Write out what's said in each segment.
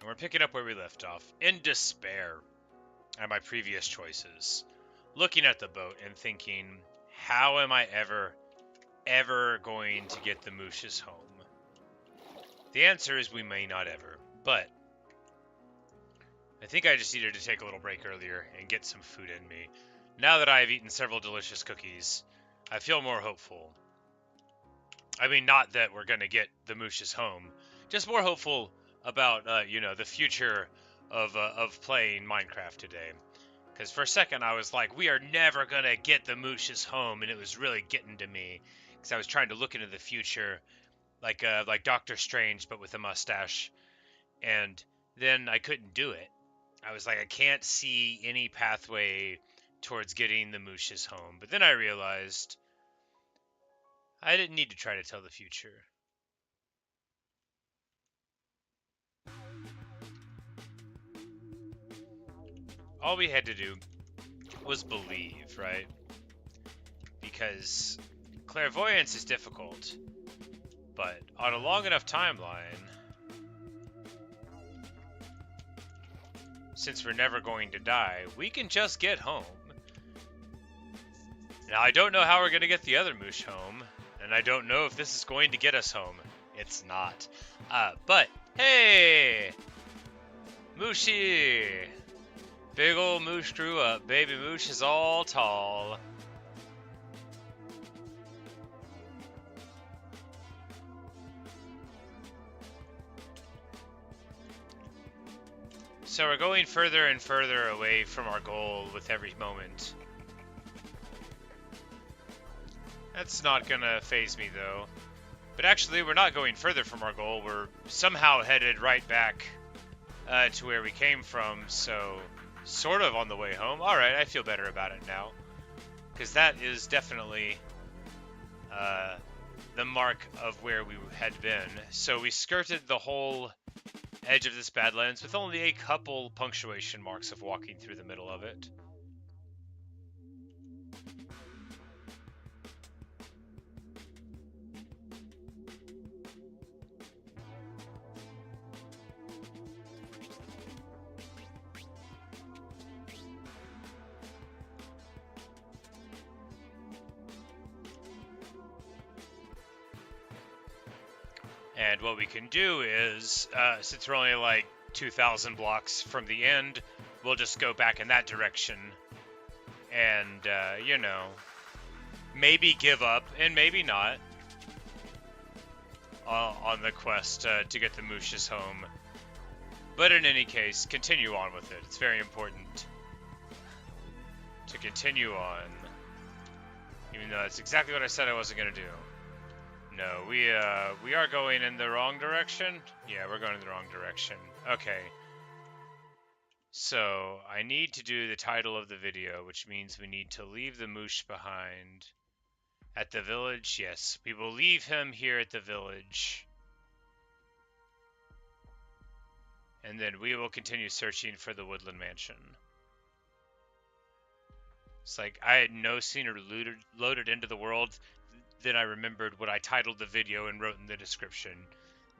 And we're picking up where we left off, in despair at my previous choices, looking at the boat and thinking, how am I ever going to get the Mooshes home? The answer is we may not ever, but I think I just needed to take a little break earlier and get some food in me. Now that I have eaten several delicious cookies, I feel more hopeful. I mean, not that we're going to get the Mooshes home, just more hopeful about, the future of playing Minecraft today. Because for a second I was like, we are never going to get the Mooshes home, and it was really getting to me. Because I was trying to look into the future, like Doctor Strange, but with a mustache. And then I couldn't do it. I was like, I can't see any pathway towards getting the Mooshes home. But then I realized I didn't need to try to tell the future. All we had to do was believe, right? Because clairvoyance is difficult, but on a long enough timeline, since we're never going to die, we can just get home. Now, I don't know how we're going to get the other Moosh home, and I don't know if this is going to get us home. It's not. But, hey! Mooshy! Big ol' Moosh grew up. Baby Moosh is all tall. So we're going further and further away from our goal with every moment. That's not gonna faze me though. But actually, we're not going further from our goal. We're somehow headed right back to where we came from, so sort of on the way home. Alright, I feel better about it now. Because that is definitely the mark of where we had been. So we skirted the whole edge of this Badlands with only a couple punctuation marks of walking through the middle of it. And what we can do is, since we're only like 2,000 blocks from the end, we'll just go back in that direction. And, maybe give up, and maybe not, on the quest to get the Mooshes home. But in any case, continue on with it. It's very important to continue on. Even though that's exactly what I said I wasn't going to do. No, we are going in the wrong direction. Yeah, we're going in the wrong direction. Okay. So, I need to do the title of the video, which means we need to leave the Moosh behind. At the village, yes. We will leave him here at the village. And then we will continue searching for the Woodland Mansion. It's like, I had no sooner loaded into the world than I remembered what I titled the video and wrote in the description.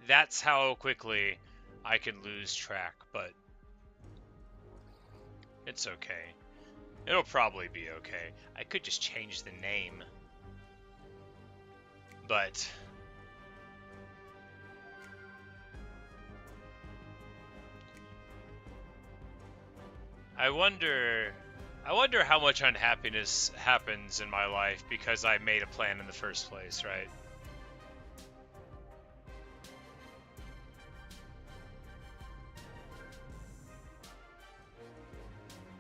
That's how quickly I can lose track, but it's okay. It'll probably be okay. I could just change the name. But I wonder how much unhappiness happens in my life because I made a plan in the first place, right?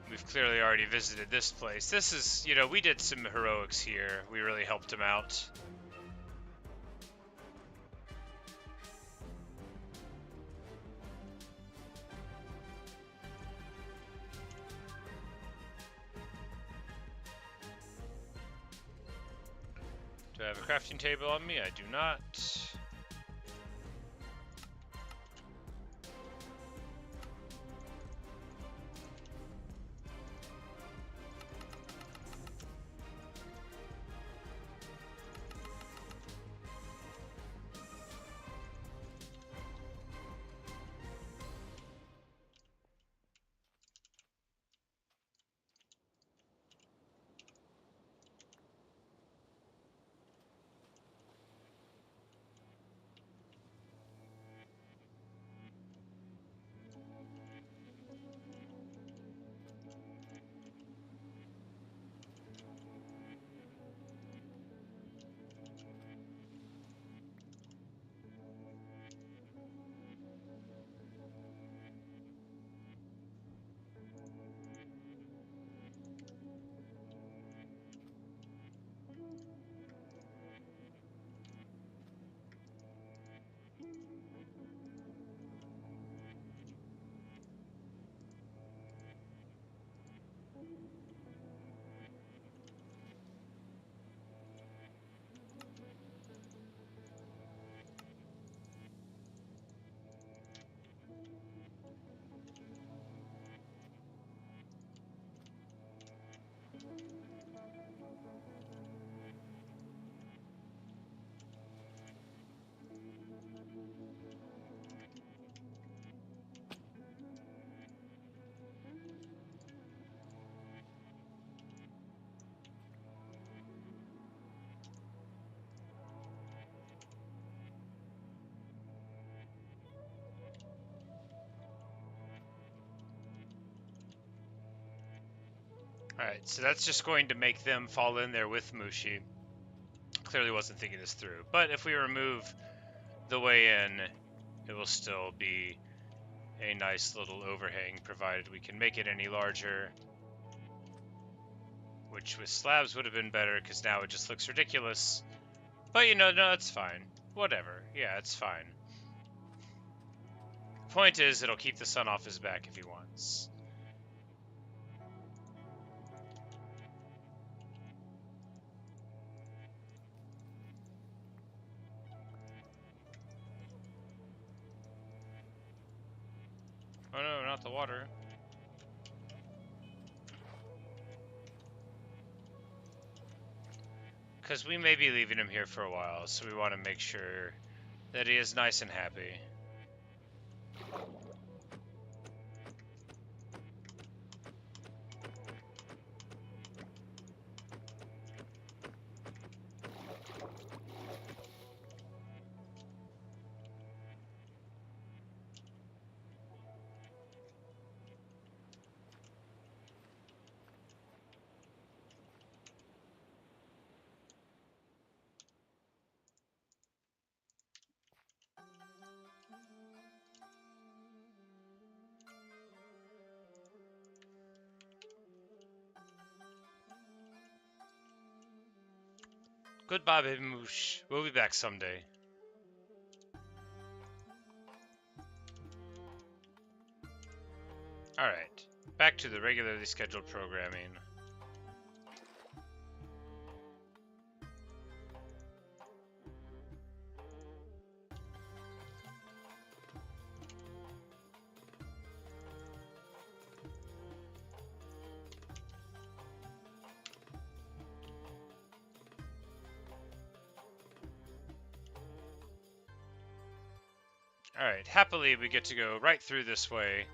We've clearly already visited this place. This is, we did some heroics here. We really helped him out. Do I have a crafting table on me? I do not. Alright, so that's just going to make them fall in there with Mushi. Clearly wasn't thinking this through. But if we remove the way in, it will still be a nice little overhang, provided we can make it any larger. Which with slabs would have been better, because now it just looks ridiculous. But you know, no, it's fine. Whatever. Yeah, it's fine. Point is, it'll keep the sun off his back if he wants. Oh no, not the water. Because we may be leaving him here for a while, so we want to make sure that he is nice and happy. Goodbye, baby moosh. We'll be back someday. Alright, back to the regularly scheduled programming. Alright, happily we get to go right through this way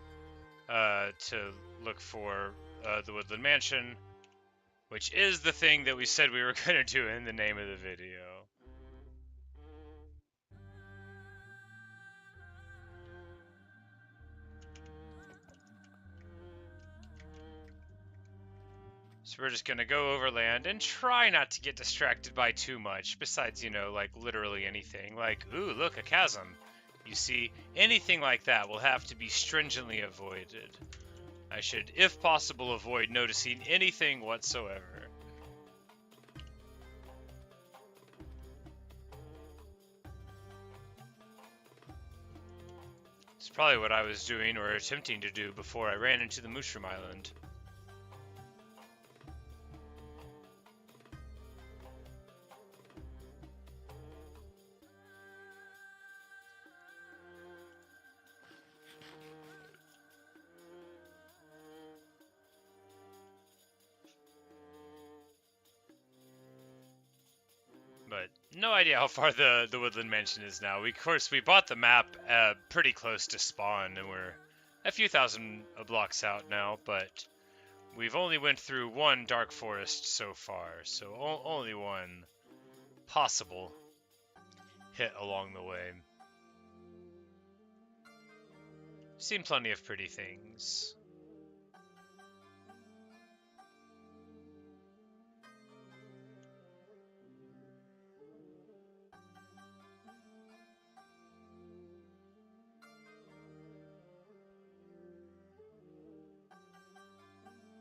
to look for the Woodland Mansion, which is the thing that we said we were going to do in the name of the video. So we're just going to go overland and try not to get distracted by too much, besides, you know, like literally anything. Like, ooh, look, a chasm. You see, anything like that will have to be stringently avoided. I should, if possible, avoid noticing anything whatsoever. It's probably what I was doing or attempting to do before I ran into the Mushroom Island. But no idea how far the Woodland Mansion is now. Of course, we bought the map pretty close to spawn, and we're a few thousand blocks out now, but we've only went through one dark forest so far, so only one possible hit along the way. Seen plenty of pretty things.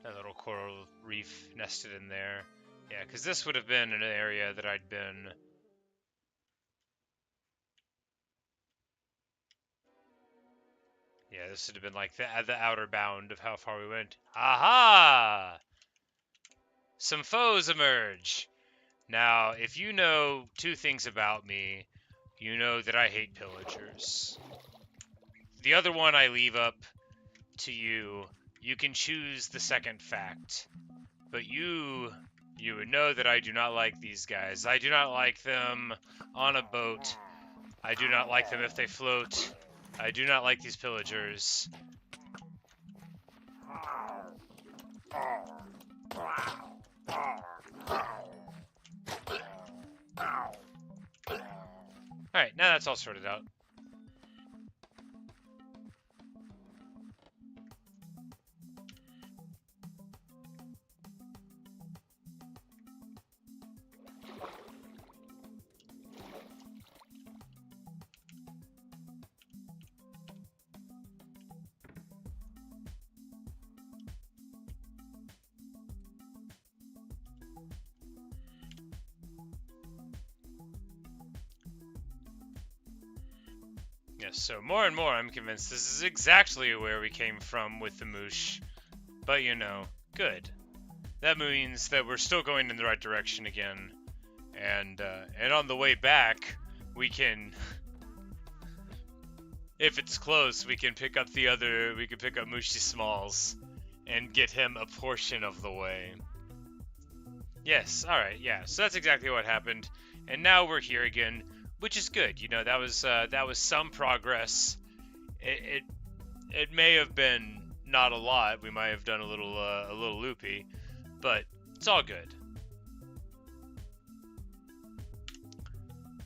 That little coral reef nested in there. Yeah, because this would have been an area that I'd been... Yeah, this would have been like the outer bound of how far we went. Aha! Some foes emerge! Now, if you know two things about me, you know that I hate pillagers. The other one I leave up to you. You can choose the second fact. But you would know that I do not like these guys. I do not like them on a boat. I do not like them if they float. I do not like these pillagers. Alright, now that's all sorted out. Yes, so more and more I'm convinced this is exactly where we came from with the moosh. But you know, good. That means that we're still going in the right direction again. And on the way back, we can, if it's close, we can pick up Mooshy Smalls and get him a portion of the way. Yes, alright, yeah, so that's exactly what happened. And now we're here again, which is good. You know, that was some progress. It may have been not a lot. We might have done a little loopy, but it's all good.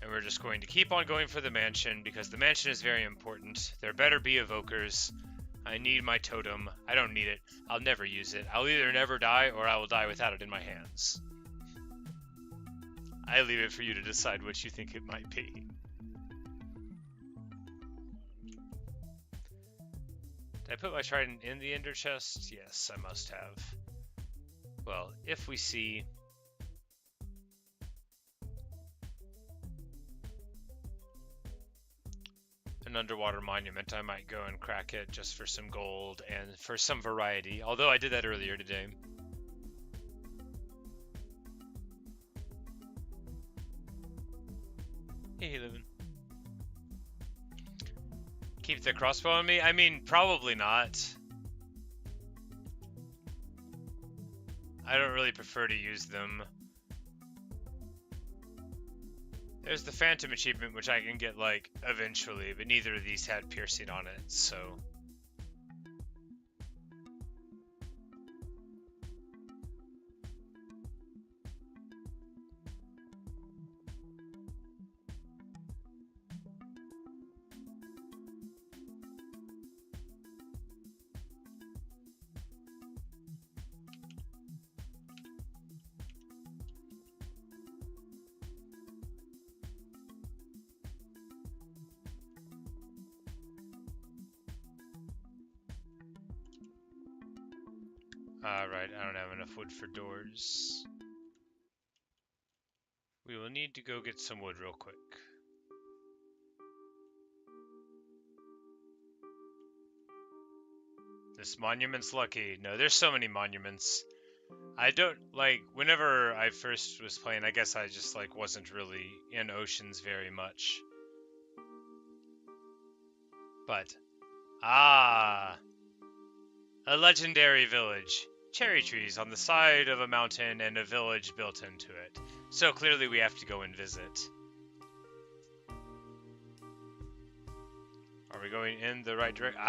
And we're just going to keep on going for the mansion, because the mansion is very important. There better be evokers. I need my totem. I don't need it. I'll never use it. I'll either never die, or I will die without it in my hands. I leave it for you to decide what you think it might be. Did I put my trident in the ender chest? Yes, I must have. Well, if we see... an underwater monument, I might go and crack it just for some gold and for some variety, although I did that earlier today. Hey, Levin. Keep the crossbow on me? I mean, probably not. I don't really prefer to use them. There's the Phantom achievement, which I can get, like, eventually, but neither of these had piercing on it, so... Right, I don't have enough wood for doors. We will need to go get some wood real quick. This monument's lucky. No, there's so many monuments. I don't, like, whenever I first was playing, I guess I just, like, wasn't really in oceans very much. But, a legendary village. Cherry trees on the side of a mountain and a village built into it. So clearly we have to go and visit. Are we going in the right direction?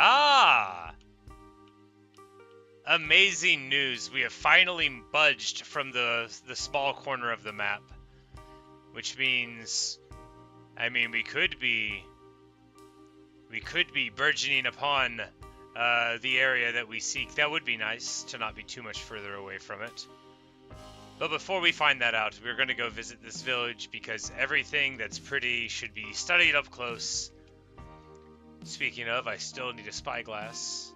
Amazing news. We have finally budged from the small corner of the map. Which means, I mean, we could be burgeoning upon the area that we seek. That would be nice, to not be too much further away from it. But before we find that out, we're going to go visit this village, because everything that's pretty should be studied up close. Speaking of, I still need a spyglass.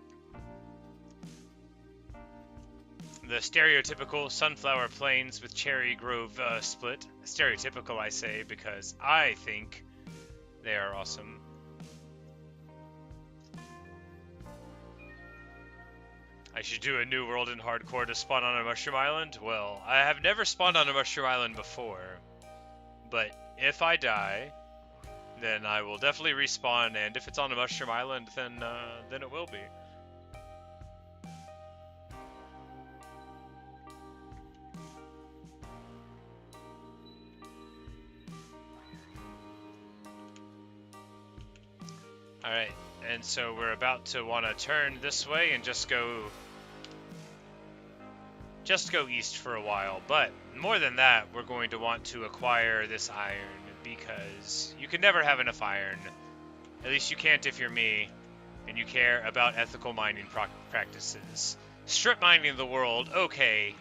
The stereotypical sunflower plains with cherry grove split. Stereotypical, I say, because I think they are awesome. I should do a new world in hardcore to spawn on a mushroom island? Well, I have never spawned on a mushroom island before. But if I die, then I will definitely respawn, and if it's on a mushroom island, then it will be. Alright, and so we're about to want to turn this way and just go east for a while, but more than that, we're going to want to acquire this iron, because you can never have enough iron. At least you can't if you're me, and you care about ethical mining practices. Strip mining the world, okay.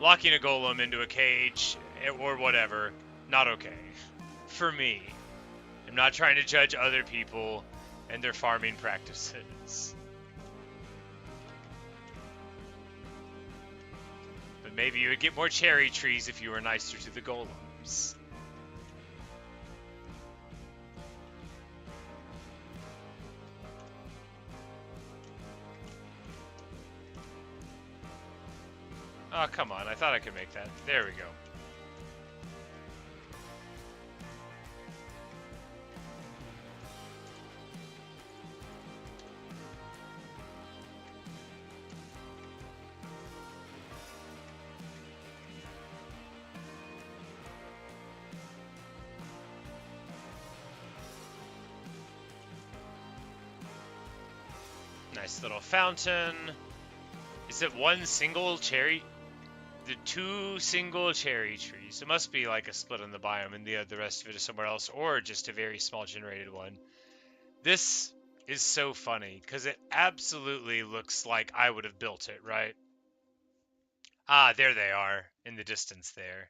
Locking a golem into a cage, or whatever, not okay. For me. I'm not trying to judge other people and their farming practices. Maybe you would get more cherry trees if you were nicer to the golems. Oh, come on. I thought I could make that. There we go. Nice little fountain. Is it one single cherry? The 2 single cherry trees. It must be like a split in the biome and the rest of it is somewhere else, or just a very small generated one. This is so funny because it absolutely looks like I would have built it, right? Ah, there they are in the distance there.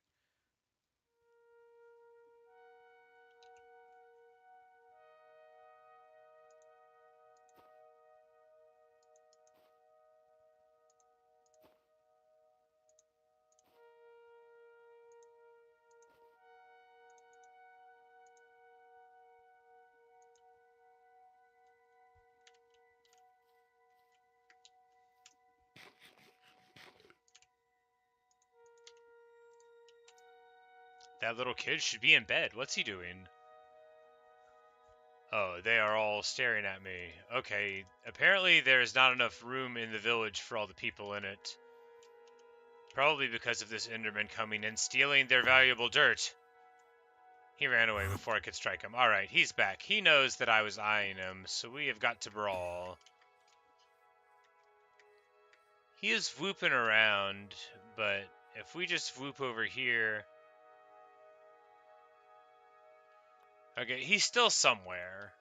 That little kid should be in bed. What's he doing? Oh, they are all staring at me. Okay, apparently there's not enough room in the village for all the people in it. Probably because of this Enderman coming and stealing their valuable dirt. He ran away before I could strike him. Alright, he's back. He knows that I was eyeing him, so we have got to brawl. He is whooping around, but if we just whoop over here... Okay, he's still somewhere.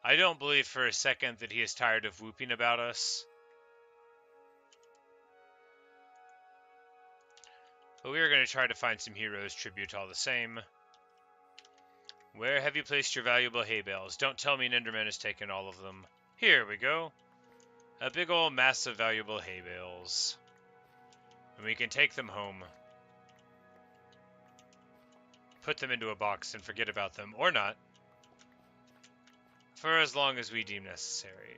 I don't believe for a second that he is tired of whooping about us. But we are going to try to find some heroes tribute all the same. Where have you placed your valuable hay bales? Don't tell me an Enderman has taken all of them. Here we go. A big old mass of valuable hay bales. And we can take them home. Put them into a box and forget about them, or not. For as long as we deem necessary.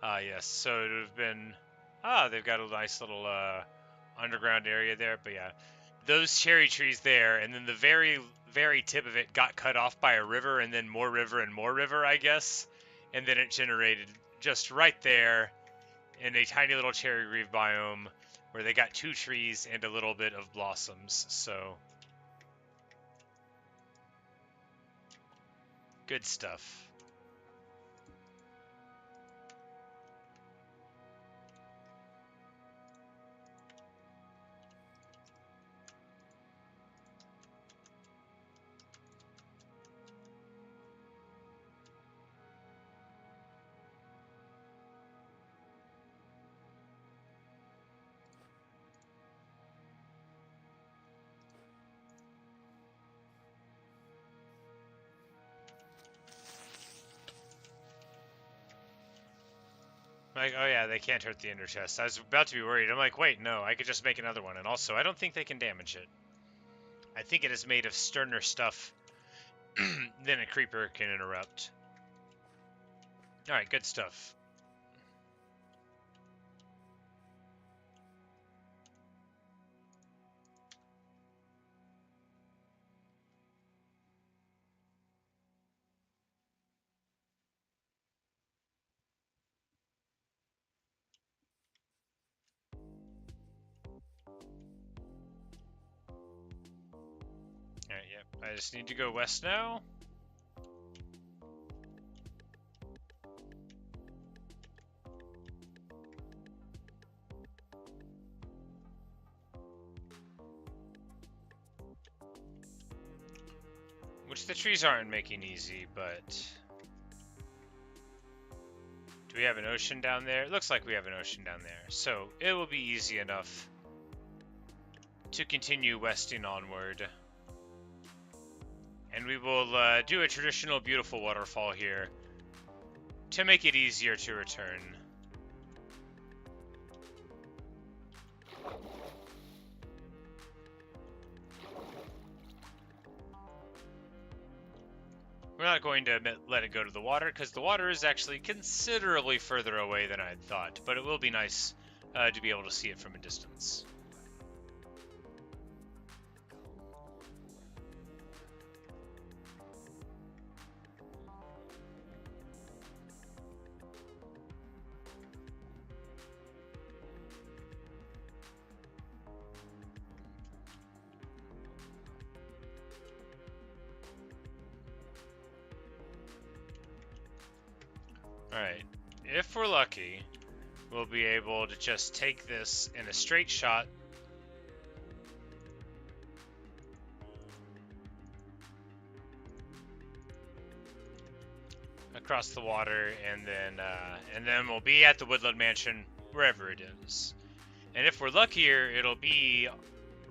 Ah, yes, so it would have been... Ah, they've got a nice little underground area there, but yeah. Those cherry trees there, and then the very, very tip of it got cut off by a river, and then more river, I guess. And then it generated just right there in a tiny little cherry reef biome where they got 2 trees and a little bit of blossoms, so... Good stuff. Like, oh yeah, they can't hurt the ender chest. I was about to be worried. I'm like, wait, no, I could just make another one. And also, I don't think they can damage it. I think it is made of sterner stuff than a creeper can interrupt. Alright, good stuff. Alright, yep. I just need to go west now. Which the trees aren't making easy, but... Do we have an ocean down there? It looks like we have an ocean down there. So, it will be easy enough to continue westing onward. And we will do a traditional beautiful waterfall here to make it easier to return. not going to let it go to the water, because the water is actually considerably further away than I had thought, but it will be nice to be able to see it from a distance. Alright, if we're lucky, we'll be able to just take this in a straight shot across the water, and then we'll be at the Woodland Mansion, wherever it is. And if we're luckier, it'll be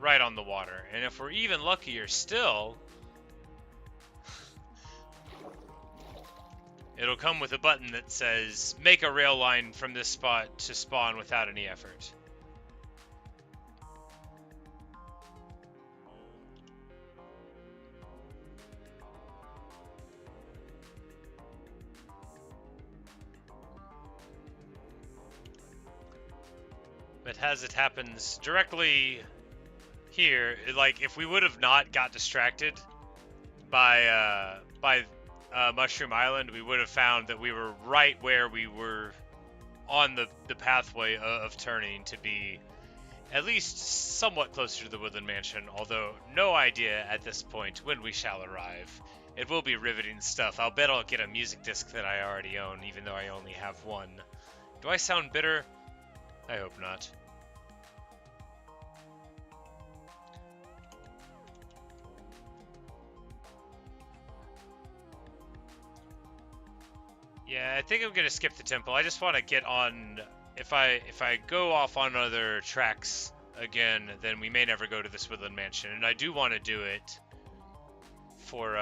right on the water. And if we're even luckier still, it'll come with a button that says, make a rail line from this spot to spawn without any effort. But as it happens directly here, like, if we would have not got distracted by Mushroom Island, we would have found that we were right where we were on the pathway of turning to be at least somewhat closer to the Woodland Mansion, although no idea at this point when we shall arrive. It will be riveting stuff. I'll bet I'll get a music disc that I already own, even though I only have one. Do I sound bitter? I hope not. Yeah, I think I'm gonna skip the temple. I just want to get on. If I go off on other tracks again, then we may never go to this Woodland Mansion, and I do want to do it for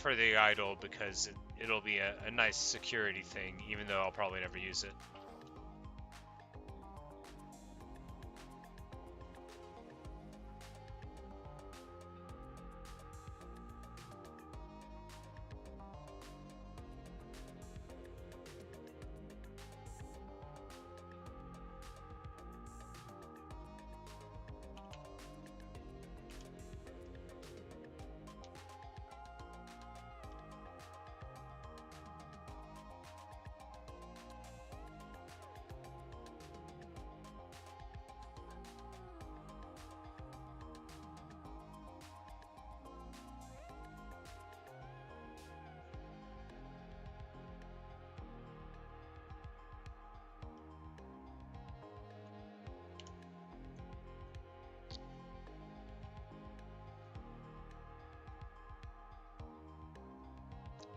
the idol, because it'll be a nice security thing, even though I'll probably never use it.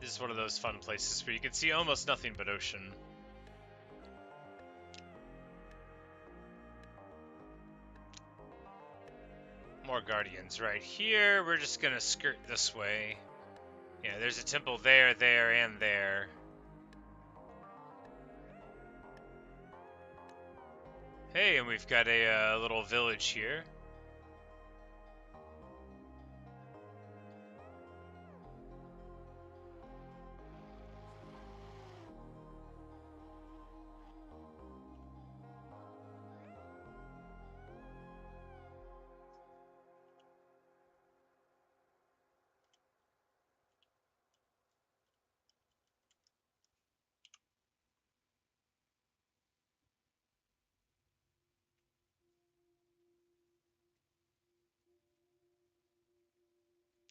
This is one of those fun places where you can see almost nothing but ocean. More guardians right here. We're just gonna skirt this way. Yeah, there's a temple there, and there. Hey, and we've got a little village here.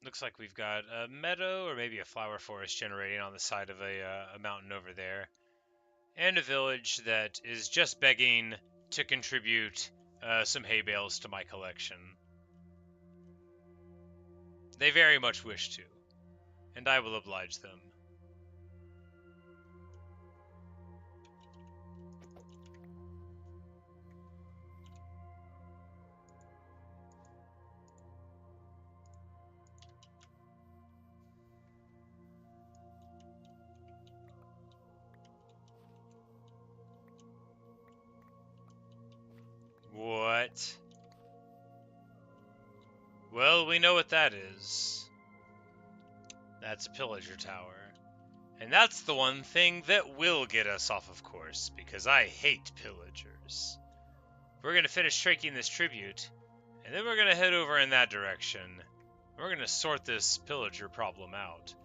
Looks like we've got a meadow or maybe a flower forest generating on the side of a mountain over there. And a village that is just begging to contribute some hay bales to my collection. They very much wish to, and I will oblige them. What? Well, we know what that is. That's a pillager tower. And that's the one thing that will get us off of course, because I hate pillagers. We're going to finish taking this tribute, and then we're going to head over in that direction. We're going to sort this pillager problem out.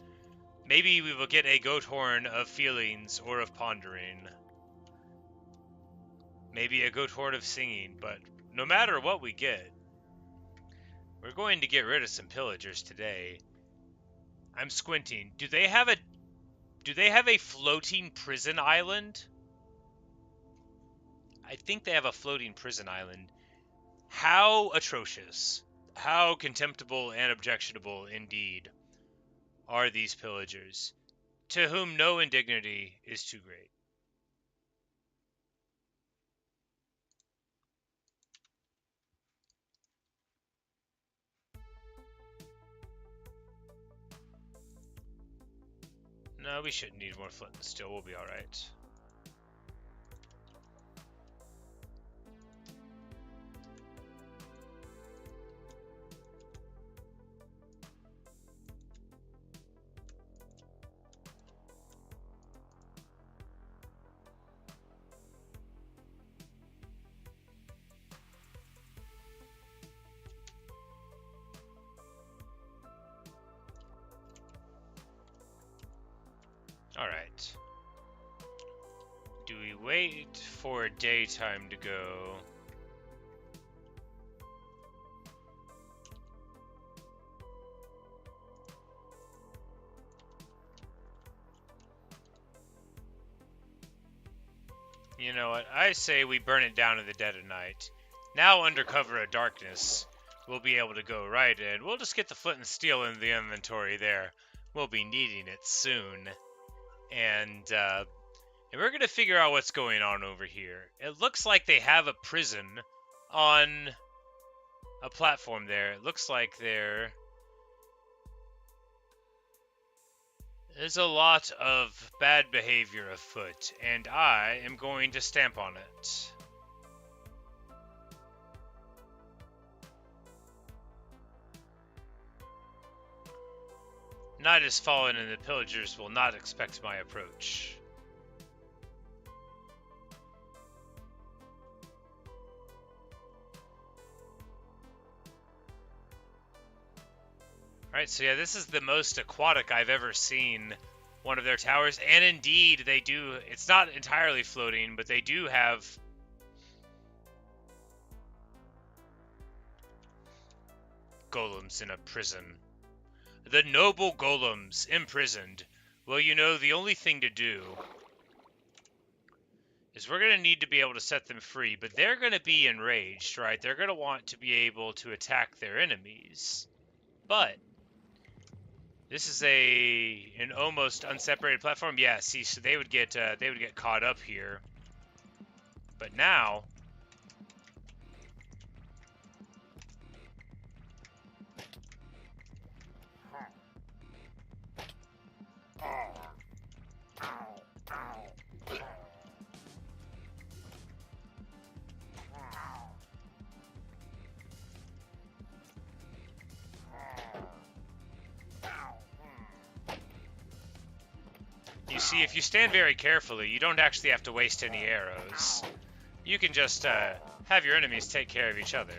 Maybe we will get a goat horn of feelings or of pondering. Maybe a goat horn of singing, but no matter what we get, we're going to get rid of some pillagers today. I'm squinting. Do they have a floating prison island? I think they have a floating prison island. How atrocious, how contemptible and objectionable indeed are these pillagers, to whom no indignity is too great. No, we shouldn't need more flint and steel. We'll be alright. Alright. Do we wait for daytime to go? You know what? I say we burn it down in the dead of night. Now, under cover of darkness, we'll be able to go right in. We'll just get the flint and steel in the inventory there. We'll be needing it soon. And we're going to figure out what's going on over here. It looks like they have a prison on a platform there. It looks like there's a lot of bad behavior afoot, and I am going to stamp on it. Night has fallen, and the pillagers will not expect my approach. Alright, so yeah, this is the most aquatic I've ever seen one of their towers, and indeed they do, it's not entirely floating, but they do have golems in a prison. The noble golems imprisoned. Well, you know, the only thing to do is we're going to need to be able to set them free, but they're going to be enraged, right? They're going to want to be able to attack their enemies. But this is an almost unseparated platform. Yeah, see, so they would get caught up here. But now you see, if you stand very carefully, you don't actually have to waste any arrows. You can just have your enemies take care of each other.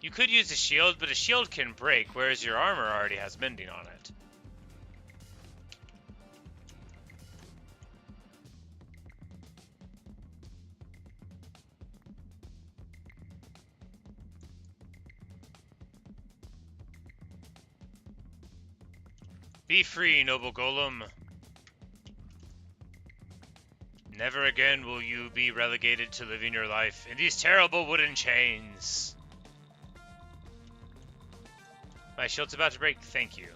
You could use a shield, but a shield can break, whereas your armor already has mending on it. Be free, noble golem. Never again will you be relegated to living your life in these terrible wooden chains. My shield's about to break. Thank you.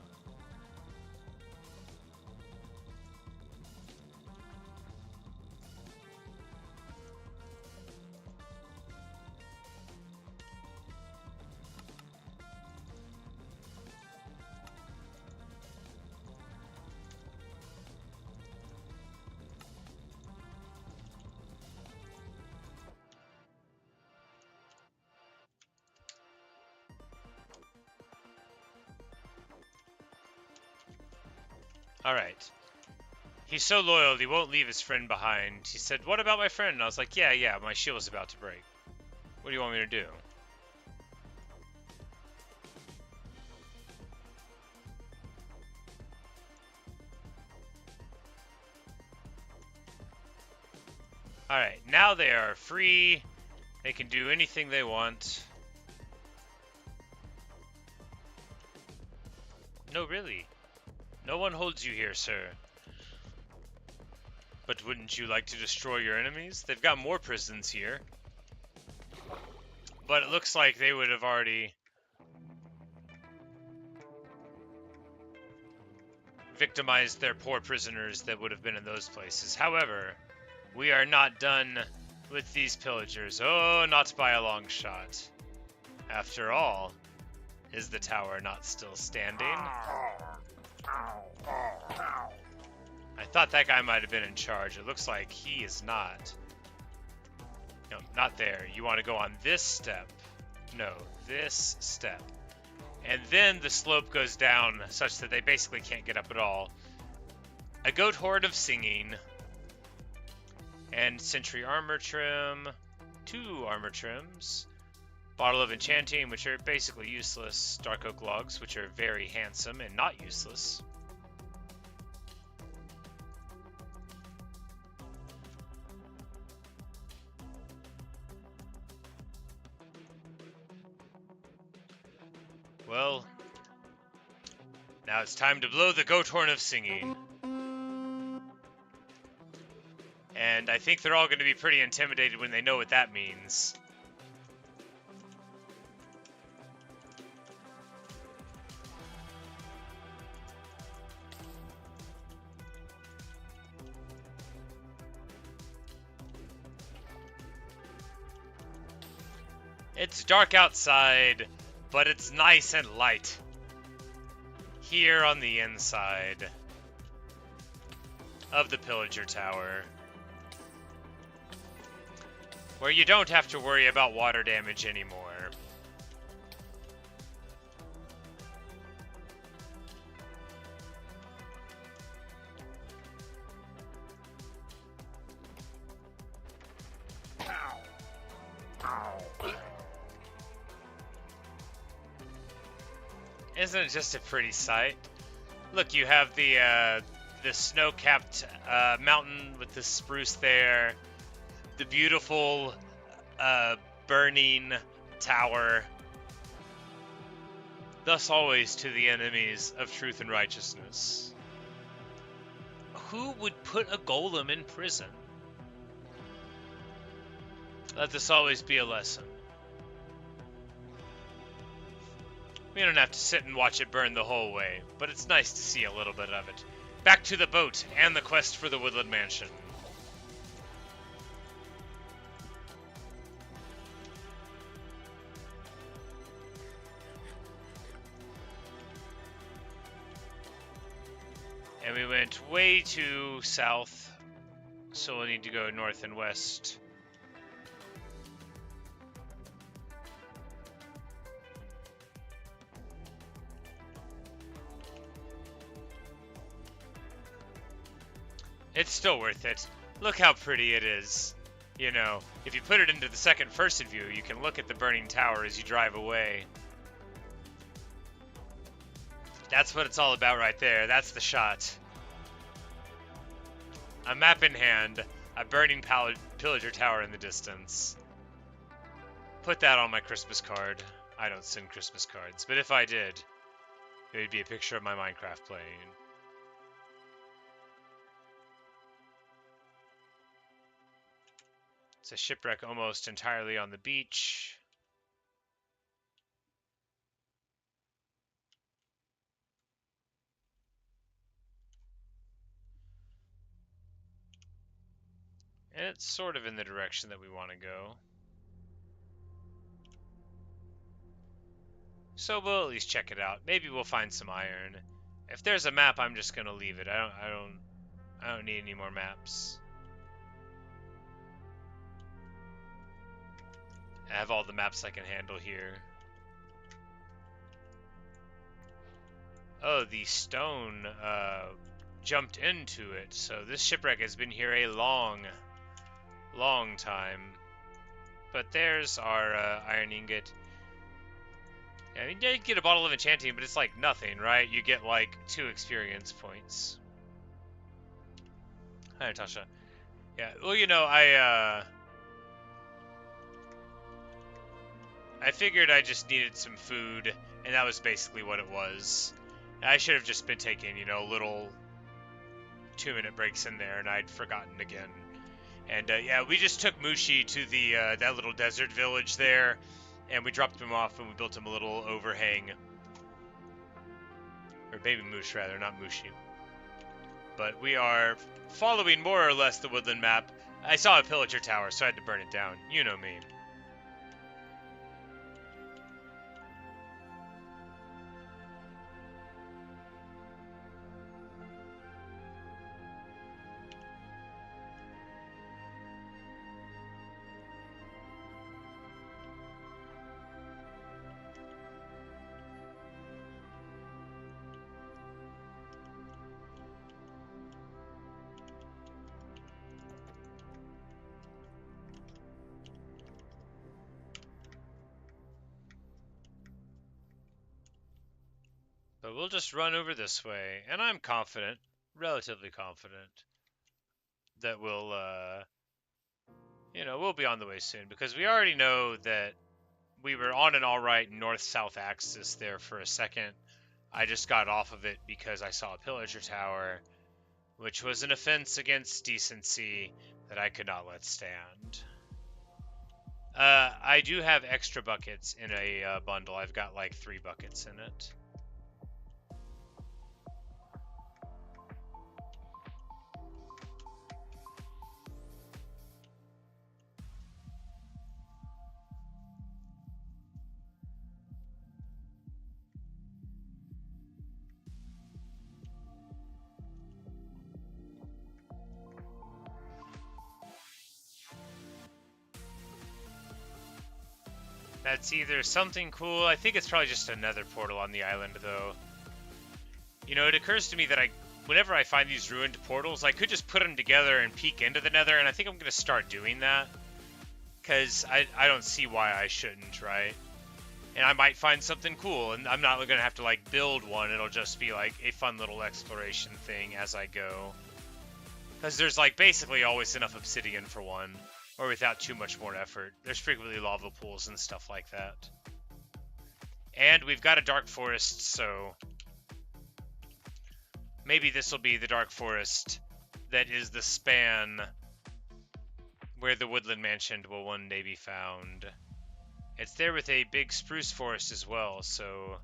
Alright. He's so loyal, he won't leave his friend behind. He said, what about my friend? And I was like, yeah, my shield's about to break. What do you want me to do? Alright, now they are free. They can do anything they want. No, really. No one holds you here, sir. But wouldn't you like to destroy your enemies? They've got more prisons here. But it looks like they would have already victimized their poor prisoners that would have been in those places. However, we are not done with these pillagers. Oh, not by a long shot. After all, is the tower not still standing? I thought that guy might have been in charge. It looks like he is not. No, not there. You want to go on this step. No, this step. And then the slope goes down such that they basically can't get up at all. A goat horde of singing. And sentry armor trim. 2 armor trims. Bottle of enchanting, which are basically useless. Dark oak logs, which are very handsome and not useless. Well, now it's time to blow the goat horn of singing. And I think they're all going to be pretty intimidated when they know what that means. It's dark outside, but it's nice and light here on the inside of the Pillager Tower, where you don't have to worry about water damage anymore. Isn't it just a pretty sight? Look, you have the snow-capped mountain with the spruce there, the beautiful burning tower. Thus always to the enemies of truth and righteousness. Who would put a golem in prison? Let this always be a lesson. We don't have to sit and watch it burn the whole way, but it's nice to see a little bit of it. Back to the boat and the quest for the Woodland Mansion. And we went way too south, so we'll need to go north and west. It's still worth it. Look how pretty it is. You know, if you put it into the second person view, you can look at the burning tower as you drive away. That's what it's all about right there. That's the shot. A map in hand, a burning pillager tower in the distance. Put that on my Christmas card. I don't send Christmas cards, but if I did, it would be a picture of my Minecraft playing. It's a shipwreck almost entirely on the beach. And it's sort of in the direction that we want to go. So we'll at least check it out. Maybe we'll find some iron. If there's a map, I'm just gonna leave it. I don't need any more maps. I have all the maps I can handle here. Oh, the stone jumped into it. So this shipwreck has been here a long time. But there's our iron ingot. Yeah, you did get a bottle of enchanting, but it's like nothing, right? You get like 2 experience points. Hi, Natasha. Yeah, well, you know, I figured I just needed some food, and that was basically what it was. I should have just been taking, you know, little 2-minute breaks in there, and I'd forgotten again. And yeah, we just took Mushi to the that little desert village there, and we dropped him off, and we built him a little overhang. Or baby Moosh, rather, not Mushi. But we are following more or less the Woodland map. I saw a pillager tower, so I had to burn it down. You know me. But we'll just run over this way, and I'm confident, relatively confident, that we'll, you know, we'll be on the way soon, because we already know that we were on an alright north-south axis there for a second. I just got off of it because I saw a pillager tower, which was an offense against decency that I could not let stand. I do have extra buckets in a bundle. I've got like 3 buckets in it. That's either something cool. I think it's probably just another portal on the island, though. You know, it occurs to me that whenever I find these ruined portals, I could just put them together and peek into the nether, and I think I'm going to start doing that. Because I don't see why I shouldn't, right? And I might find something cool, and I'm not going to have to, like, build one. It'll just be, like, a fun little exploration thing as I go. Because there's, like, basically always enough obsidian for one. Or without too much more effort. There's frequently lava pools and stuff like that. And we've got a dark forest, so maybe this will be the dark forest that is the span where the Woodland Mansion will one day be found. It's there with a big spruce forest as well, so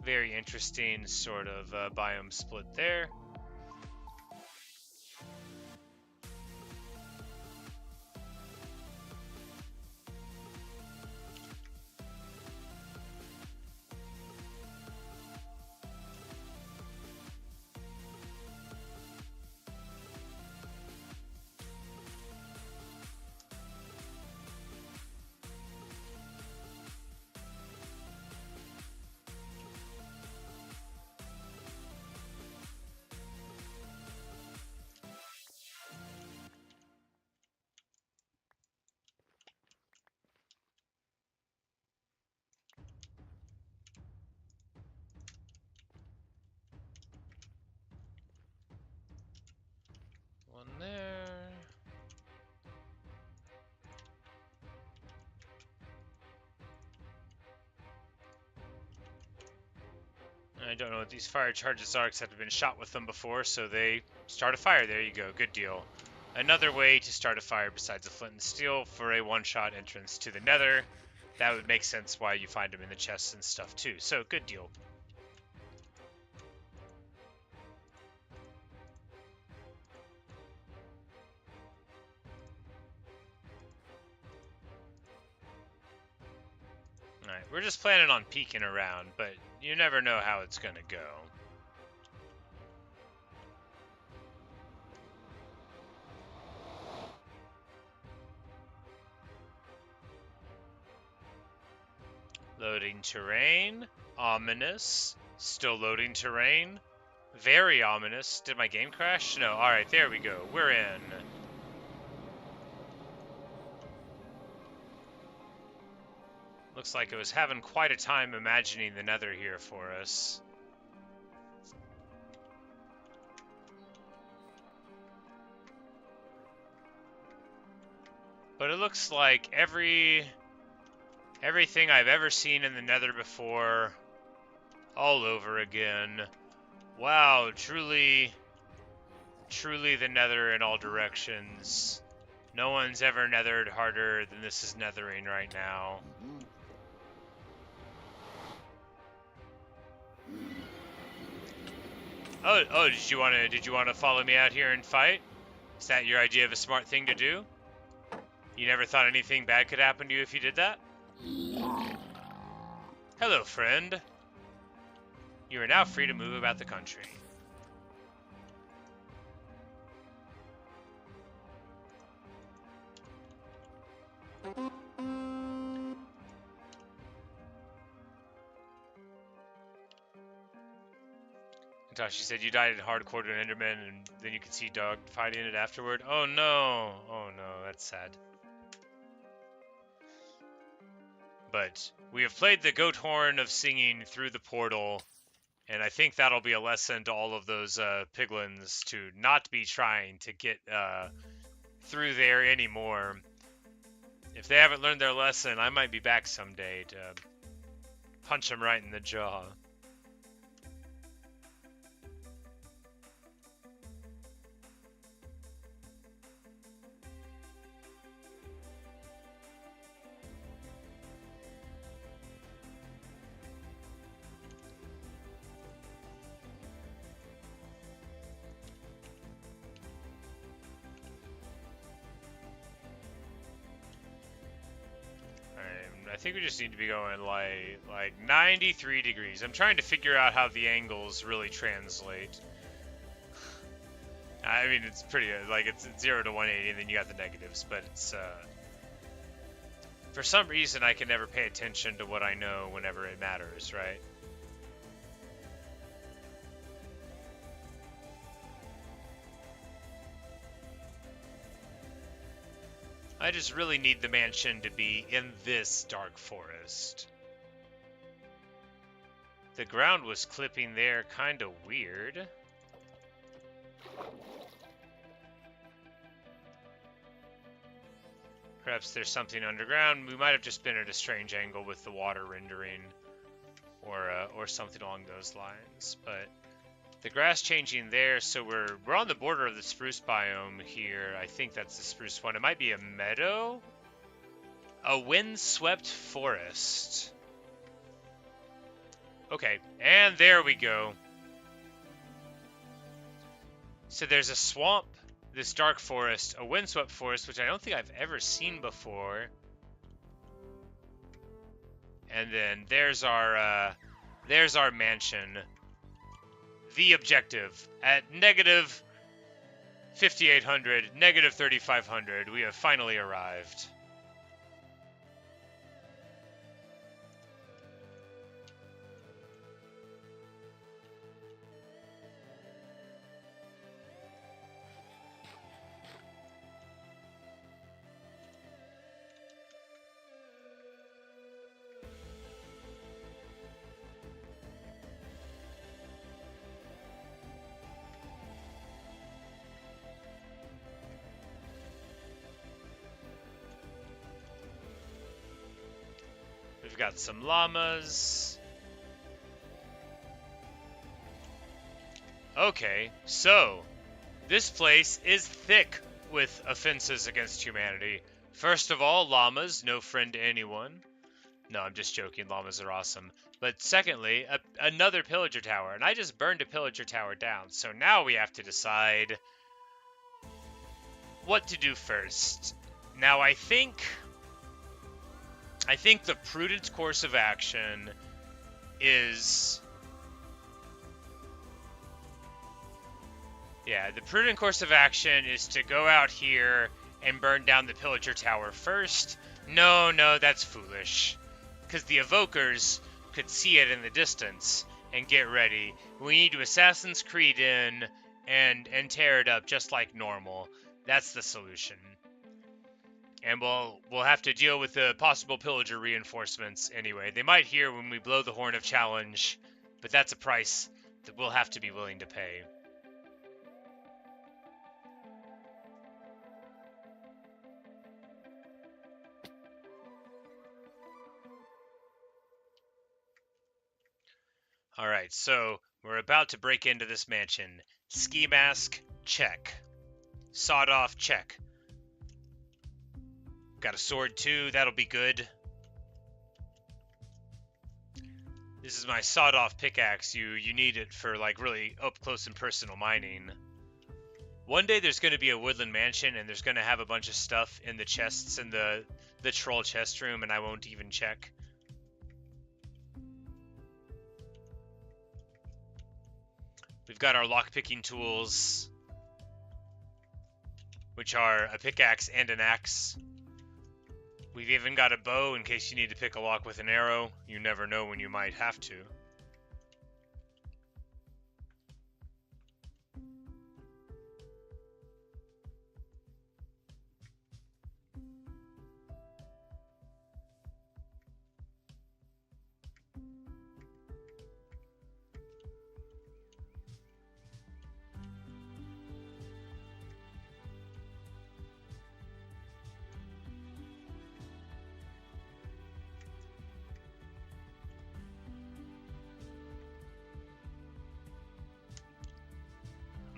very interesting sort of biome split there. One there. I don't know what these fire charges are, except I've been shot with them before, so they start a fire. There you go. Good deal. Another way to start a fire besides a flint and steel for a one-shot entrance to the nether. That would make sense why you find them in the chests and stuff too. So, good deal. Alright, we're just planning on peeking around, but you never know how it's gonna go. Loading terrain. Ominous. Still loading terrain. Very ominous. Did my game crash? No. Alright, there we go. We're in. Looks like it was having quite a time imagining the nether here for us. But it looks like everything I've ever seen in the nether before, all over again. Wow, truly the nether in all directions. No one's ever nethered harder than this is nethering right now. Oh, did you want to follow me out here and fight? Is that your idea of a smart thing to do? You never thought anything bad could happen to you if you did that? Hello, friend. You are now free to move about the country. Natasha said you died in hardcore to an Enderman and then you could see Doug fighting it afterward. Oh no! Oh no, that's sad. But we have played the goat horn of singing through the portal, and I think that'll be a lesson to all of those piglins to not be trying to get through there anymore. If they haven't learned their lesson, I might be back someday to punch them right in the jaw. I think we just need to be going like 93 degrees. I'm trying to figure out how the angles really translate. I mean, it's pretty, like, it's 0 to 180, and then you got the negatives, but it's, for some reason, I can never pay attention to what I know whenever it matters, right? I just really need the mansion to be in this dark forest. The ground was clipping there, kind of weird. Perhaps there's something underground. We might have just been at a strange angle with the water rendering, or something along those lines. But the grass changing there, so we're on the border of the spruce biome here. I think that's the spruce one. It might be a meadow? A windswept forest. Okay, and there we go. So there's a swamp, this dark forest, a windswept forest, which I don't think I've ever seen before. And then there's our mansion. The objective at negative 5,800, negative 3,500. We have finally arrived. We've got some llamas. Okay, so this place is thick with offenses against humanity. First of all, llamas, no friend to anyone. No, I'm just joking. Llamas are awesome. But secondly, another pillager tower. And I just burned a pillager tower down. So now we have to decide what to do first. Now, I think the prudent course of action is... Yeah, the prudent course of action is to go out here and burn down the pillager tower first. No, that's foolish. because the evokers could see it in the distance and get ready. We need to Assassin's Creed in and tear it up just like normal. That's the solution. And we'll have to deal with the possible pillager reinforcements anyway. They might hear when we blow the horn of challenge, but that's a price that we'll have to be willing to pay. Alright, so we're about to break into this mansion. Ski mask, check. Sawed off, check. Got a sword too, that'll be good. This is my sawed-off pickaxe. You need it for like really up close and personal mining. One day there's going to be a woodland mansion and there's going to have a bunch of stuff in the chests in the troll chest room and I won't even check. We've got our lockpicking tools, which are a pickaxe and an axe. We've even got a bow in case you need to pick a lock with an arrow. You never know when you might have to.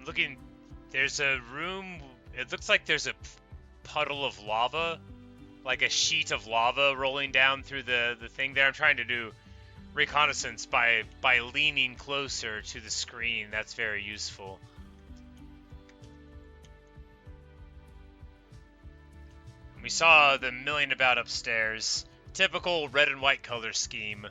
Looking, there's a room, it looks like there's a puddle of lava, like a sheet of lava rolling down through the thing there. I'm trying to do reconnaissance by leaning closer to the screen. That's very useful. We saw the milling about upstairs. Typical red and white color scheme.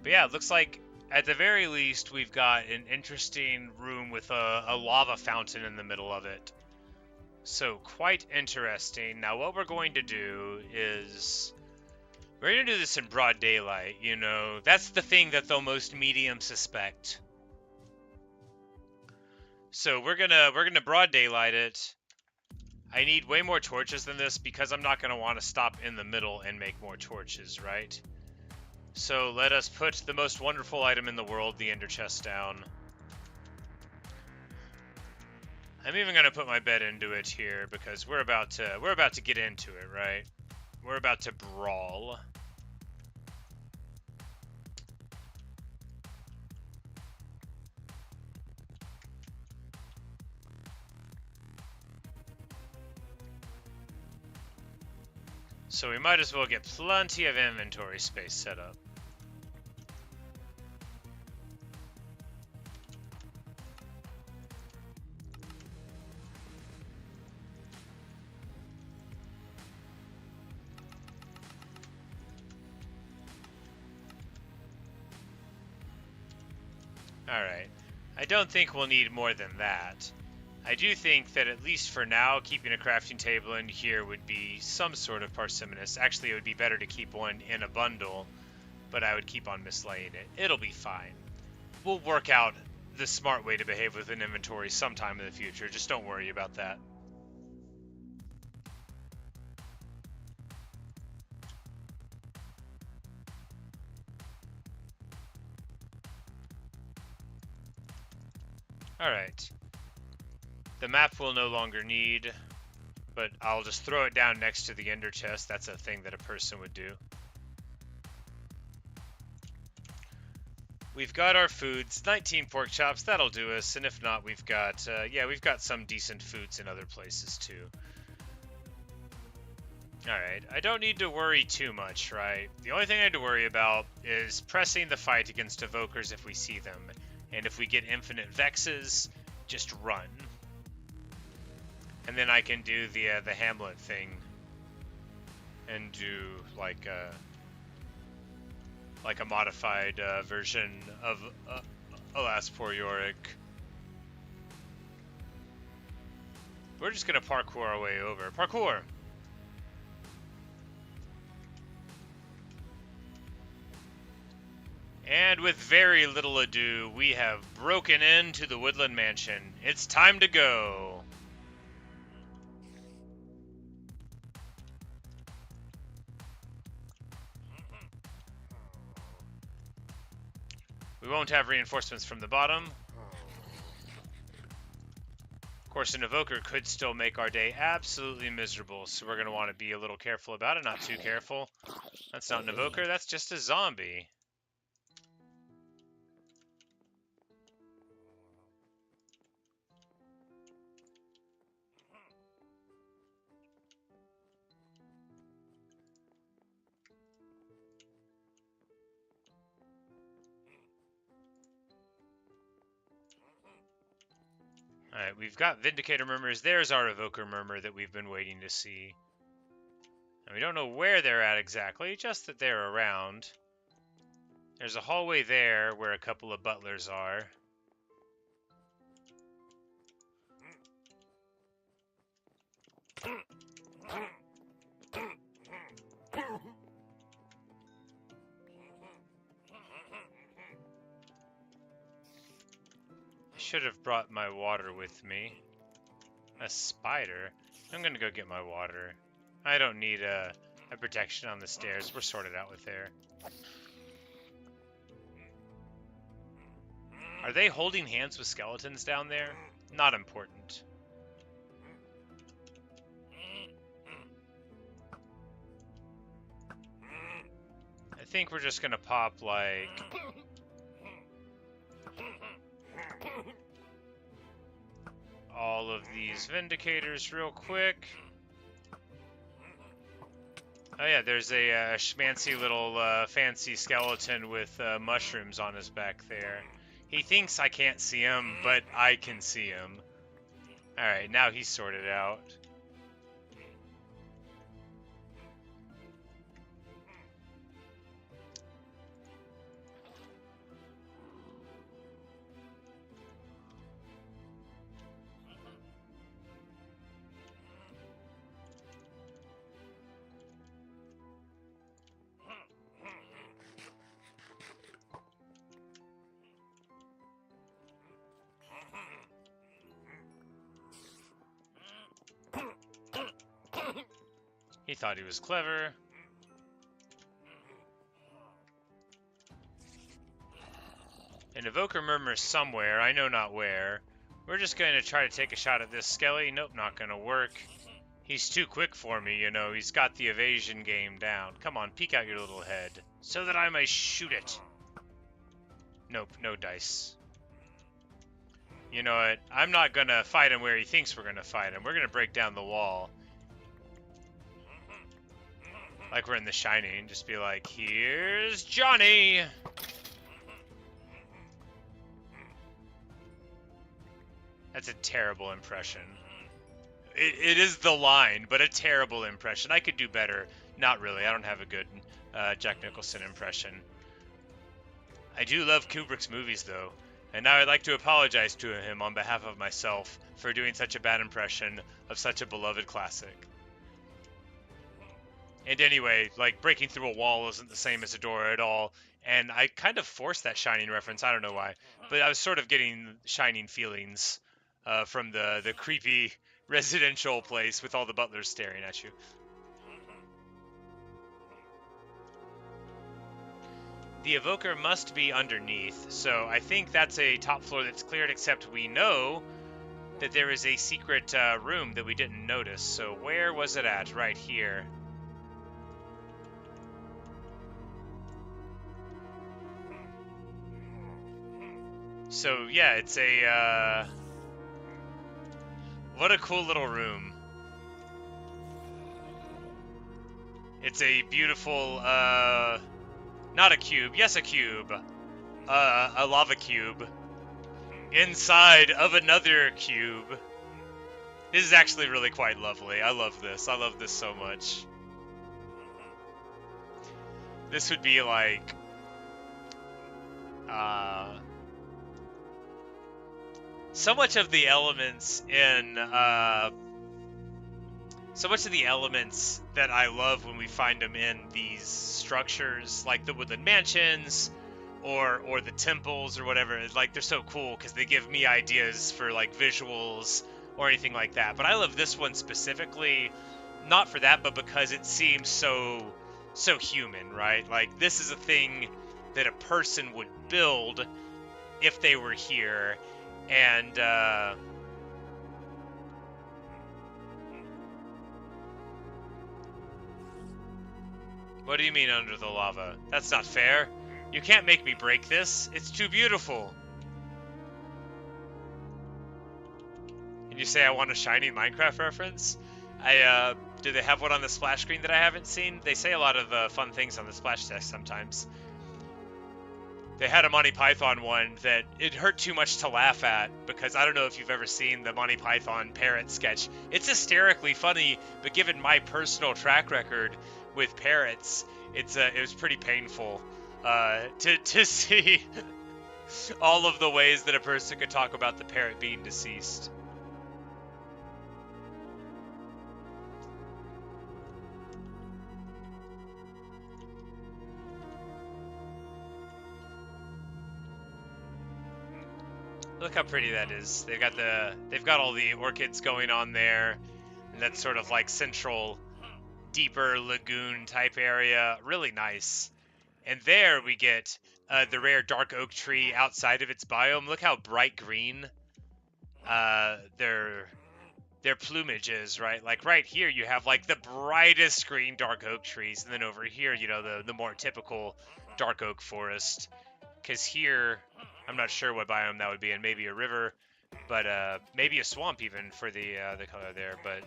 But yeah, it looks like at the very least, we've got an interesting room with a lava fountain in the middle of it. So, quite interesting. Now, what we're going to do is... we're going to do this in broad daylight, you know. That's the thing that the most mediums suspect. So, we're gonna broad daylight it. I need way more torches than this because I'm not going to want to stop in the middle and make more torches, right? So let us put the most wonderful item in the world, the ender chest, down. I'm even going to put my bed into it here because we're about to get into it, right? We're about to brawl. So we might as well get plenty of inventory space set up. Alright, I don't think we'll need more than that. I do think that at least for now, keeping a crafting table in here would be some sort of parsimonious. Actually, it would be better to keep one in a bundle, but I would keep on mislaying it. It'll be fine. We'll work out the smart way to behave with an inventory sometime in the future. Just don't worry about that. Alright. The map we'll no longer need, but I'll just throw it down next to the ender chest. That's a thing that a person would do. We've got our foods, 19 pork chops, that'll do us, and if not, we've got, we've got some decent foods in other places too. Alright, I don't need to worry too much, right? The only thing I need to worry about is pressing the fight against evokers if we see them, and if we get infinite vexes, just run. And then I can do the Hamlet thing and do like a modified version of Alas Poor Yorick. We're just gonna parkour our way over. Parkour! And with very little ado, we have broken into the Woodland Mansion. It's time to go. We won't have reinforcements from the bottom. Of course, an evoker could still make our day absolutely miserable, so we're going to want to be a little careful about it, not too careful. That's not an evoker, that's just a zombie. Alright, we've got Vindicator Murmurs. There's our Evoker Murmur that we've been waiting to see. And we don't know where they're at exactly, just that they're around. There's a hallway there where a couple of butlers are. I should have brought my water with me. A spider? I'm gonna go get my water. I don't need a protection on the stairs. We're sorted out with there. Are they holding hands with skeletons down there? Not important. I think we're just gonna pop, like... all of these Vindicators real quick. Oh yeah, there's a schmancy little fancy skeleton with mushrooms on his back there. He thinks I can't see him, but I can see him. Alright, now he's sorted out. He thought he was clever. An evoker murmurs somewhere, I know not where. We're just going to try to take a shot at this skelly. Nope, not going to work. He's too quick for me, you know. He's got the evasion game down. Come on, peek out your little head, so that I may shoot it. Nope, no dice. You know what? I'm not going to fight him where he thinks we're going to fight him. We're going to break down the wall. Like we're in The Shining. Just be like, here's Johnny! That's a terrible impression. It is the line, but a terrible impression. I could do better. Not really. I don't have a good Jack Nicholson impression. I do love Kubrick's movies, though. And now I'd like to apologize to him on behalf of myself for doing such a bad impression of such a beloved classic. And anyway, like, breaking through a wall isn't the same as a door at all. And I kind of forced that Shining reference. I don't know why. But I was sort of getting Shining feelings from the creepy residential place with all the butlers staring at you. The evoker must be underneath, so I think that's a top floor that's cleared, except we know that there is a secret room that we didn't notice. So where was it at? Right here. So yeah, it's a what a cool little room. It's a beautiful not a cube, yes, a cube. A lava cube inside of another cube. This is actually really quite lovely. I love this. I love this so much. This would be like so much of the elements in so much of the elements that I love when we find them in these structures, like the Woodland Mansions, or the temples or whatever. Like, they're so cool because they give me ideas for like visuals or anything like that. But I love this one specifically, not for that, but because it seems so human, right? Like, this is a thing that a person would build if they were here. And what do you mean under the lava? That's not fair. You can't make me break this. It's too beautiful. And you say I want a shiny Minecraft reference? Do they have one on the splash screen that I haven't seen? They say a lot of fun things on the splash test sometimes. They had a Monty Python one that it hurt too much to laugh at, because I don't know if you've ever seen the Monty Python parrot sketch. It's hysterically funny, but given my personal track record with parrots, it was pretty painful to see all of the ways that a person could talk about the parrot being deceased. Look how pretty that is. They've got all the orchids going on there, and that's sort of like central, deeper lagoon type area. Really nice. And there we get the rare dark oak tree outside of its biome. Look how bright green their plumage is, right? Like right here you have like the brightest green dark oak trees, and then over here, you know, the more typical dark oak forest. Because here, I'm not sure what biome that would be in. Maybe a river, but maybe a swamp even for the color there. But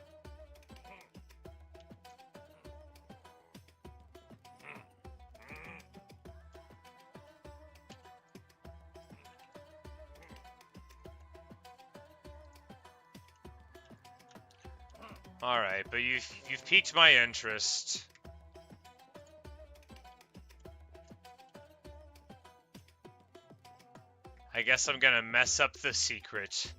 all right, but you've piqued my interest. I guess I'm gonna mess up the secret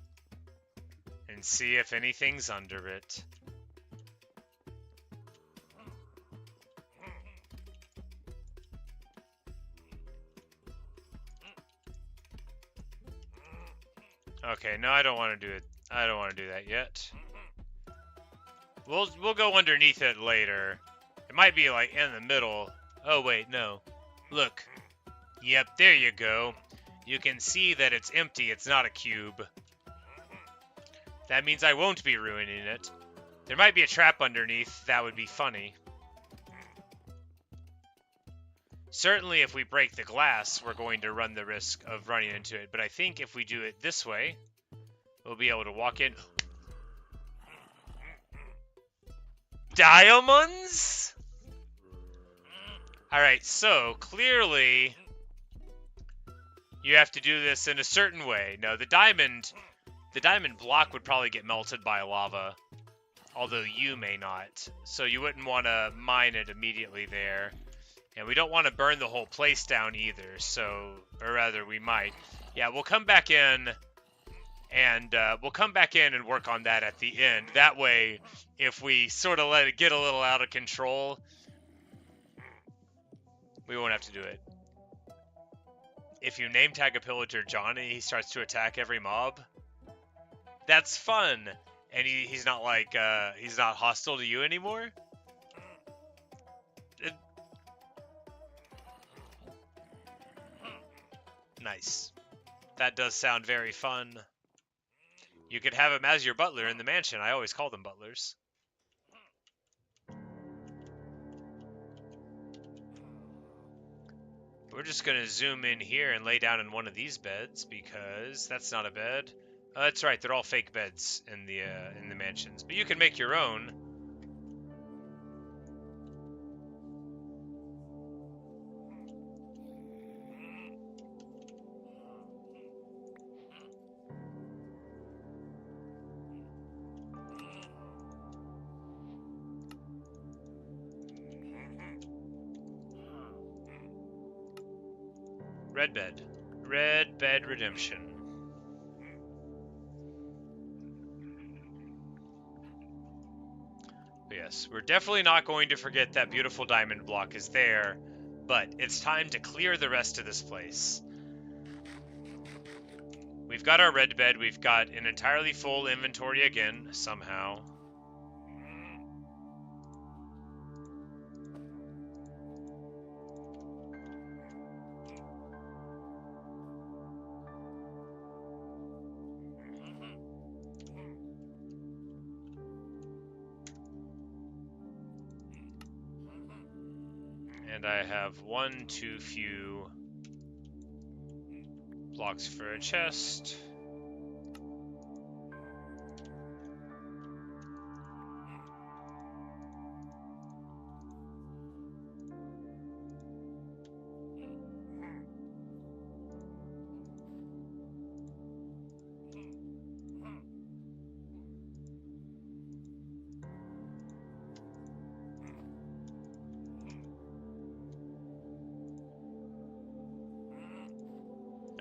and see if anything's under it. Okay, no, I don't want to do it. I don't want to do that yet. We'll go underneath it later. It might be like in the middle. Oh wait, no. Look. Yep, there you go. You can see that it's empty, it's not a cube. That means I won't be ruining it. There might be a trap underneath, that would be funny. Certainly if we break the glass, we're going to run the risk of running into it, but I think if we do it this way, we'll be able to walk in. Diamonds? Alright, so clearly you have to do this in a certain way. No, the diamond block would probably get melted by lava, although you may not. So you wouldn't want to mine it immediately there. And we don't want to burn the whole place down either, so, or rather we might. Yeah, we'll come back in and work on that at the end. That way, if we sort of let it get a little out of control, we won't have to do it. If you name tag a pillager Johnny, he starts to attack every mob. That's fun. And he's not like, he's not hostile to you anymore? Nice. That does sound very fun. You could have him as your butler in the mansion. I always call them butlers. We're just going to zoom in here and lay down in one of these beds, because that's not a bed. That's right, they're all fake beds in the mansions. But you can make your own. Red bed. Red bed redemption. But yes, we're definitely not going to forget that beautiful diamond block is there. But it's time to clear the rest of this place. We've got our red bed. We've got an entirely full inventory again, somehow. And I have one too few blocks for a chest.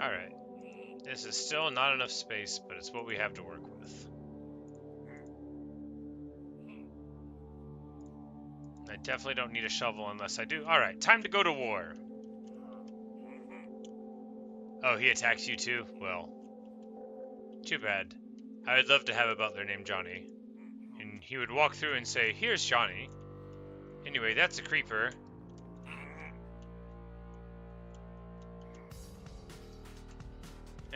Alright. This is still not enough space, but it's what we have to work with. I definitely don't need a shovel unless I do. Alright, time to go to war. Oh, he attacks you too? Well, too bad. I would love to have a butler named Johnny. And he would walk through and say, "Here's Johnny. Anyway, that's a creeper.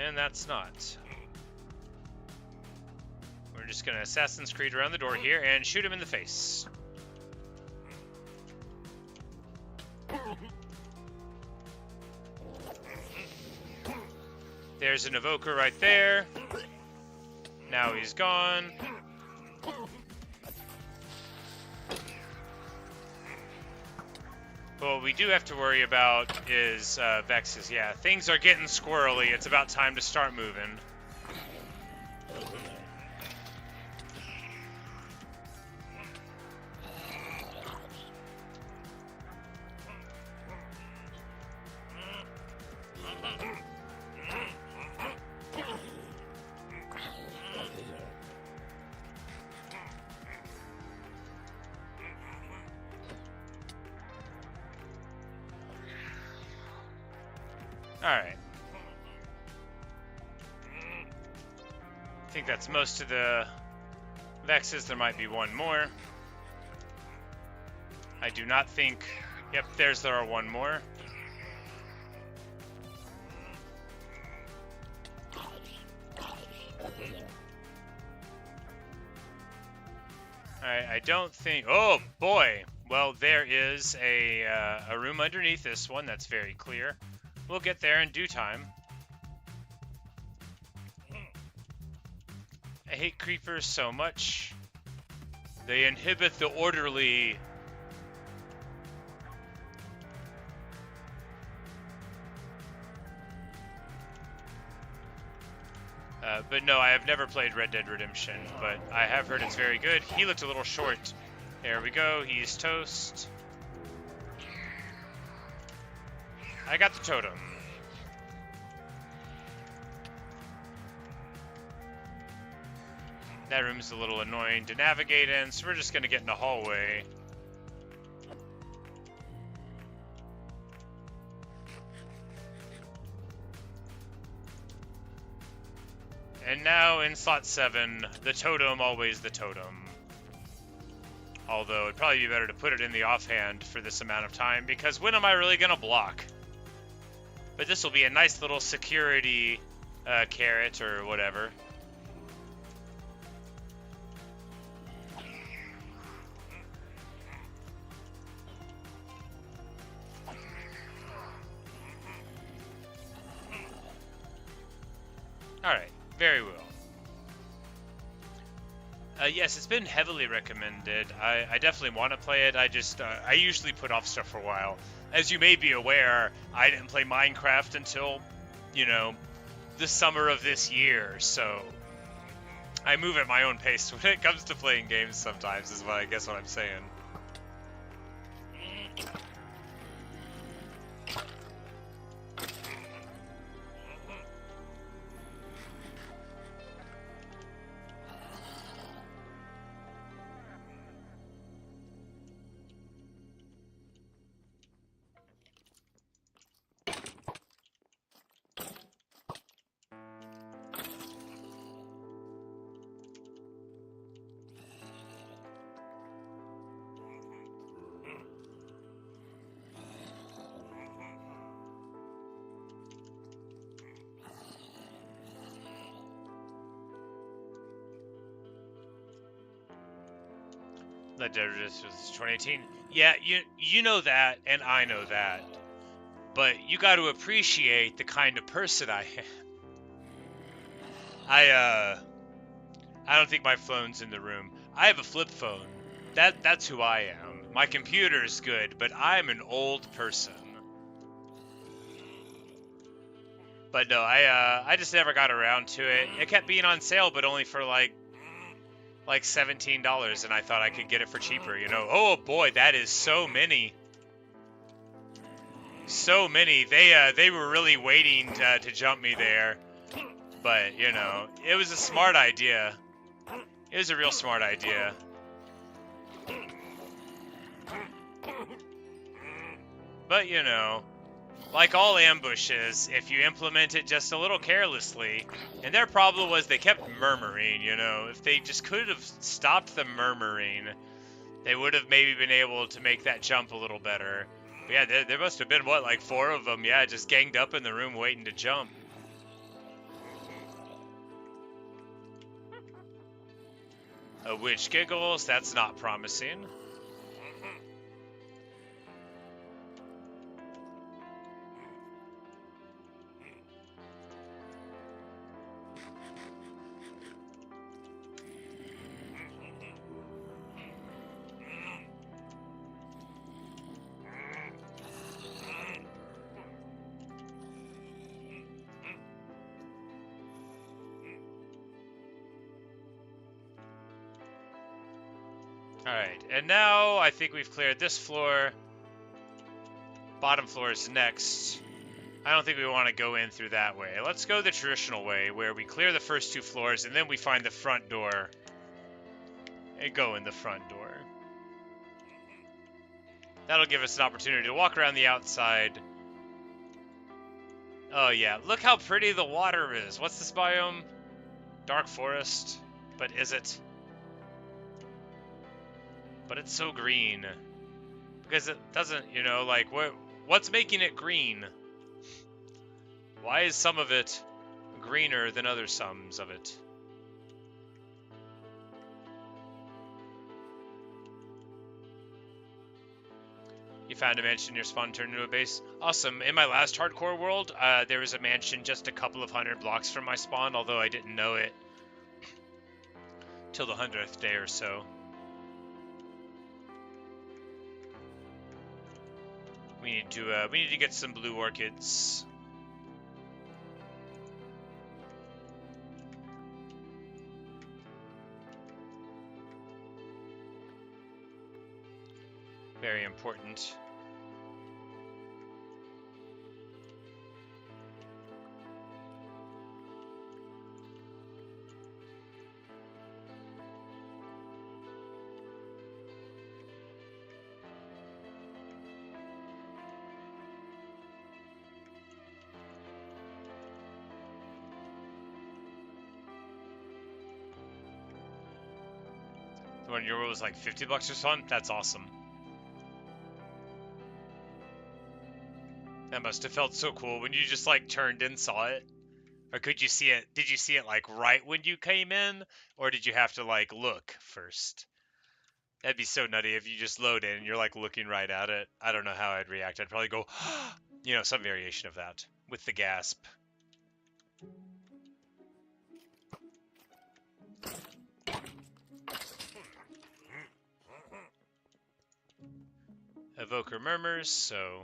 And that's not." We're just gonna Assassin's Creed around the door here and shoot him in the face. There's an evoker right there. Now he's gone. But what we do have to worry about is Vexes. Yeah, things are getting squirrely. It's about time to start moving. Alright. I think that's most of the Vexes. There might be one more. I do not think... Yep, there are one more. I don't think... Oh, boy! Well, there is a room underneath this one that's very clear. We'll get there in due time. I hate creepers so much. They inhibit the orderly... but no, I have never played Red Dead Redemption, but I have heard it's very good. He looked a little short. There we go, he's toast. I got the totem. That room's a little annoying to navigate in, so we're just gonna get in the hallway. And now in slot 7, the totem, always the totem. Although it'd probably be better to put it in the offhand for this amount of time, because when am I really gonna block? But this will be a nice little security carrot or whatever. Alright, very well. Yes, it's been heavily recommended. I definitely want to play it. I usually put off stuff for a while. As you may be aware, I didn't play Minecraft until, you know, the summer of this year, so I move at my own pace when it comes to playing games sometimes, is what I guess what I'm saying. That was 2018. Yeah, you know that, and I know that. But you got to appreciate the kind of person I am. I don't think my phone's in the room. I have a flip phone. That's who I am. My computer's good, but I'm an old person. But no, I just never got around to it. It kept being on sale, but only for like $17, and I thought I could get it for cheaper, you know. Oh boy, that is so many. So many. They were really waiting to jump me there. But, you know, it was a smart idea. It was a real smart idea. But, you know, like all ambushes, if you implement it just a little carelessly, and their problem was they kept murmuring, you know. If they just could have stopped the murmuring, they would have maybe been able to make that jump a little better. But yeah, there must have been, what, like 4 of them, yeah, just ganged up in the room waiting to jump. A witch giggles, that's not promising. Alright, and now I think we've cleared this floor. Bottom floor is next. I don't think we want to go in through that way. Let's go the traditional way, where we clear the first 2 floors, and then we find the front door. And go in the front door. That'll give us an opportunity to walk around the outside. Oh yeah, look how pretty the water is. What's this biome? Dark forest. But is it? But it's so green. Because it doesn't, you know, like, what's making it green? Why is some of it greener than other sums of it? You found a mansion near spawn turned into a base. Awesome. In my last hardcore world, there was a mansion just a couple of 100 blocks from my spawn, although I didn't know it till the 100th day or so. We need to get some blue orchids. Very important. The one in your world was like 50 bucks or something? That's awesome. That must have felt so cool when you just like turned and saw it. Or could you see it? Did you see it like right when you came in? Or did you have to like look first? That'd be so nutty if you just load in and you're like looking right at it. I don't know how I'd react. I'd probably go, you know, some variation of that with the gasp. Evoker murmurs, so,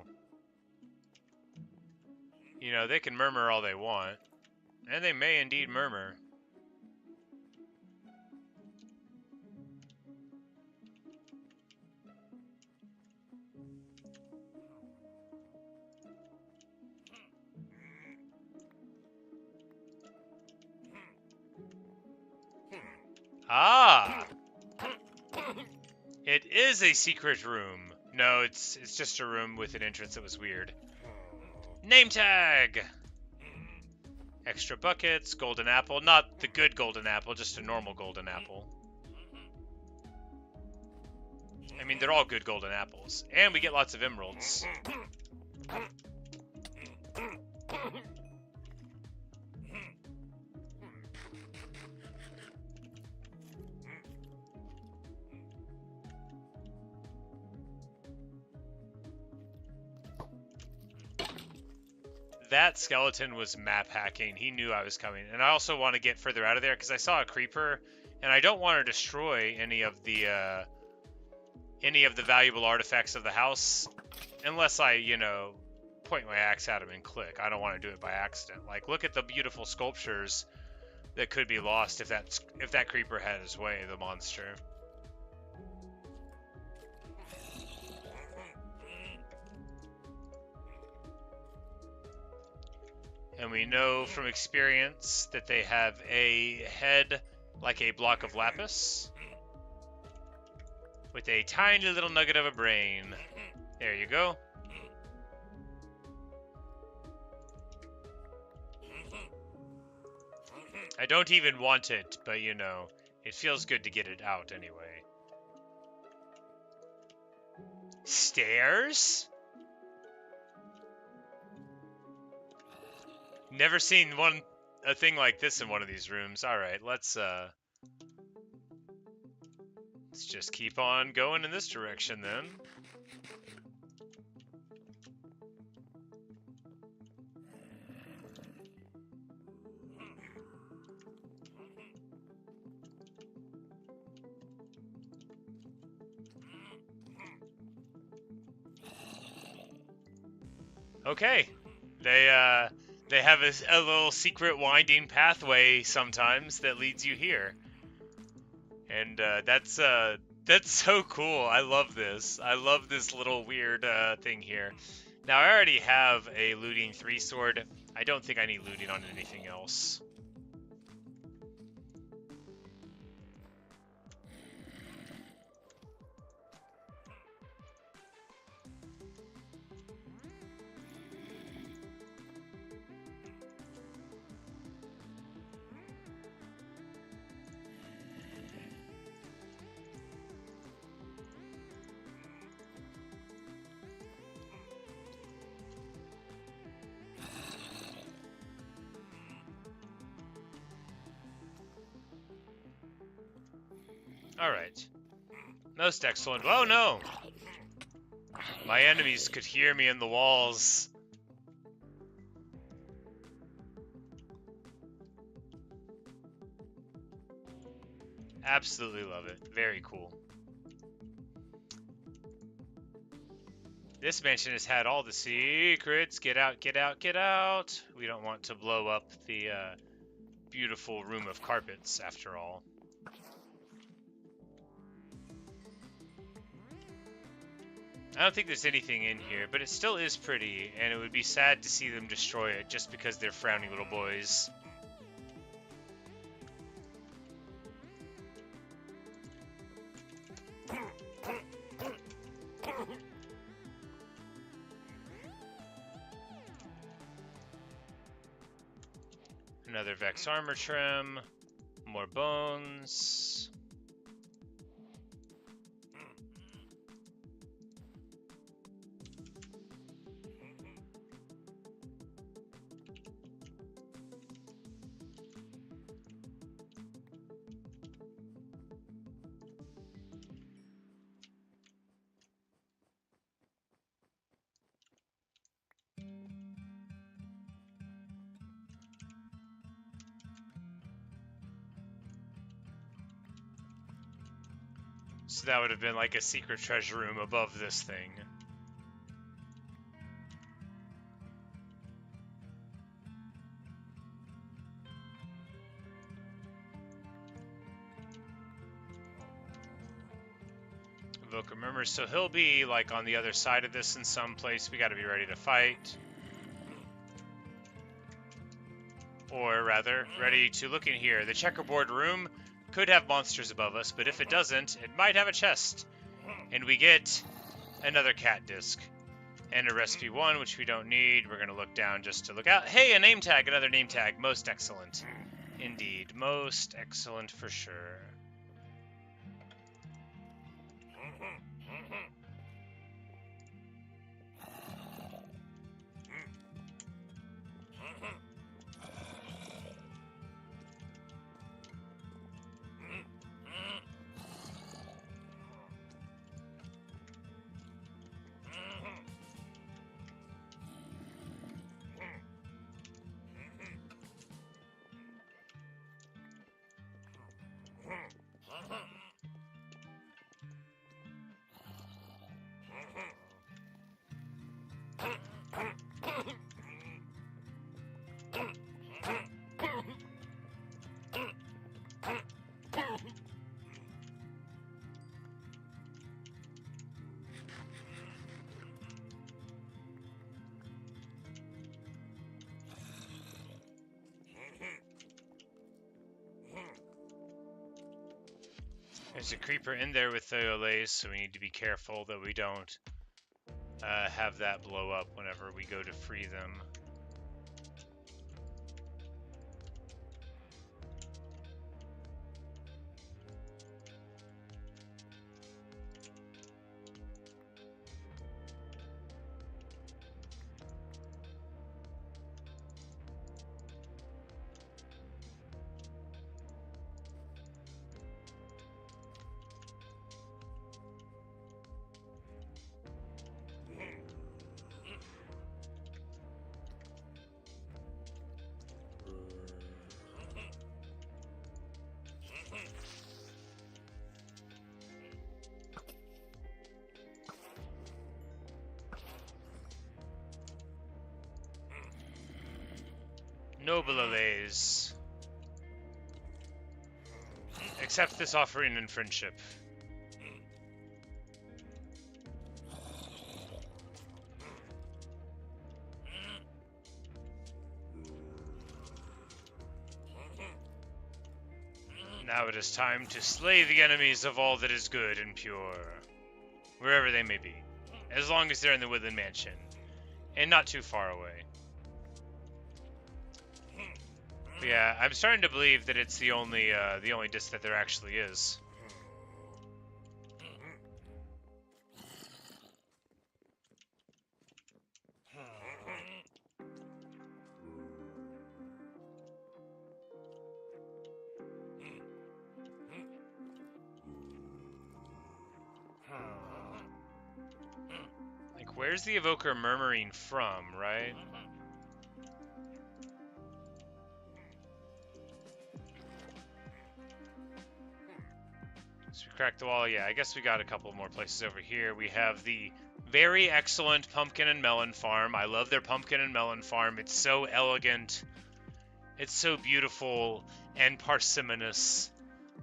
you know, they can murmur all they want. And they may indeed murmur. Ah! It is a secret room. No, it's just a room with an entrance that was weird. Name tag! Extra buckets, golden apple. Not the good golden apple, just a normal golden apple. I mean, they're all good golden apples. And we get lots of emeralds. that skeleton was map hacking. He knew I was coming. And I also want to get further out of there because I saw a creeper, and I don't want to destroy any of the valuable artifacts of the house unless I, you know, point my axe at him and click. I don't want to do it by accident. Like, look at the beautiful sculptures that could be lost if that creeper had his way, the monster. And we know from experience that they have a head like a block of lapis with a tiny little nugget of a brain. There you go. I don't even want it, but you know, it feels good to get it out anyway. Stairs? Never seen a thing like this in one of these rooms. All right, let's just keep on going in this direction then. Okay, they have a little secret winding pathway sometimes that leads you here, and that's so cool. I love this. I love this little weird thing here. Now I already have a looting 3 sword. I don't think I need looting on anything else. Alright. Most excellent. Oh no! My enemies could hear me in the walls. Absolutely love it. Very cool. This mansion has had all the secrets. Get out, get out, get out. We don't want to blow up the beautiful room of carpets, after all. I don't think there's anything in here, but it still is pretty, and it would be sad to see them destroy it just because they're frowny little boys. Another Vex armor trim, more bones. So that would have been like a secret treasure room above this thing. Invoker murmurs, so he'll be like on the other side of this in some place. We got to be ready to fight. Or rather, ready to look in here. The checkerboard room could have monsters above us, but if it doesn't, it might have a chest. And we get another cat disc. And a recipe 1, which we don't need. We're going to look down just to look out. Hey, a name tag, another name tag. Most excellent. Indeed, most excellent for sure. There's a creeper in there with Theolace, so we need to be careful that we don't have that blow up whenever we go to free them. Noble allays. Accept this offering in friendship. Now it is time to slay the enemies of all that is good and pure, wherever they may be, as long as they're in the Woodland Mansion, and not too far away. But yeah, I'm starting to believe that it's the only disc that there actually is. Like, where's the evoker murmuring from, right? So we cracked the wall. Yeah, I guess we got a couple more places over here. We have the very excellent pumpkin and melon farm. I love their pumpkin and melon farm. It's so elegant. It's so beautiful and parsimonious.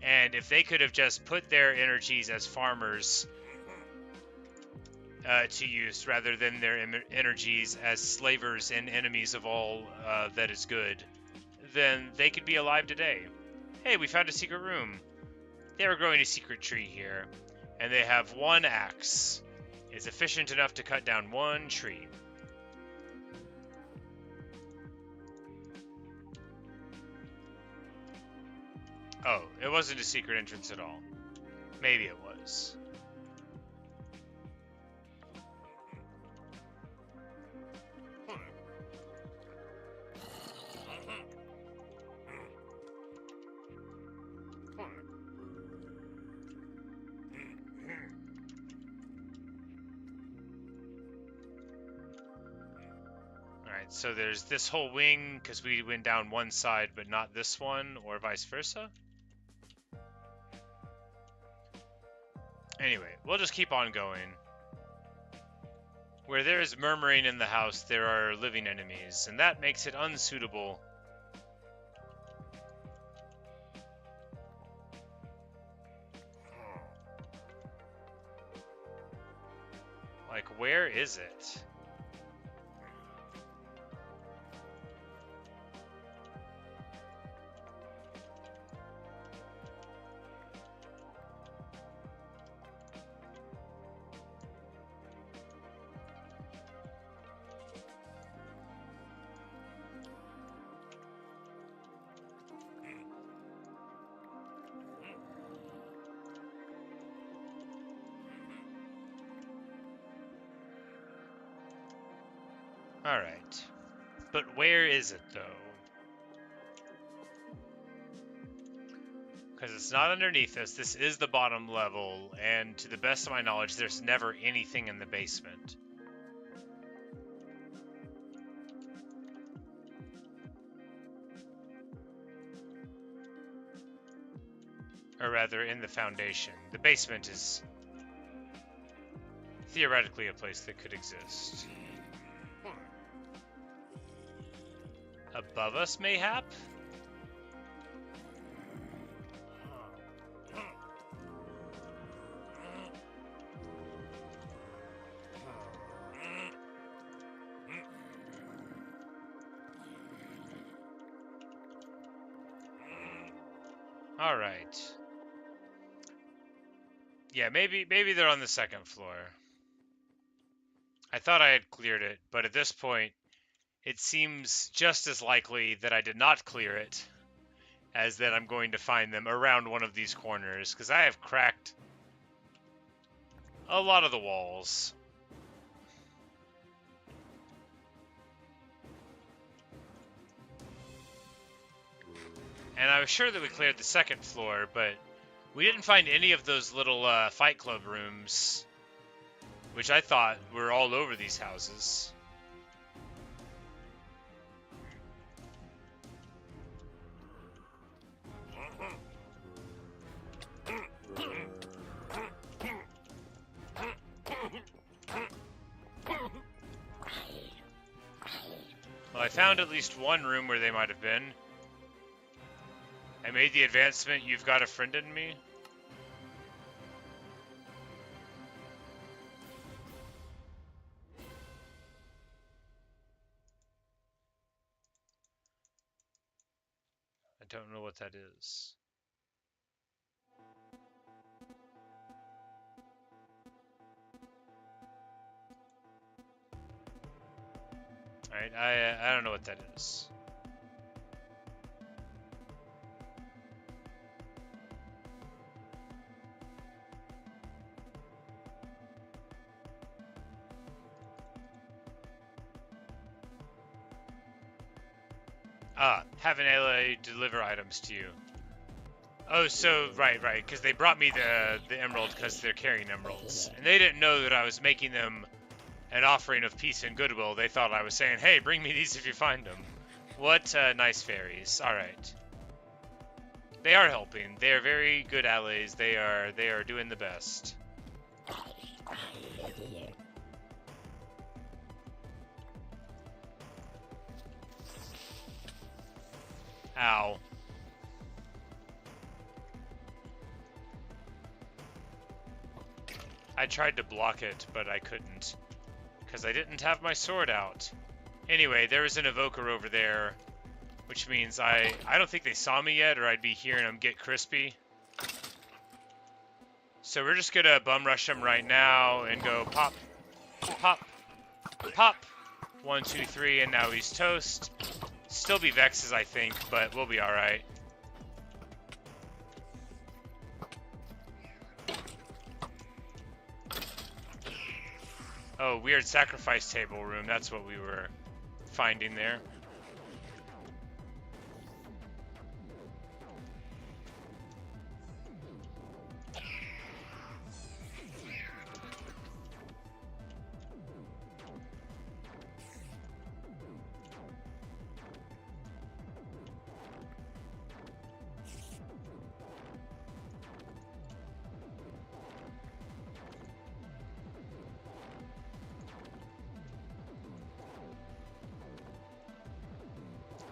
And if they could have just put their energies as farmers to use rather than their energies as slavers and enemies of all that is good, then they could be alive today. Hey, we found a secret room. They were growing a secret tree here, and they have one axe. It's efficient enough to cut down one tree. Oh, it wasn't a secret entrance at all. Maybe it was. Alright, so there's this whole wing, because we went down one side, but not this one, or vice versa. Anyway, we'll just keep on going. Where there is murmuring in the house, there are living enemies, and that makes it unsuitable. Like, where is it? Alright. But where is it, though? Because it's not underneath us. This is the bottom level, and to the best of my knowledge, there's never anything in the basement. Or rather, in the foundation. The basement is theoretically a place that could exist. Above us, mayhap? Alright. Yeah, maybe they're on the second floor. I thought I had cleared it, but at this point, it seems just as likely that I did not clear it as that I'm going to find them around one of these corners, because I have cracked a lot of the walls. And I was sure that we cleared the second floor, but we didn't find any of those little Fight Club rooms, which I thought were all over these houses. Well, I found at least one room where they might have been. I made the advancement, you've got a friend in me. I don't know what that is. Alright, I don't know what that is. Have an ally deliver items to you. Oh, so, right, because they brought me the emerald because they're carrying emeralds. And they didn't know that I was making them an offering of peace and goodwill. They thought I was saying, hey, bring me these if you find them. What nice fairies. Alright. They are helping. They are very good allies. They are doing the best. Ow. I tried to block it, but I couldn't. Because I didn't have my sword out. Anyway, there is an evoker over there. Which means I don't think they saw me yet, or I'd be hearing them get crispy. So we're just gonna bum rush him right now and go pop, pop, pop. 1, 2, 3, and now he's toast. Still be Vexes, I think, but we'll be alright. Oh, weird sacrifice table room. That's what we were finding there.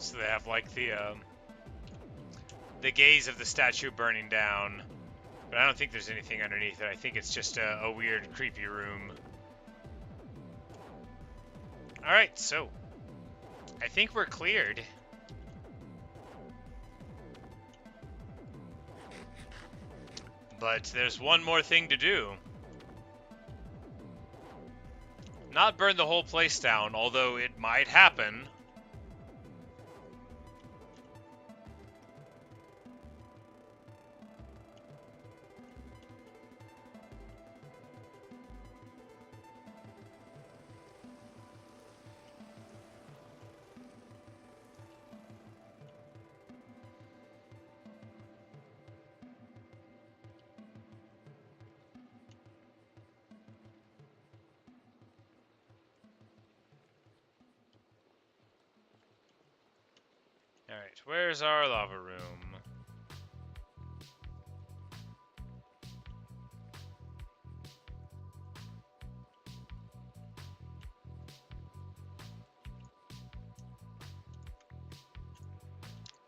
So they have like the gaze of the statue burning down, but I don't think there's anything underneath it. I think it's just a weird, creepy room. All right, so I think we're cleared. But there's one more thing to do. Not burn the whole place down, although it might happen. Alright, where's our lava room?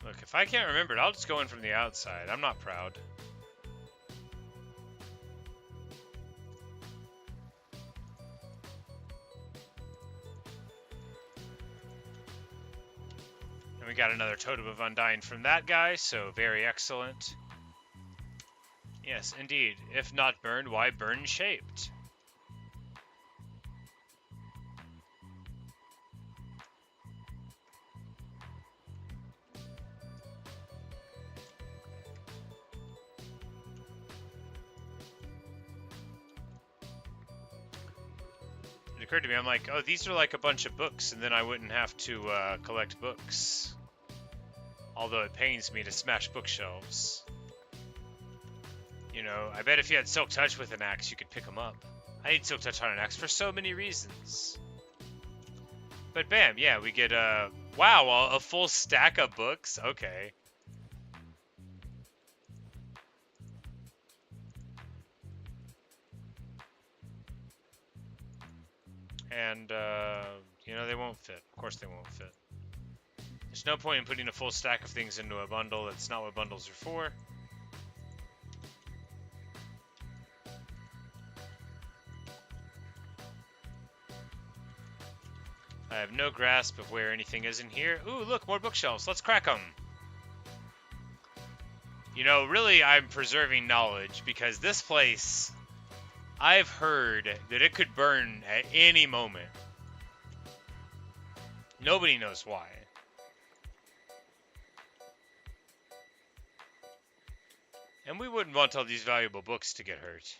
Look, if I can't remember it, I'll just go in from the outside. I'm not proud. And we got another Totem of Undying from that guy, so very excellent. Yes, indeed. If not burned, why burn shaped? It occurred to me, I'm like, oh, these are like a bunch of books, and then I wouldn't have to collect books. Although it pains me to smash bookshelves. You know, I bet if you had Silk Touch with an axe, you could pick them up. I need Silk Touch on an axe for so many reasons. But bam, yeah, we get wow, a full stack of books? Okay. And, you know, they won't fit. Of course they won't fit. There's no point in putting a full stack of things into a bundle. That's not what bundles are for. I have no grasp of where anything is in here. Ooh, look, more bookshelves. Let's crack them. You know, really, I'm preserving knowledge because this place, I've heard that it could burn at any moment. Nobody knows why. And we wouldn't want all these valuable books to get hurt.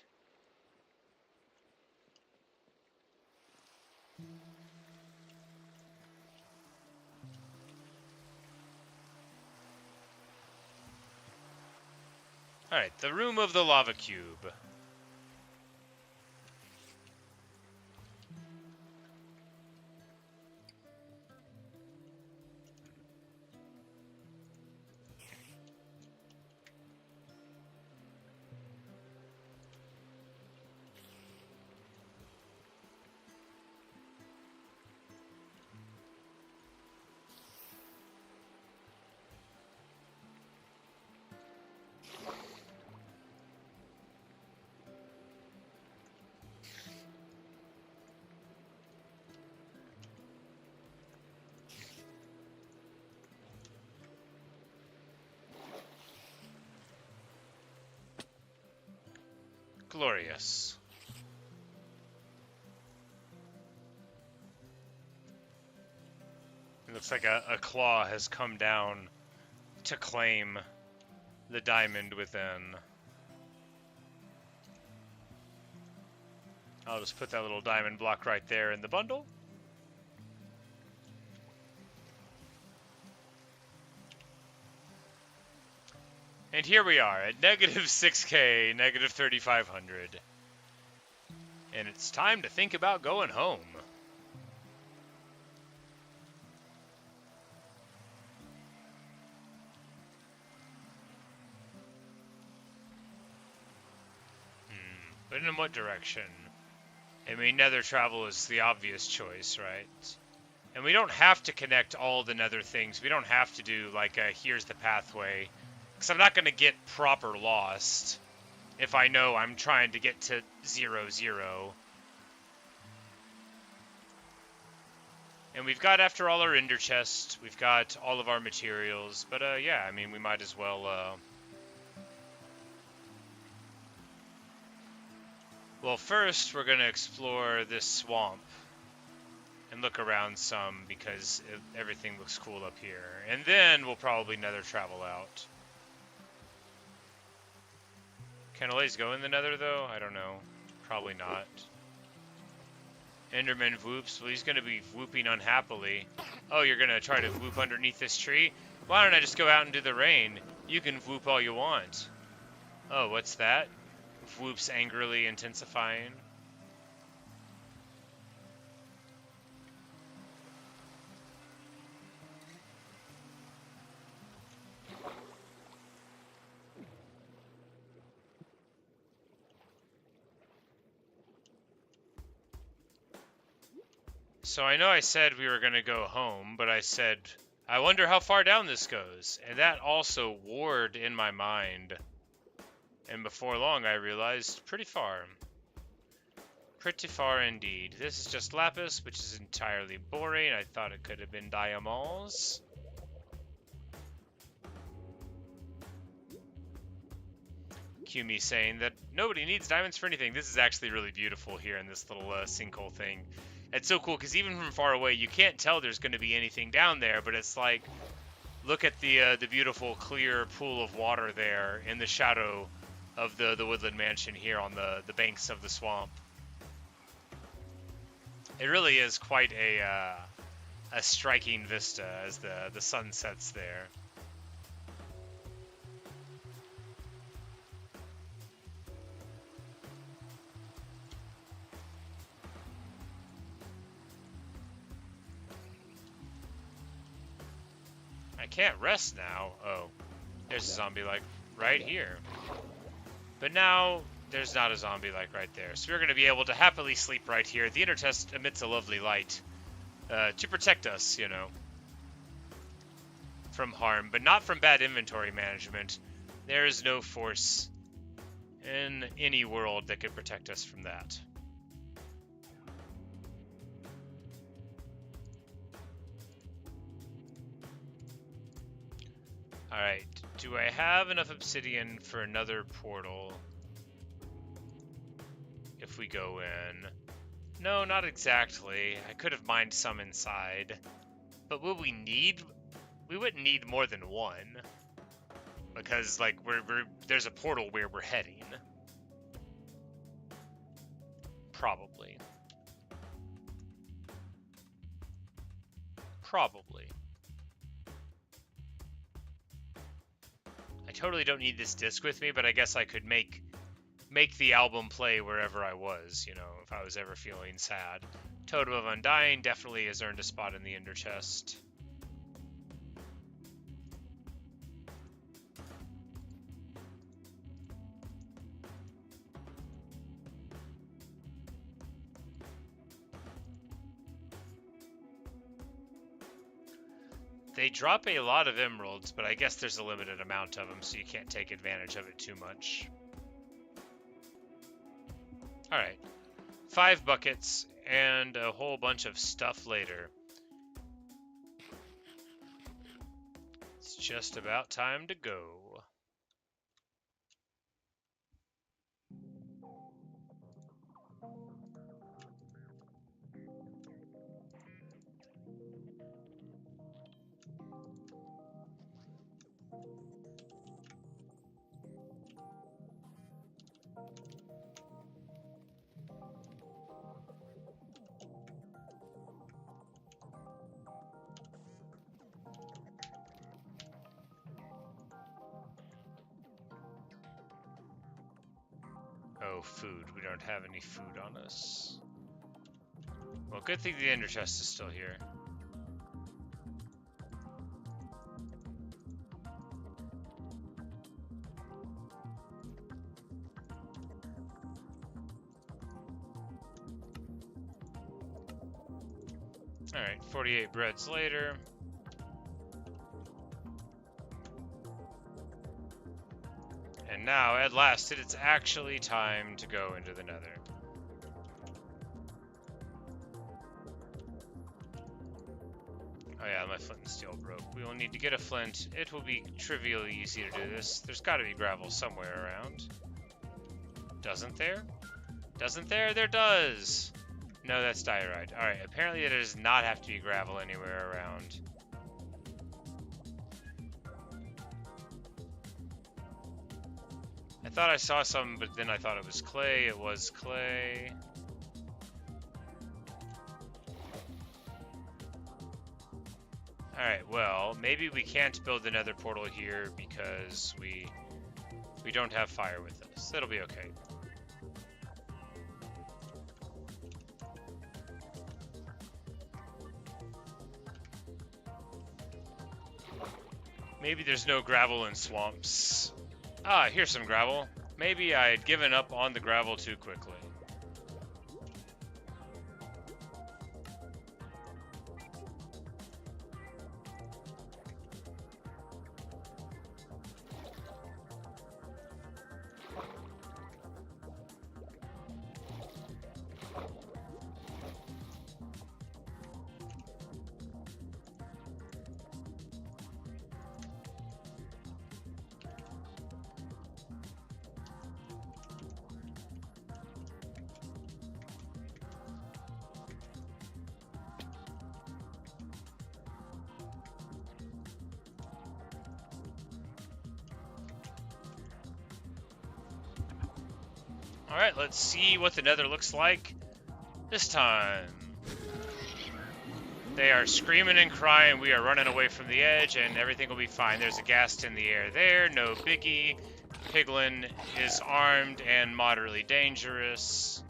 Alright, the room of the lava cube. Glorious. It looks like a claw has come down to claim the diamond within. I'll just put that little diamond block right there in the bundle. And here we are at negative 6K, negative 3,500. And it's time to think about going home. But in what direction? I mean, nether travel is the obvious choice, right? And we don't have to connect all the nether things. We don't have to do, like, here's the pathway. Because I'm not going to get proper lost if I know I'm trying to get to 0, 0. And we've got, after all, our ender chest. We've got all of our materials. But, yeah, I mean, we might as well, Well, first, we're going to explore this swamp and look around some because everything looks cool up here. And then we'll probably nether travel out. Can Alays go in the nether, though? I don't know. Probably not. Enderman whoops. Well, he's going to be whooping unhappily. Oh, you're going to try to whoop underneath this tree? Why don't I just go out into the rain? You can whoop all you want. Oh, what's that? Whoops angrily intensifying. So I know I said we were going to go home, but I said, I wonder how far down this goes. And that also warred in my mind. And before long, I realized pretty far. Pretty far indeed. This is just lapis, which is entirely boring. I thought it could have been diamonds. cue me saying that nobody needs diamonds for anything. This is actually really beautiful here in this little sinkhole thing. It's so cool because even from far away, you can't tell there's going to be anything down there, but it's like, look at the beautiful clear pool of water there in the shadow of the Woodland mansion here on the banks of the swamp. It really is quite a striking vista as the sun sets there. I can't rest now. Oh, there's a zombie like right here. But now there's not a zombie like right there. So we're going to be able to happily sleep right here. The inner chest emits a lovely light to protect us, you know, from harm, but not from bad inventory management. There is no force in any world that could protect us from that. Alright, do I have enough obsidian for another portal if we go in? No, not exactly. I could have mined some inside. But will we need... We wouldn't need more than one. Because, like, there's a portal where we're heading. Probably. Probably. I totally don't need this disc with me, but I guess I could make the album play wherever I was, you know, if I was ever feeling sad. Totem of Undying definitely has earned a spot in the Ender chest. They drop a lot of emeralds, but I guess there's a limited amount of them, so you can't take advantage of it too much. Alright. 5 buckets and a whole bunch of stuff later. It's just about time to go. Oh, food. We don't have any food on us. Well, good thing the ender chest is still here. Alright, 48 breads later. And now, at last, it's actually time to go into the nether. Oh yeah, my flint and steel broke. We will need to get a flint. It will be trivially easy to do this. There's got to be gravel somewhere around. Doesn't there? Doesn't there? There does! No, that's diorite. Alright, apparently there does not have to be gravel anywhere around. I thought I saw some, but then I thought it was clay. It was clay. Alright, well, maybe we can't build another portal here because we don't have fire with us. That'll be okay. Maybe there's no gravel in swamps. Ah, here's some gravel. Maybe I had given up on the gravel too quickly. Alright, let's see what the nether looks like this time. They are screaming and crying. We are running away from the edge, and everything will be fine. There's a ghast in the air there. No biggie. Piglin is armed and moderately dangerous.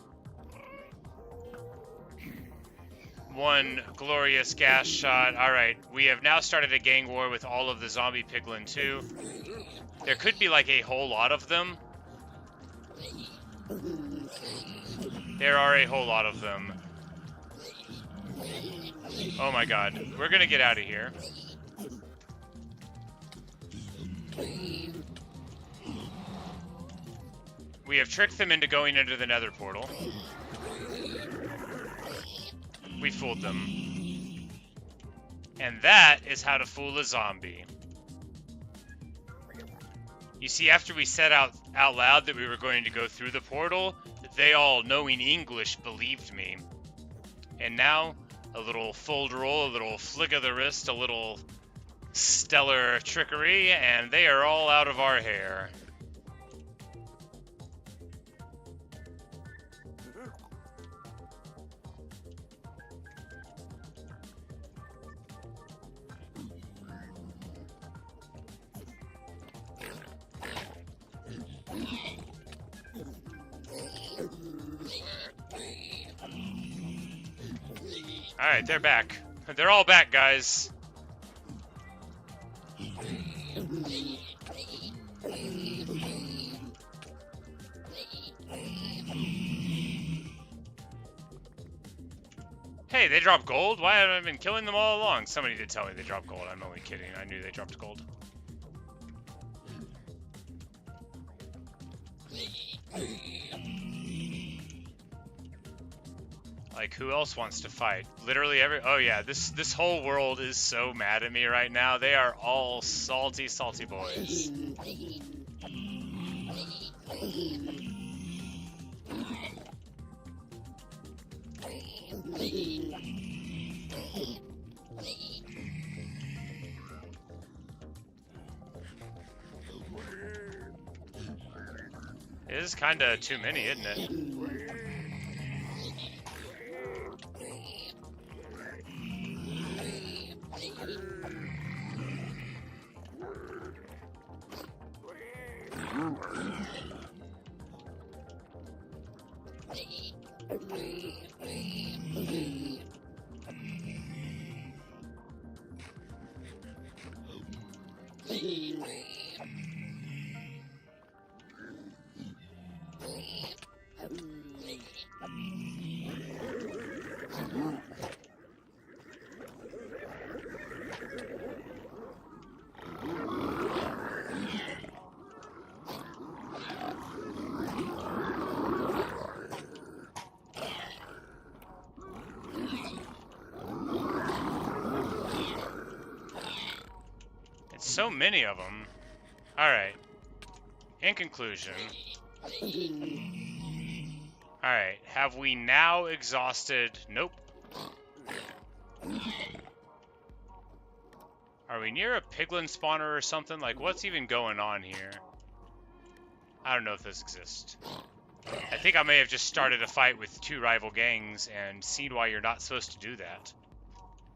One glorious gas shot. Alright, we have now started a gang war with all of the zombie piglin too. There could be like a whole lot of them. There are a whole lot of them. Oh my god. We're gonna get out of here. We have tricked them into going into the nether portal. We fooled them. And that is how to fool a zombie. You see, after we said out loud that we were going to go through the portal, they all, knowing English, believed me. And now, a little fold roll, a little flick of the wrist, a little stellar trickery, and they are all out of our hair. Alright, they're back. They're all back, guys. Hey, they dropped gold? Why haven't I been killing them all along? Somebody did tell me they dropped gold. I'm only kidding. I knew they dropped gold. Like, who else wants to fight? Literally oh yeah, this whole world is so mad at me right now. They are all salty, salty boys. It is kinda too many, isn't it? So many of them. Alright. In conclusion. Alright. Have we now exhausted... Nope. Are we near a piglin spawner or something? Like, what's even going on here? I don't know if this exists. I think I may have just started a fight with two rival gangs and seen why you're not supposed to do that.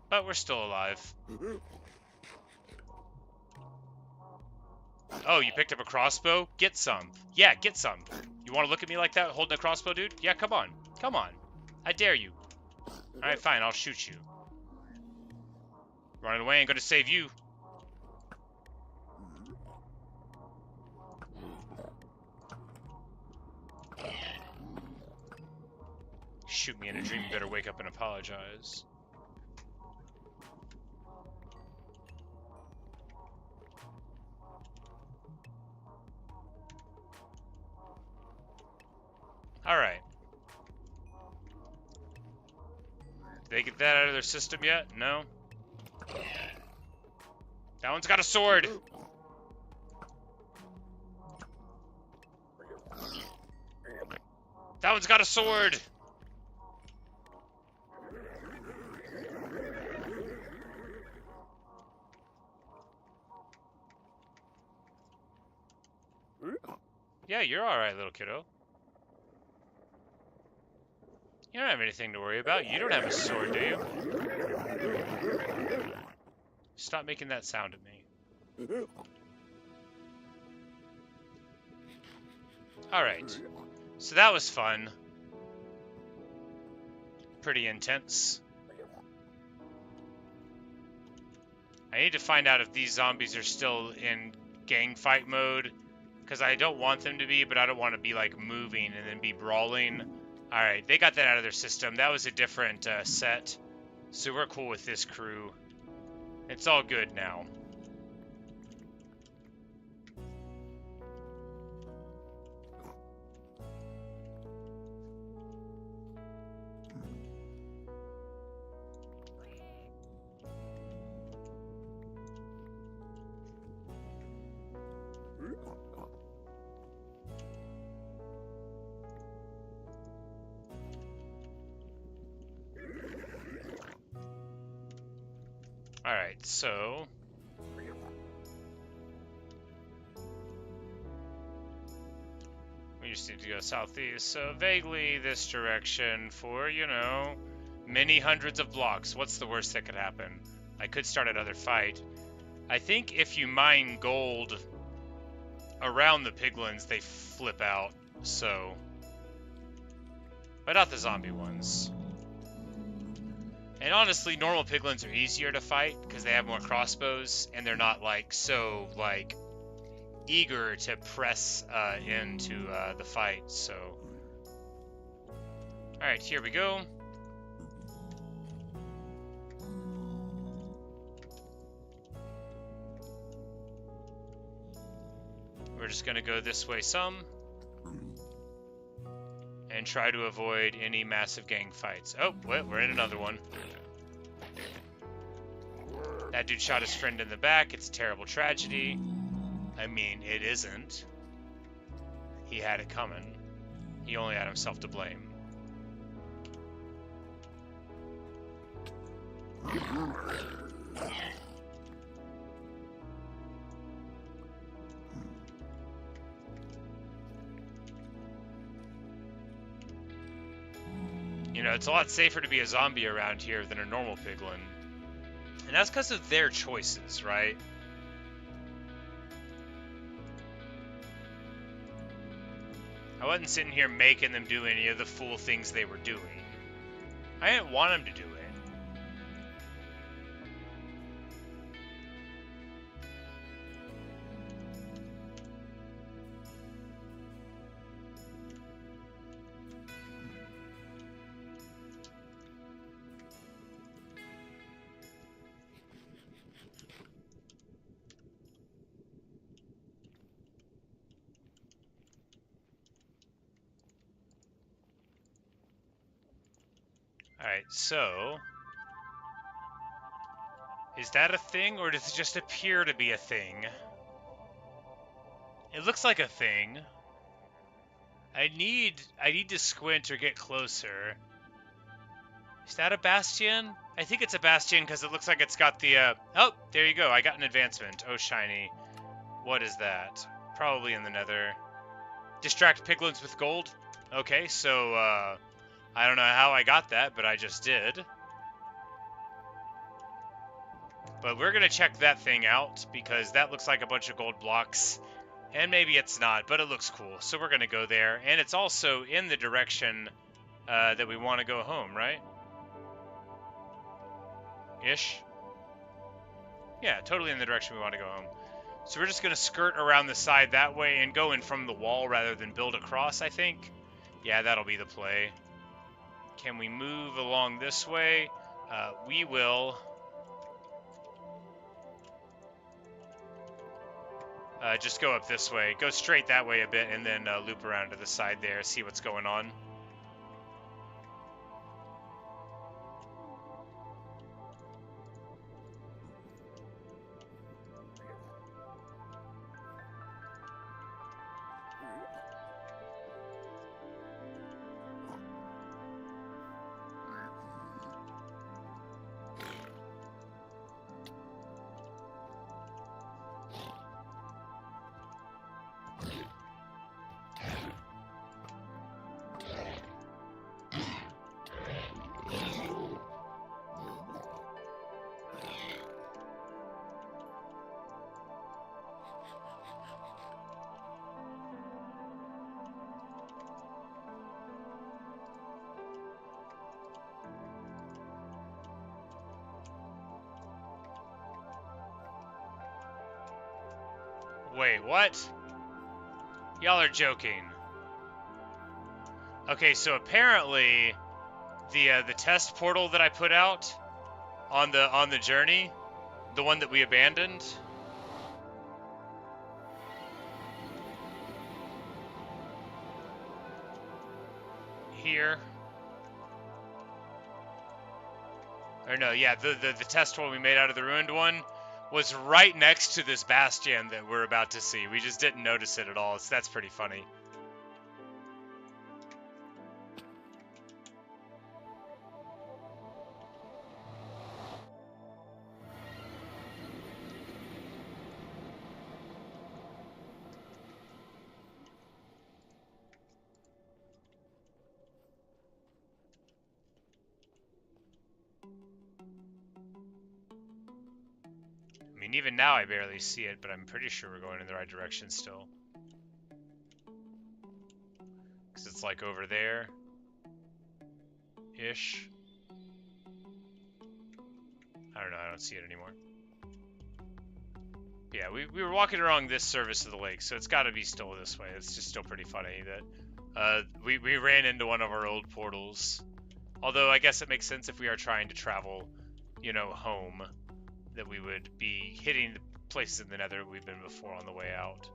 But we're still alive. Oh, you picked up a crossbow? Get some. Yeah, get some. You want to look at me like that, holding a crossbow, dude? Yeah, come on. Come on. I dare you. Alright, fine, I'll shoot you. Running away ain't gonna save you. Shoot me in a dream, you better wake up and apologize. Alright. Did they get that out of their system yet? No? That one's got a sword! That one's got a sword! Yeah, you're alright, little kiddo. You don't have anything to worry about. You don't have a sword, do you? Stop making that sound at me. Alright. So that was fun. Pretty intense. I need to find out if these zombies are still in gang fight mode, because I don't want them to be, but I don't want to be like moving and then be brawling. Alright, they got that out of their system. That was a different set, so we're cool with this crew. It's all good now. Alright, so we just need to go southeast, so vaguely this direction for, you know, many hundreds of blocks. What's the worst that could happen? I could start another fight. I think if you mine gold around the piglins, they flip out, so... But not the zombie ones. And honestly, normal piglins are easier to fight because they have more crossbows and they're not like so like eager to press into the fight. So, all right, here we go. We're just gonna go this way some and try to avoid any massive gang fights. Oh, well, we're in another one. That dude shot his friend in the back. It's a terrible tragedy. I mean, it isn't. He had it coming. He only had himself to blame. You know, it's a lot safer to be a zombie around here than a normal piglin. And that's because of their choices, right? I wasn't sitting here making them do any of the fool things they were doing. I didn't want them to do it. Alright, so... Is that a thing, or does it just appear to be a thing? It looks like a thing. I need to squint or get closer. Is that a bastion? I think it's a bastion because it looks like it's got the, Oh, there you go. I got an advancement. Oh, shiny. What is that? Probably in the nether. Distract piglins with gold? Okay, so, I don't know how I got that, but I just did. But we're going to check that thing out, because that looks like a bunch of gold blocks. And maybe it's not, but it looks cool. So we're going to go there. And it's also in the direction that we want to go home, right? Ish? Yeah, totally in the direction we want to go home. So we're just going to skirt around the side that way and go in from the wall rather than build across, I think. Yeah, that'll be the play. Can we move along this way? We will. Just go up this way. Go straight that way a bit and then loop around to the side there, see what's going on. Wait, what? Y'all are joking. Okay, so apparently the test portal that I put out on the journey, the one that we abandoned, here. Or no, yeah, the test one we made out of the ruined one was right next to this bastion that we're about to see. We just didn't notice it at all, so that's pretty funny. I mean, even now I barely see it, but I'm pretty sure we're going in the right direction still. Because it's like over there. Ish. I don't know, I don't see it anymore. But yeah, we were walking along this surface of the lake, so it's got to be still this way. It's just still pretty funny that we ran into one of our old portals. Although I guess it makes sense if we are trying to travel, you know, home, that we would be hitting the places in the nether we've been before on the way out.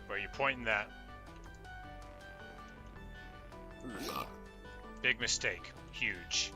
Where are you pointing that? Big mistake. Huge.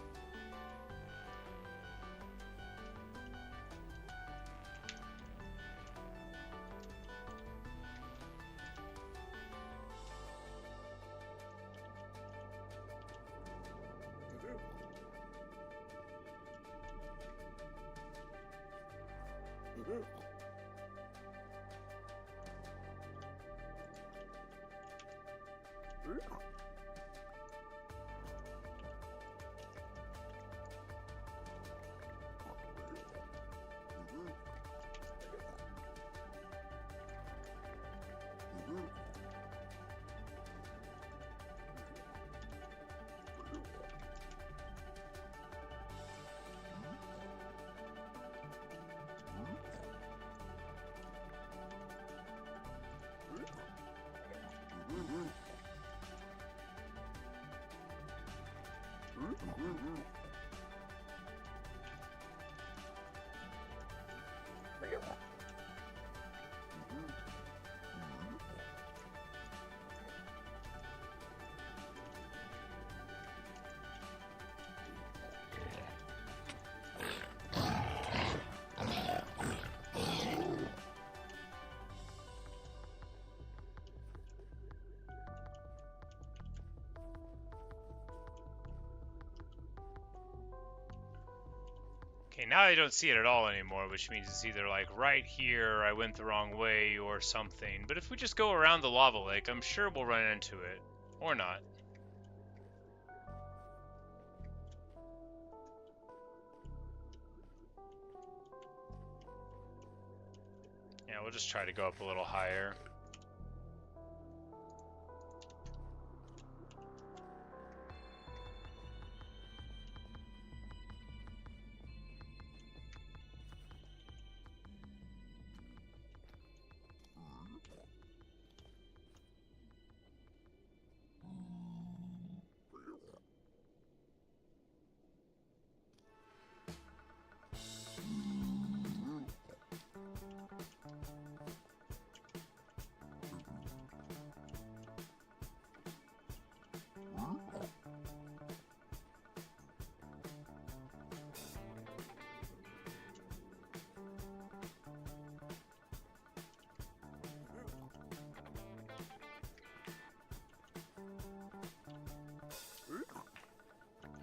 Okay, now I don't see it at all anymore, which means it's either like right here, or I went the wrong way, or something. But if we just go around the lava lake, I'm sure we'll run into it. Or not. Yeah, we'll just try to go up a little higher.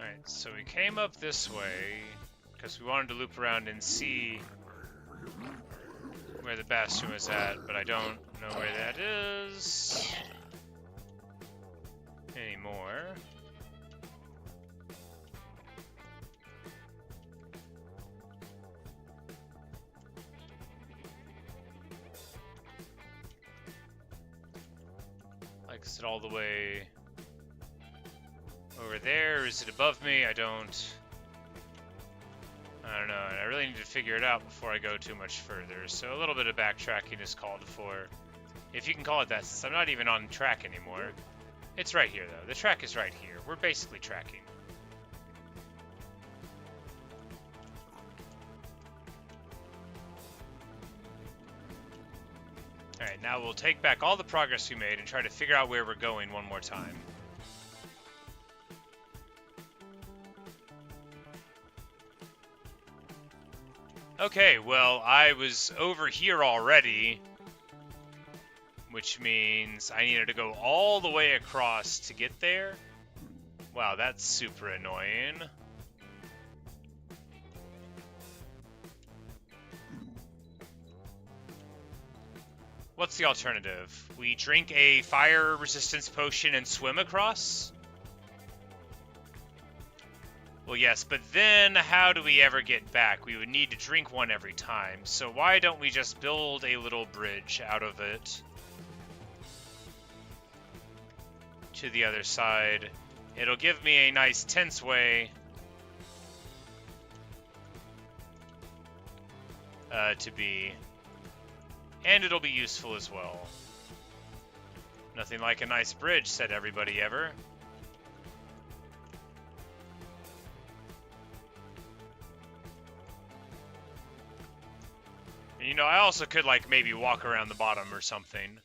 Alright, so we came up this way because we wanted to loop around and see where the bastion was at, but I don't know where that is anymore. Like, is it all the way over there? Is it above me? I don't know, and I really need to figure it out before I go too much further, so a little bit of backtracking is called for. If you can call it that, since I'm not even on track anymore. It's right here, though. The track is right here. We're basically tracking. Alright, now we'll take back all the progress we made and try to figure out where we're going one more time. Okay, well, I was over here already, which means I needed to go all the way across to get there. Wow, that's super annoying. What's the alternative? We drink a fire resistance potion and swim across? Well, yes, but then how do we ever get back? We would need to drink one every time, so why don't we just build a little bridge out of it to the other side? It'll give me a nice tense way to be, and it'll be useful as well. Nothing like a nice bridge, said everybody ever. You know, I also could, like, maybe walk around the bottom or something.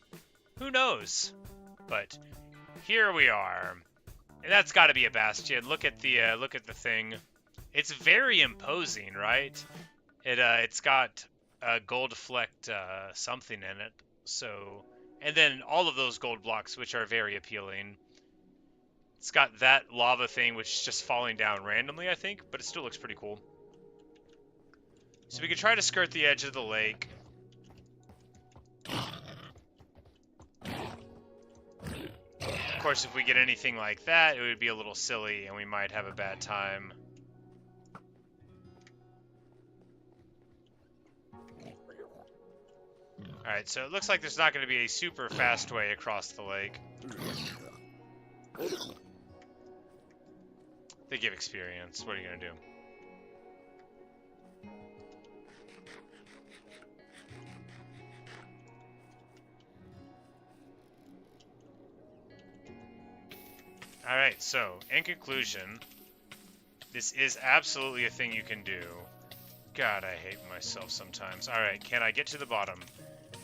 Who knows? But here we are. And that's got to be a bastion. Look at the thing. It's very imposing, right? It's got gold flecked something in it. So, and then all of those gold blocks, which are very appealing. It's got that lava thing, which is just falling down randomly, I think, but it still looks pretty cool. So we could try to skirt the edge of the lake. Of course, if we get anything like that, it would be a little silly, and we might have a bad time. Alright, so it looks like there's not going to be a super fast way across the lake. They give experience. What are you going to do? Alright, so, in conclusion, this is absolutely a thing you can do. God, I hate myself sometimes. Alright, can I get to the bottom?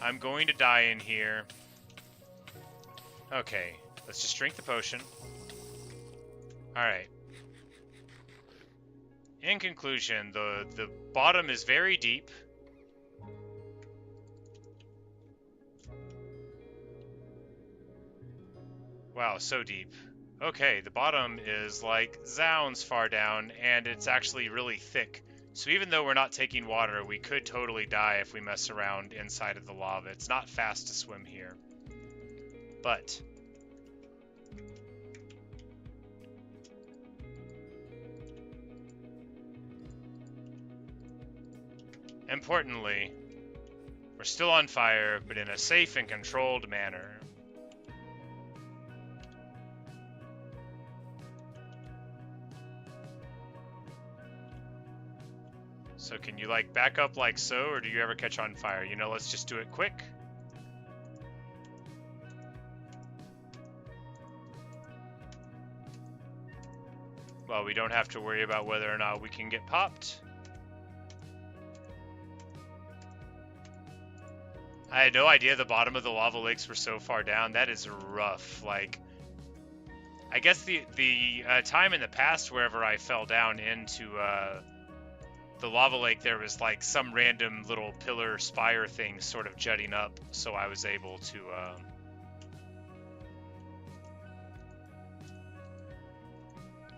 I'm going to die in here. Okay, let's just drink the potion. Alright. In conclusion, the bottom is very deep. Wow, so deep. Okay, the bottom is like zounds far down, and it's actually really thick. So even though we're not taking water, we could totally die if we mess around inside of the lava. It's not fast to swim here. But importantly, we're still on fire, but in a safe and controlled manner. So can you, like, back up like so, or do you ever catch on fire? You know, let's just do it quick. Well, we don't have to worry about whether or not we can get popped. I had no idea the bottom of the lava lakes were so far down. That is rough. Like, I guess the time in the past wherever I fell down into the lava lake, there was like some random little pillar spire thing sort of jutting up, so I was able to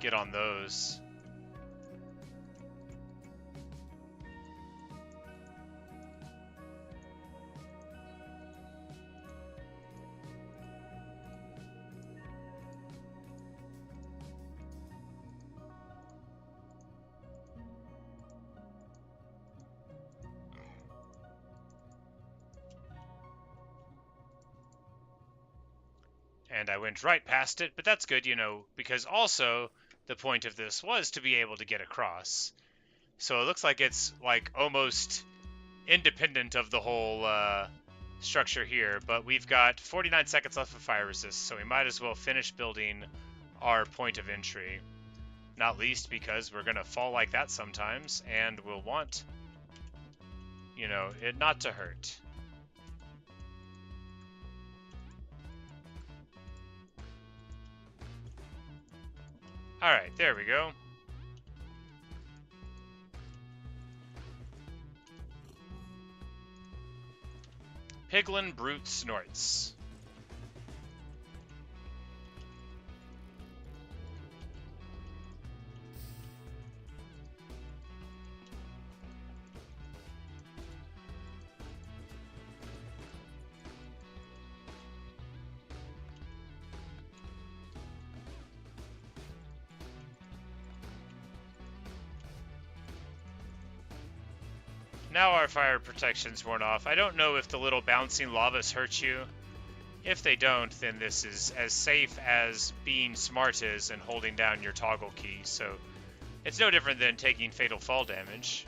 get on those. And I went right past it, but that's good, you know, because also the point of this was to be able to get across. So it looks like it's like almost independent of the whole structure here, but we've got 49 seconds left of fire resist, so we might as well finish building our point of entry. Not least because we're going to fall like that sometimes, and we'll want, you know, it not to hurt. Alright, there we go. Piglin Brute Snorts. Now our fire protection's worn off. I don't know if the little bouncing lavas hurt you. If they don't, then this is as safe as being smart is and holding down your toggle key, so it's no different than taking fatal fall damage.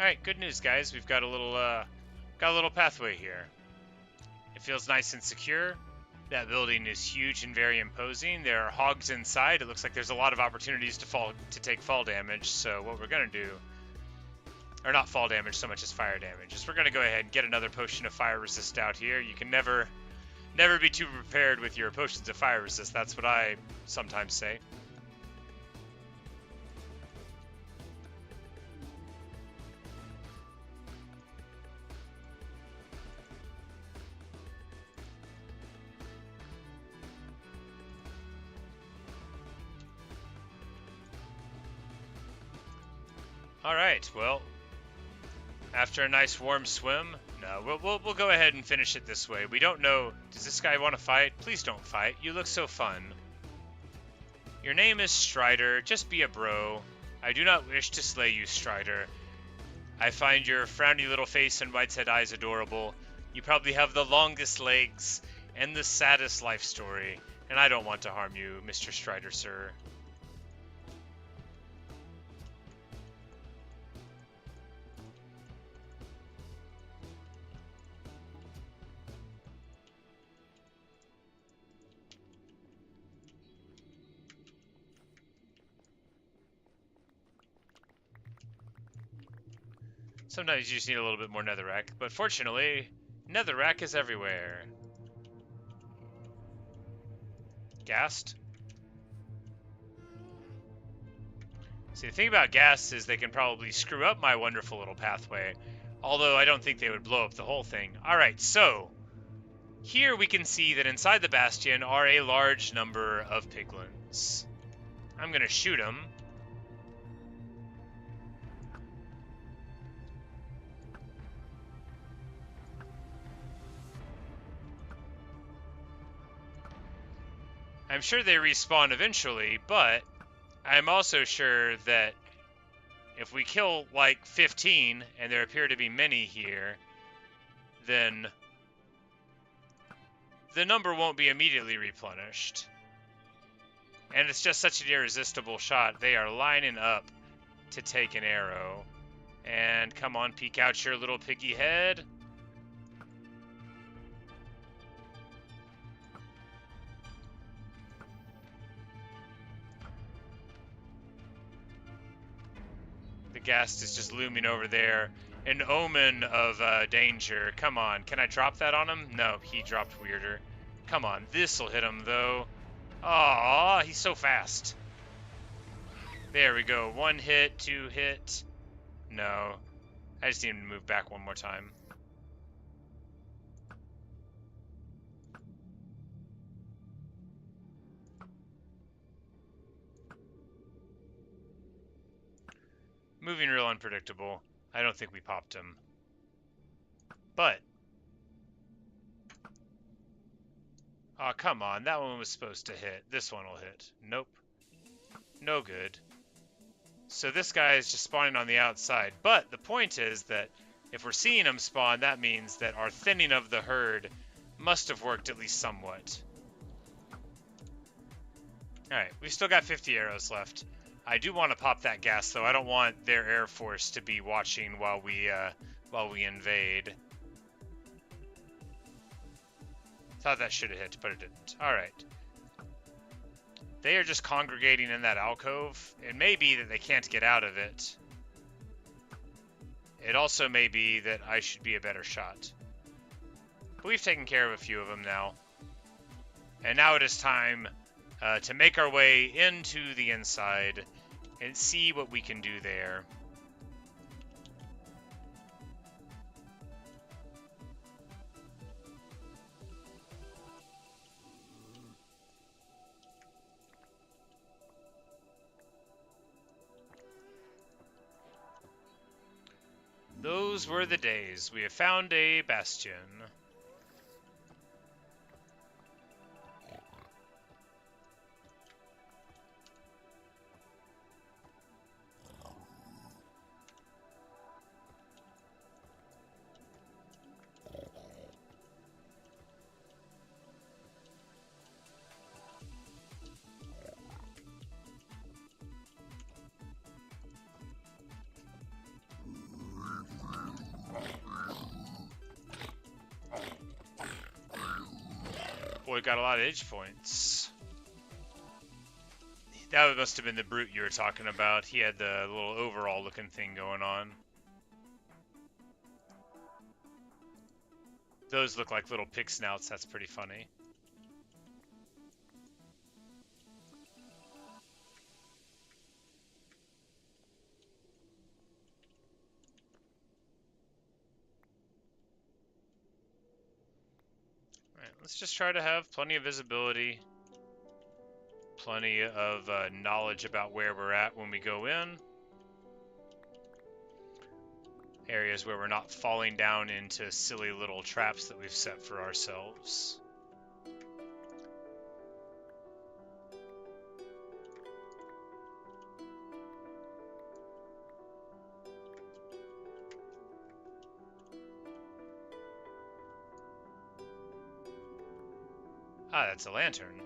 Alright, good news, guys. We've got a little pathway here. It feels nice and secure. That building is huge and very imposing. There are hogs inside. It looks like there's a lot of opportunities to take fall damage. So what we're gonna do, or not fall damage so much as fire damage, is we're gonna go ahead and get another potion of fire resist out here. You can never be too prepared with your potions of fire resist. That's what I sometimes say. Alright, well, after a nice warm swim, no, we'll go ahead and finish it this way. We don't know, does this guy want to fight? Please don't fight, you look so fun. Your name is Strider, just be a bro. I do not wish to slay you, Strider. I find your frowny little face and white-set eyes adorable. You probably have the longest legs and the saddest life story, and I don't want to harm you, Mr. Strider, sir. Sometimes you just need a little bit more netherrack, but fortunately, netherrack is everywhere. Ghast? See, the thing about ghasts is they can probably screw up my wonderful little pathway, although I don't think they would blow up the whole thing. Alright, so, here we can see that inside the bastion are a large number of piglins. I'm gonna shoot them. I'm sure they respawn eventually, but I'm also sure that if we kill like 15, and there appear to be many here, then the number won't be immediately replenished. And it's just such an irresistible shot. They are lining up to take an arrow. And come on, peek out your little piggy head. The ghast is just looming over there. An omen of danger. Come on, can I drop that on him? No, he dropped weirder. Come on, this'll hit him though. Aw, he's so fast. There we go. 1 hit, 2 hit. No. I just need him to move back one more time. Moving real unpredictable. I don't think we popped him. But. Aw, come on. That one was supposed to hit. This one will hit. Nope. No good. So this guy is just spawning on the outside. But the point is that if we're seeing him spawn, that means that our thinning of the herd must have worked at least somewhat. Alright, we've still got 50 arrows left. I do want to pop that gas, though. I don't want their air force to be watching while we invade. Thought that should have hit, but it didn't. Alright. They are just congregating in that alcove. It may be that they can't get out of it. It also may be that I should be a better shot. But we've taken care of a few of them now. And now it is time to make our way into the inside and see what we can do there. Those were the days. We have found a bastion. Boy, got a lot of edge points. That must have been the brute you were talking about. He had the little overall looking thing going on. Those look like little pig snouts. That's pretty funny. Let's just try to have plenty of visibility, plenty of knowledge about where we're at when we go in. Areas where we're not falling down into silly little traps that we've set for ourselves. Ah, that's a lantern.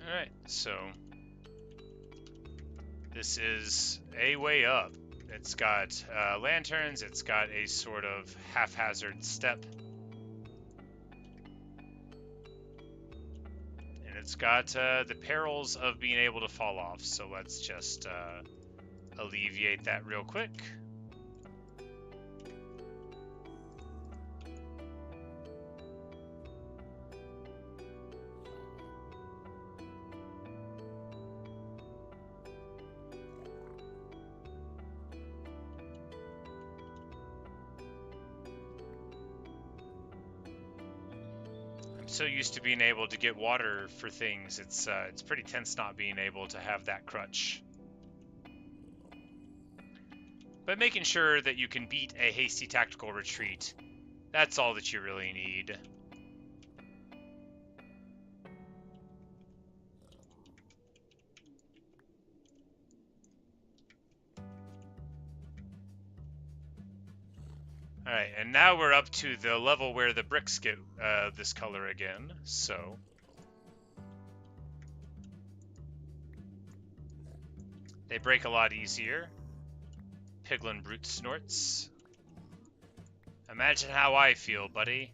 Alright, so this is a way up. It's got lanterns, it's got a sort of haphazard step. And it's got the perils of being able to fall off, so let's just alleviate that real quick. so used to being able to get water for things, it's pretty tense not being able to have that crutch. But making sure that you can beat a hasty tactical retreat, that's all that you really need. Alright, and now we're up to the level where the bricks get this color again, so... they break a lot easier. Piglin Brute snorts. Imagine how I feel, buddy.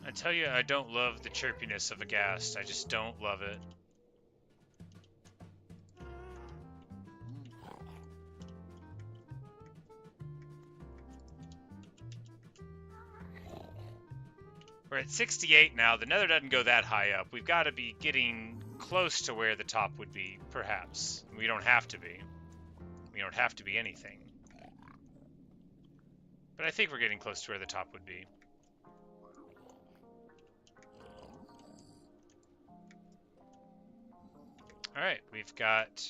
I tell you, I don't love the chirpiness of a ghast. I just don't love it. We're at 68 now. The nether doesn't go that high up. We've got to be getting close to where the top would be, perhaps. We don't have to be. We don't have to be anything. But I think we're getting close to where the top would be. Alright, we've got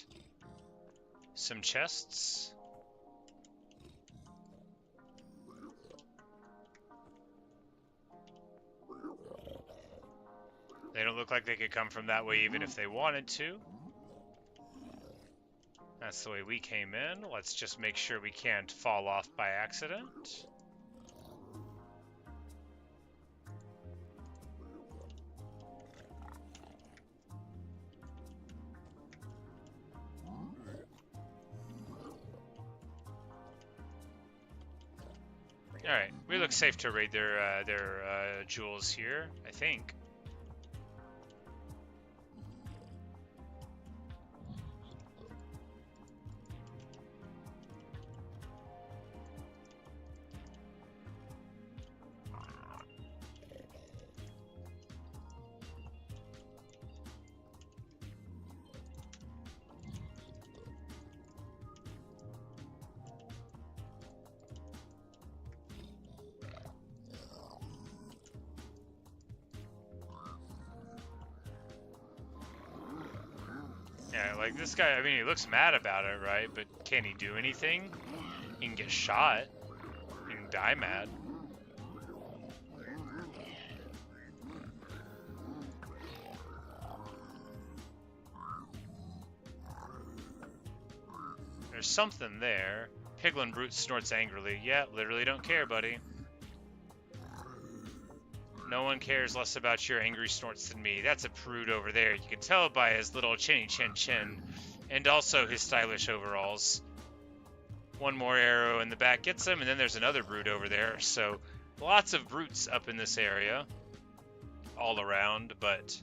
some chests. They don't look like they could come from that way even if they wanted to. That's the way we came in. Let's just make sure we can't fall off by accident. Alright, we look safe to raid their jewels here, I think. Yeah, like this guy, I mean, he looks mad about it, right? But can he do anything? He can get shot. He can die mad. There's something there. Piglin Brute snorts angrily. Yeah, literally don't care, buddy. No one cares less about your angry snorts than me. That's a prude over there. You can tell by his little chinny chin chin. And also his stylish overalls. One more arrow in the back gets him, and then there's another brute over there. So lots of brutes up in this area. All around, but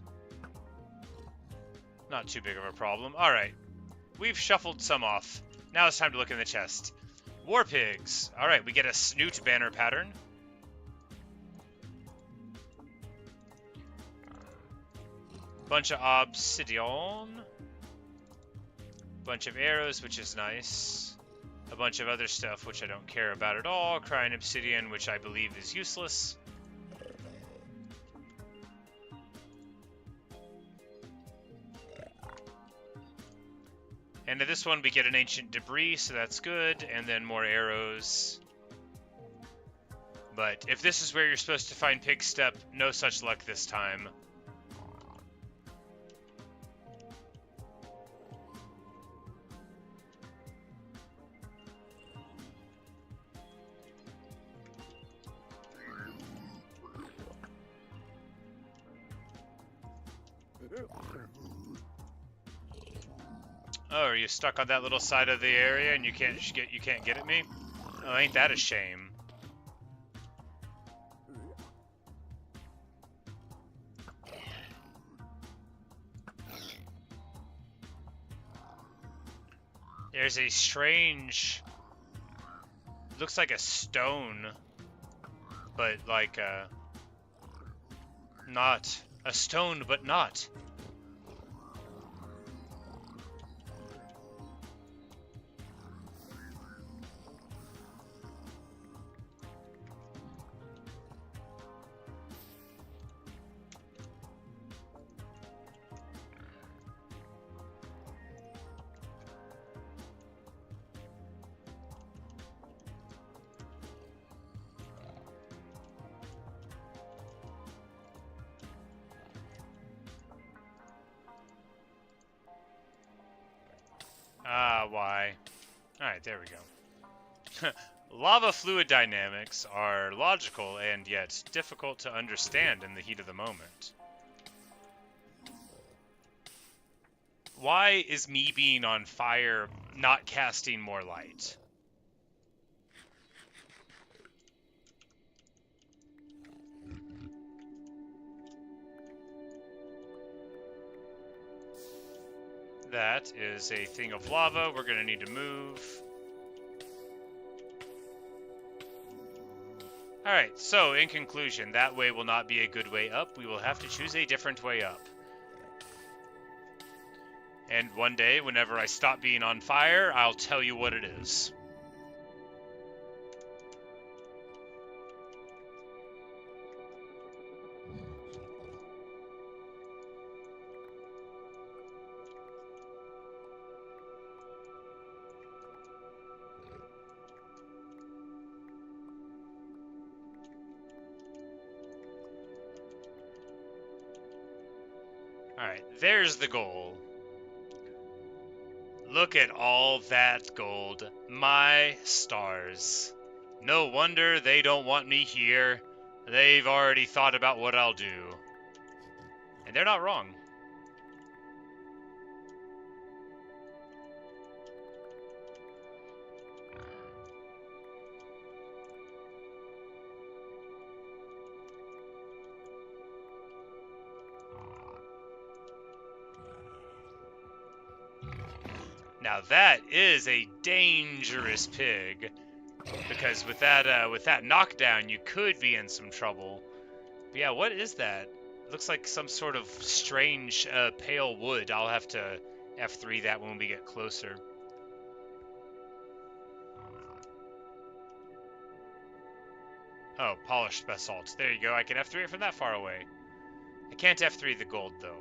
not too big of a problem. Alright. We've shuffled some off. Now it's time to look in the chest. War pigs. Alright, we get a snoot banner pattern. Bunch of obsidian. Bunch of arrows, which is nice. A bunch of other stuff, which I don't care about at all. Crying obsidian, which I believe is useless. And to this one, we get an ancient debris, so that's good. And then more arrows. But if this is where you're supposed to find pig step, no such luck this time. Oh, are you stuck on that little side of the area and you can't get at me? Oh, ain't that a shame? There's a strange, looks like a stone, but like not a stone, but not. Ah, why? Alright, there we go. Lava fluid dynamics are logical and yet difficult to understand in the heat of the moment. Why is me being on fire not casting more light? That is a thing of lava. We're going to need to move. Alright, so in conclusion, that way will not be a good way up. We will have to choose a different way up. And one day, whenever I stop being on fire, I'll tell you what it is. Alright, there's the goal. Look at all that gold. My stars. No wonder they don't want me here. They've already thought about what I'll do. And they're not wrong. Now that is a dangerous pig, because with that knockdown, you could be in some trouble. But yeah, what is that? It looks like some sort of strange pale wood. I'll have to F3 that when we get closer. Oh, polished basalt. There you go. I can F3 it from that far away. I can't F3 the gold though.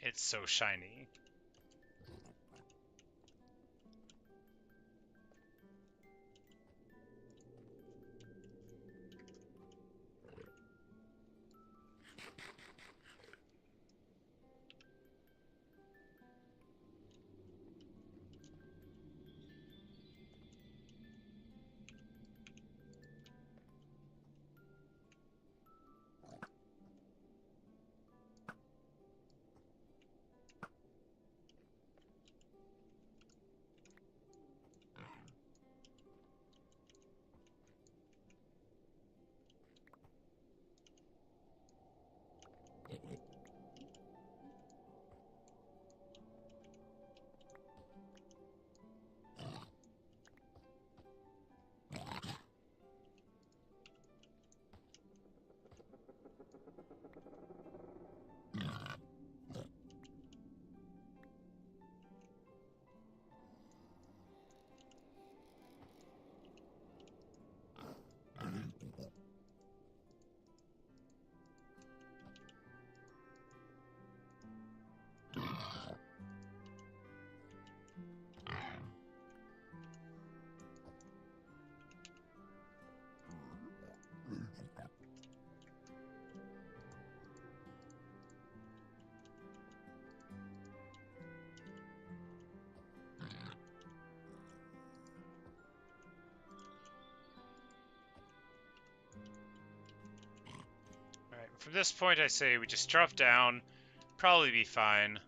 It's so shiny. from this point, I say we just drop down. Probably be fine.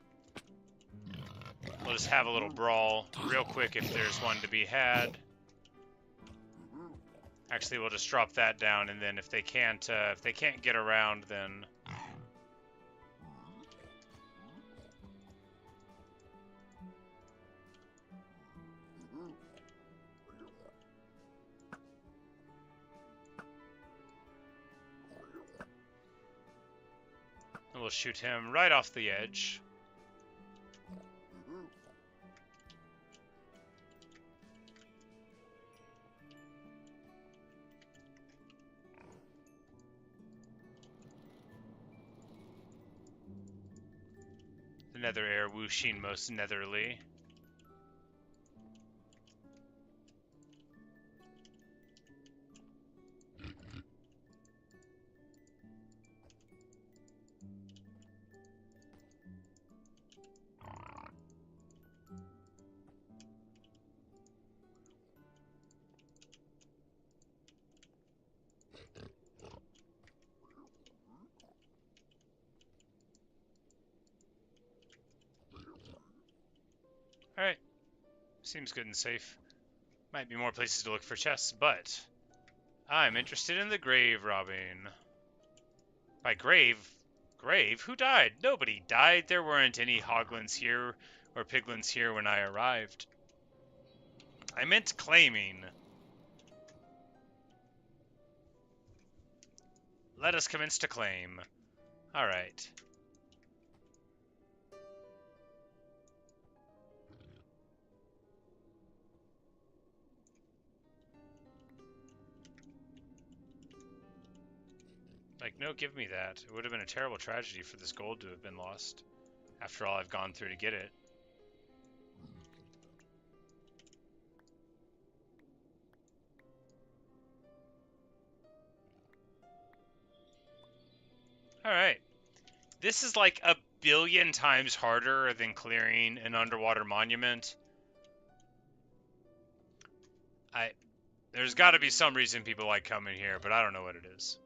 We'll just have a little brawl real quick if there's one to be had. Actually, we'll just drop that down, and then if they can't get around, then we'll shoot him right off the edge. The nether air whooshing most netherly. Alright. Seems good and safe. Might be more places to look for chests, but I'm interested in the grave robbing. By grave? Grave? Who died? Nobody died. There weren't any hoglins here or piglins here when I arrived. I meant claiming. Let us commence to claim. Alright. Like, no, give me that. It would have been a terrible tragedy for this gold to have been lost. After all I've gone through to get it. Alright. This is like a billion times harder than clearing an underwater monument. There's got to be some reason people like coming here, but I don't know what it is.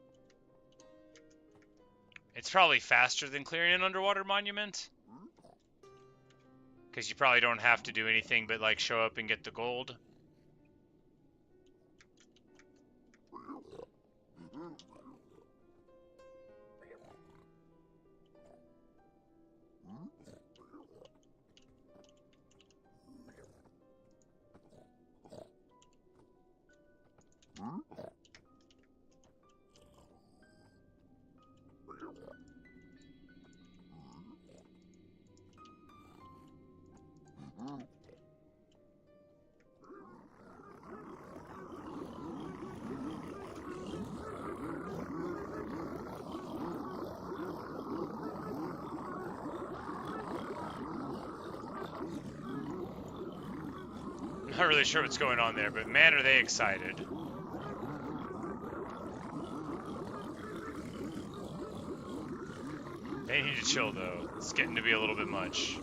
It's probably faster than clearing an underwater monument. Because you probably don't have to do anything but like show up and get the gold. Not really sure what's going on there, but man, are they excited. They need to chill, though. It's getting to be a little bit much.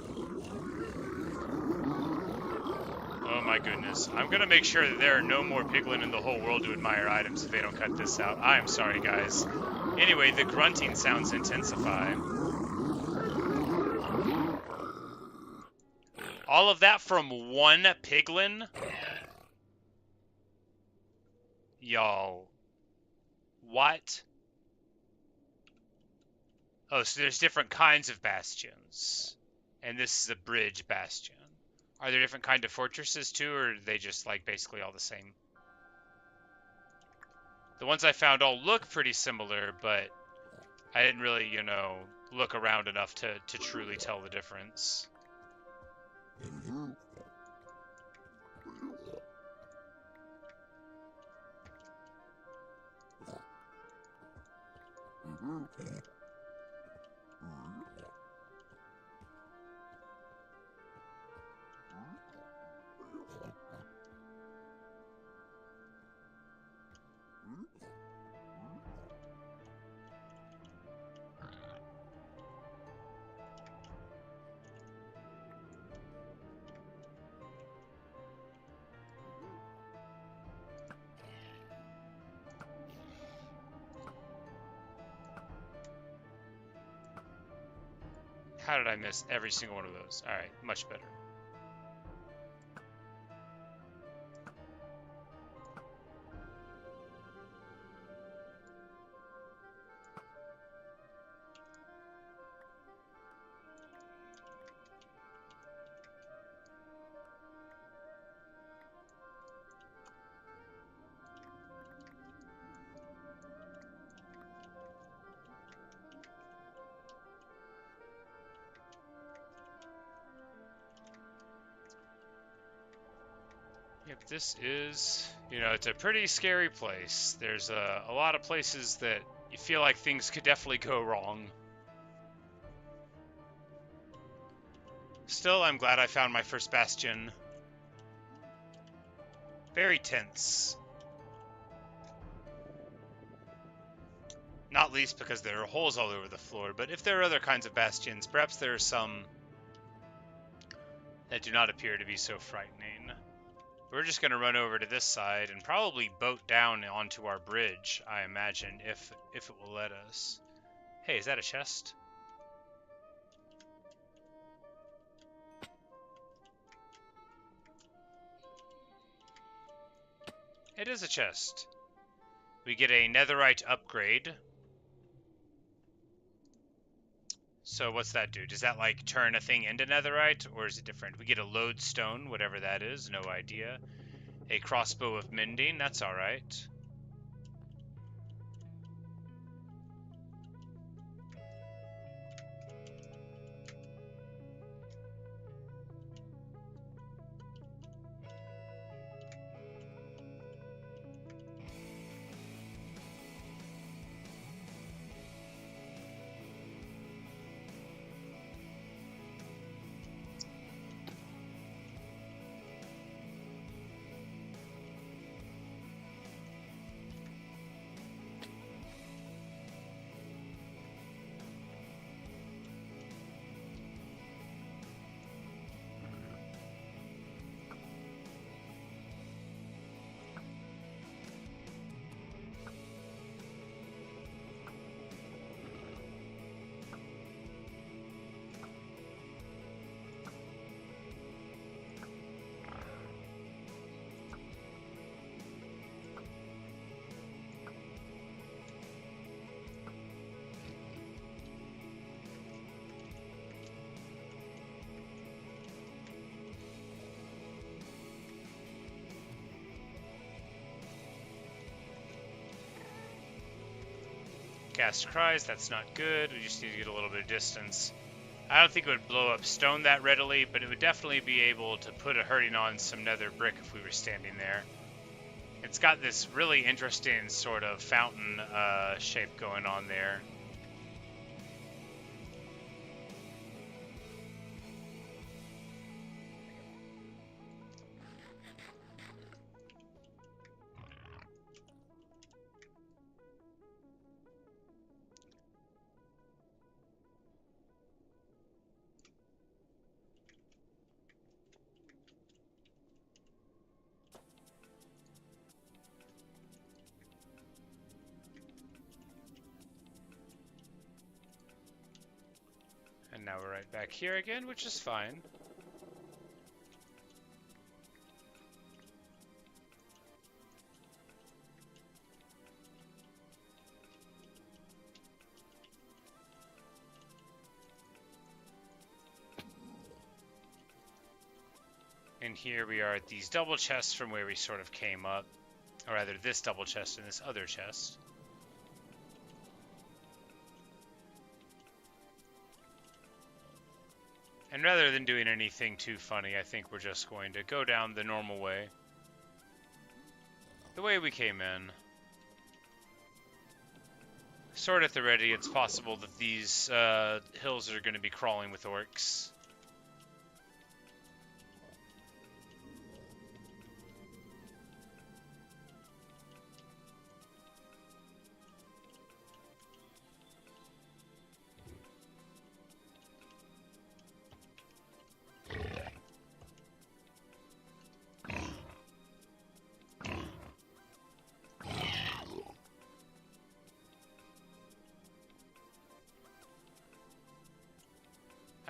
Oh my goodness. I'm gonna make sure that there are no more piglin in the whole world to admire items if they don't cut this out. I'm sorry, guys. Anyway, the grunting sounds intensify. All of that from one piglin? Y'all. What? Oh, so there's different kinds of bastions. And this is a bridge bastion. Are there different kind of fortresses too, or are they just like basically all the same? The ones I found all look pretty similar, but I didn't really, you know, look around enough to truly tell the difference. How did I miss every single one of those? Alright, much better. Yep, this is, it's a pretty scary place. There's a lot of places that you feel like things could definitely go wrong. Still, I'm glad I found my first bastion. Very tense. Not least because there are holes all over the floor, but if there are other kinds of bastions, perhaps there are some that do not appear to be so frightening. We're just going to run over to this side and probably boat down onto our bridge, I imagine, if it will let us. Hey, is that a chest? It is a chest. We get a netherite upgrade. So what's that do? Does that like turn a thing into netherite, or is it different? We get a lodestone, whatever that is, no idea. A crossbow of mending, that's alright. Cast cries, that's not good. We just need to get a little bit of distance. I don't think it would blow up stone that readily, but it would definitely be able to put a hurting on some nether brick if we were standing there. It's got this really interesting sort of fountain shape going on there. And now we're right back here again, which is fine. And here we are at these double chests from where we sort of came up. Or rather, this double chest and this other chest. And rather than doing anything too funny, I think we're just going to go down the normal way. The way we came in. Sword at the ready, it's possible that these hills are going to be crawling with orcs.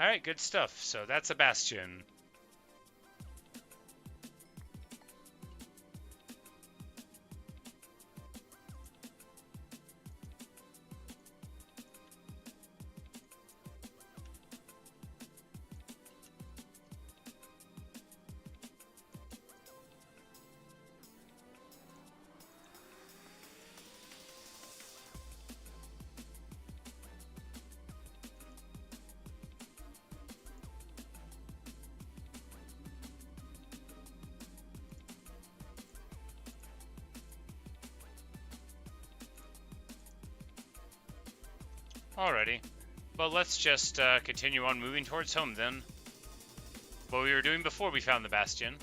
Alright, good stuff. So that's a bastion. Alrighty. But let's just continue on moving towards home then. What we were doing before we found the bastion.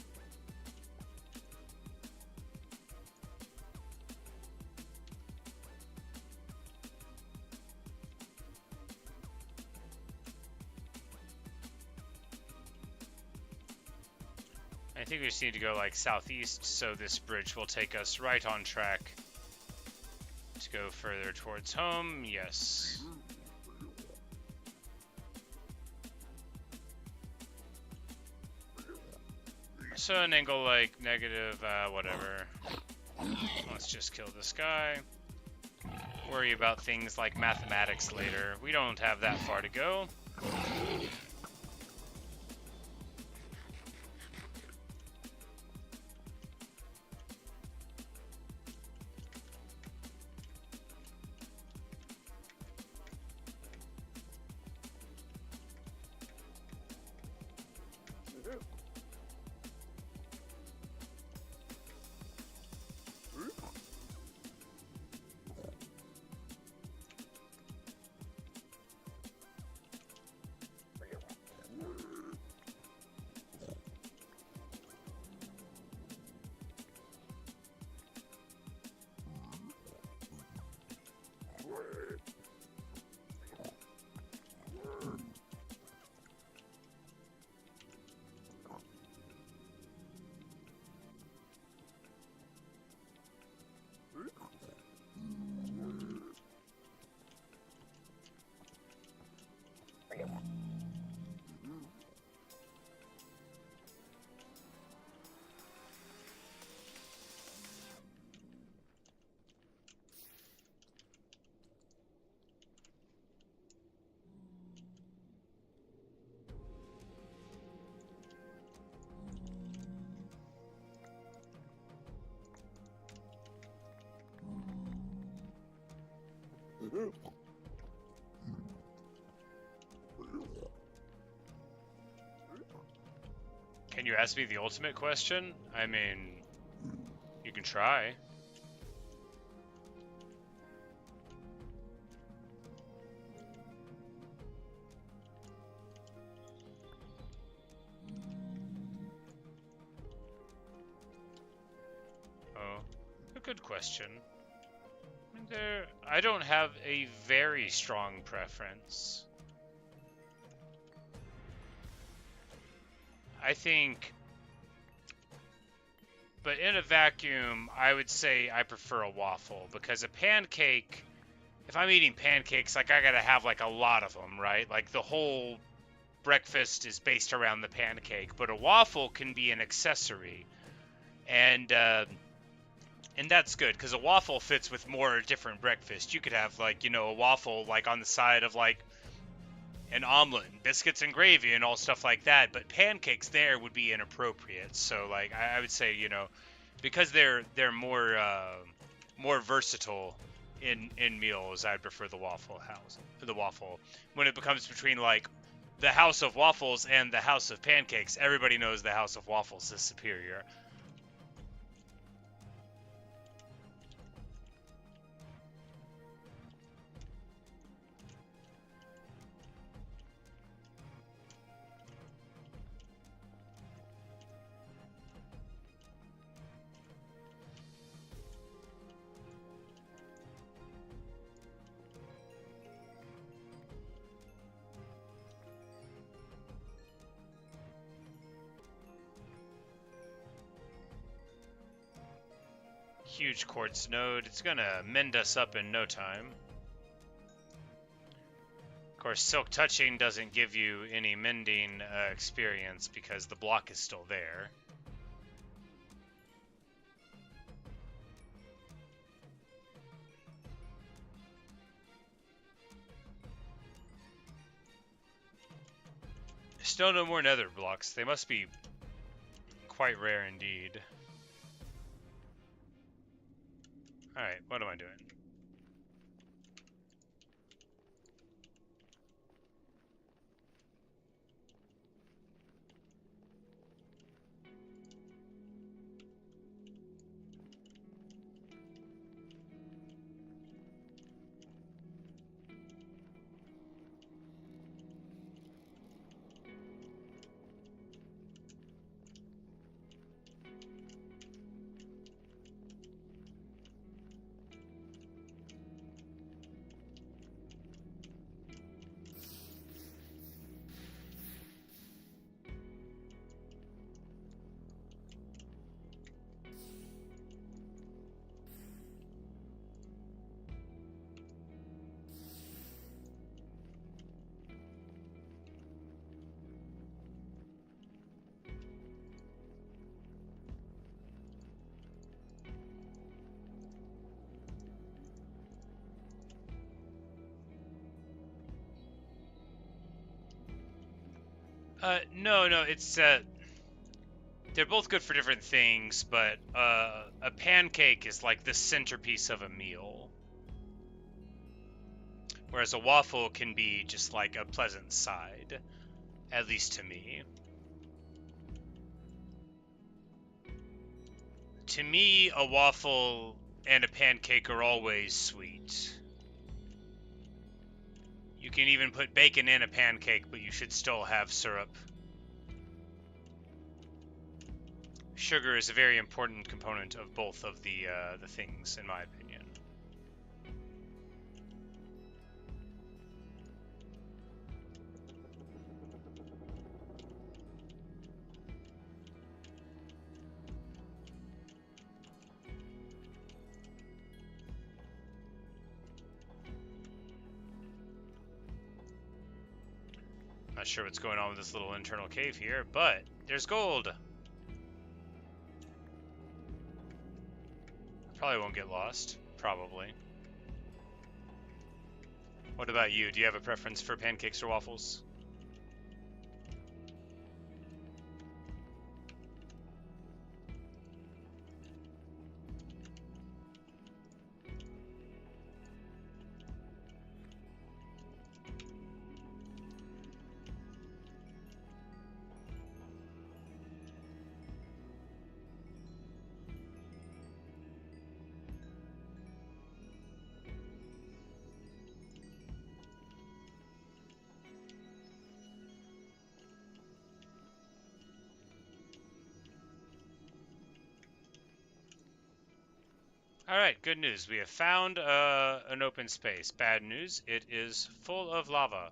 I think we just need to go like southeast, so this bridge will take us right on track to go further towards home. Yes. So an angle like negative, whatever. Let's just kill this guy. Worry about things like mathematics later. We don't have that far to go. Can you ask me the ultimate question? I mean, you can try. Oh, a good question. I don't have a very strong preference. I think, but in a vacuum, I would say I prefer a waffle, because a pancake, if I'm eating pancakes, like I gotta have like a lot of them, right? Like the whole breakfast is based around the pancake, but a waffle can be an accessory, and that's good, because a waffle fits with more different breakfast. You could have like, you know, a waffle like on the side of like an omelet, and biscuits and gravy and all stuff like that, but pancakes there would be inappropriate. So like I would say, you know, because they're more more versatile in meals, I'd prefer the Waffle House. The waffle. When it becomes between like the House of Waffles and the House of Pancakes, everybody knows the House of Waffles is superior. Huge quartz node. It's gonna mend us up in no time. course, silk touching doesn't give you any mending experience because the block is still there. Still no more nether blocks. They must be quite rare indeed. Alright, what am I doing? No, it's, they're both good for different things, but, a pancake is like the centerpiece of a meal. Whereas a waffle can be just like a pleasant side, at least to me. To me, a waffle and a pancake are always sweet. You can even put bacon in a pancake, but you should still have syrup. Sugar is a very important component of both of the things, in my opinion. Not sure what's going on with this little internal cave here, but there's gold. Probably won't get lost. Probably. What about you? Do you have a preference for pancakes or waffles? Alright, good news. We have found an open space. Bad news, it is full of lava.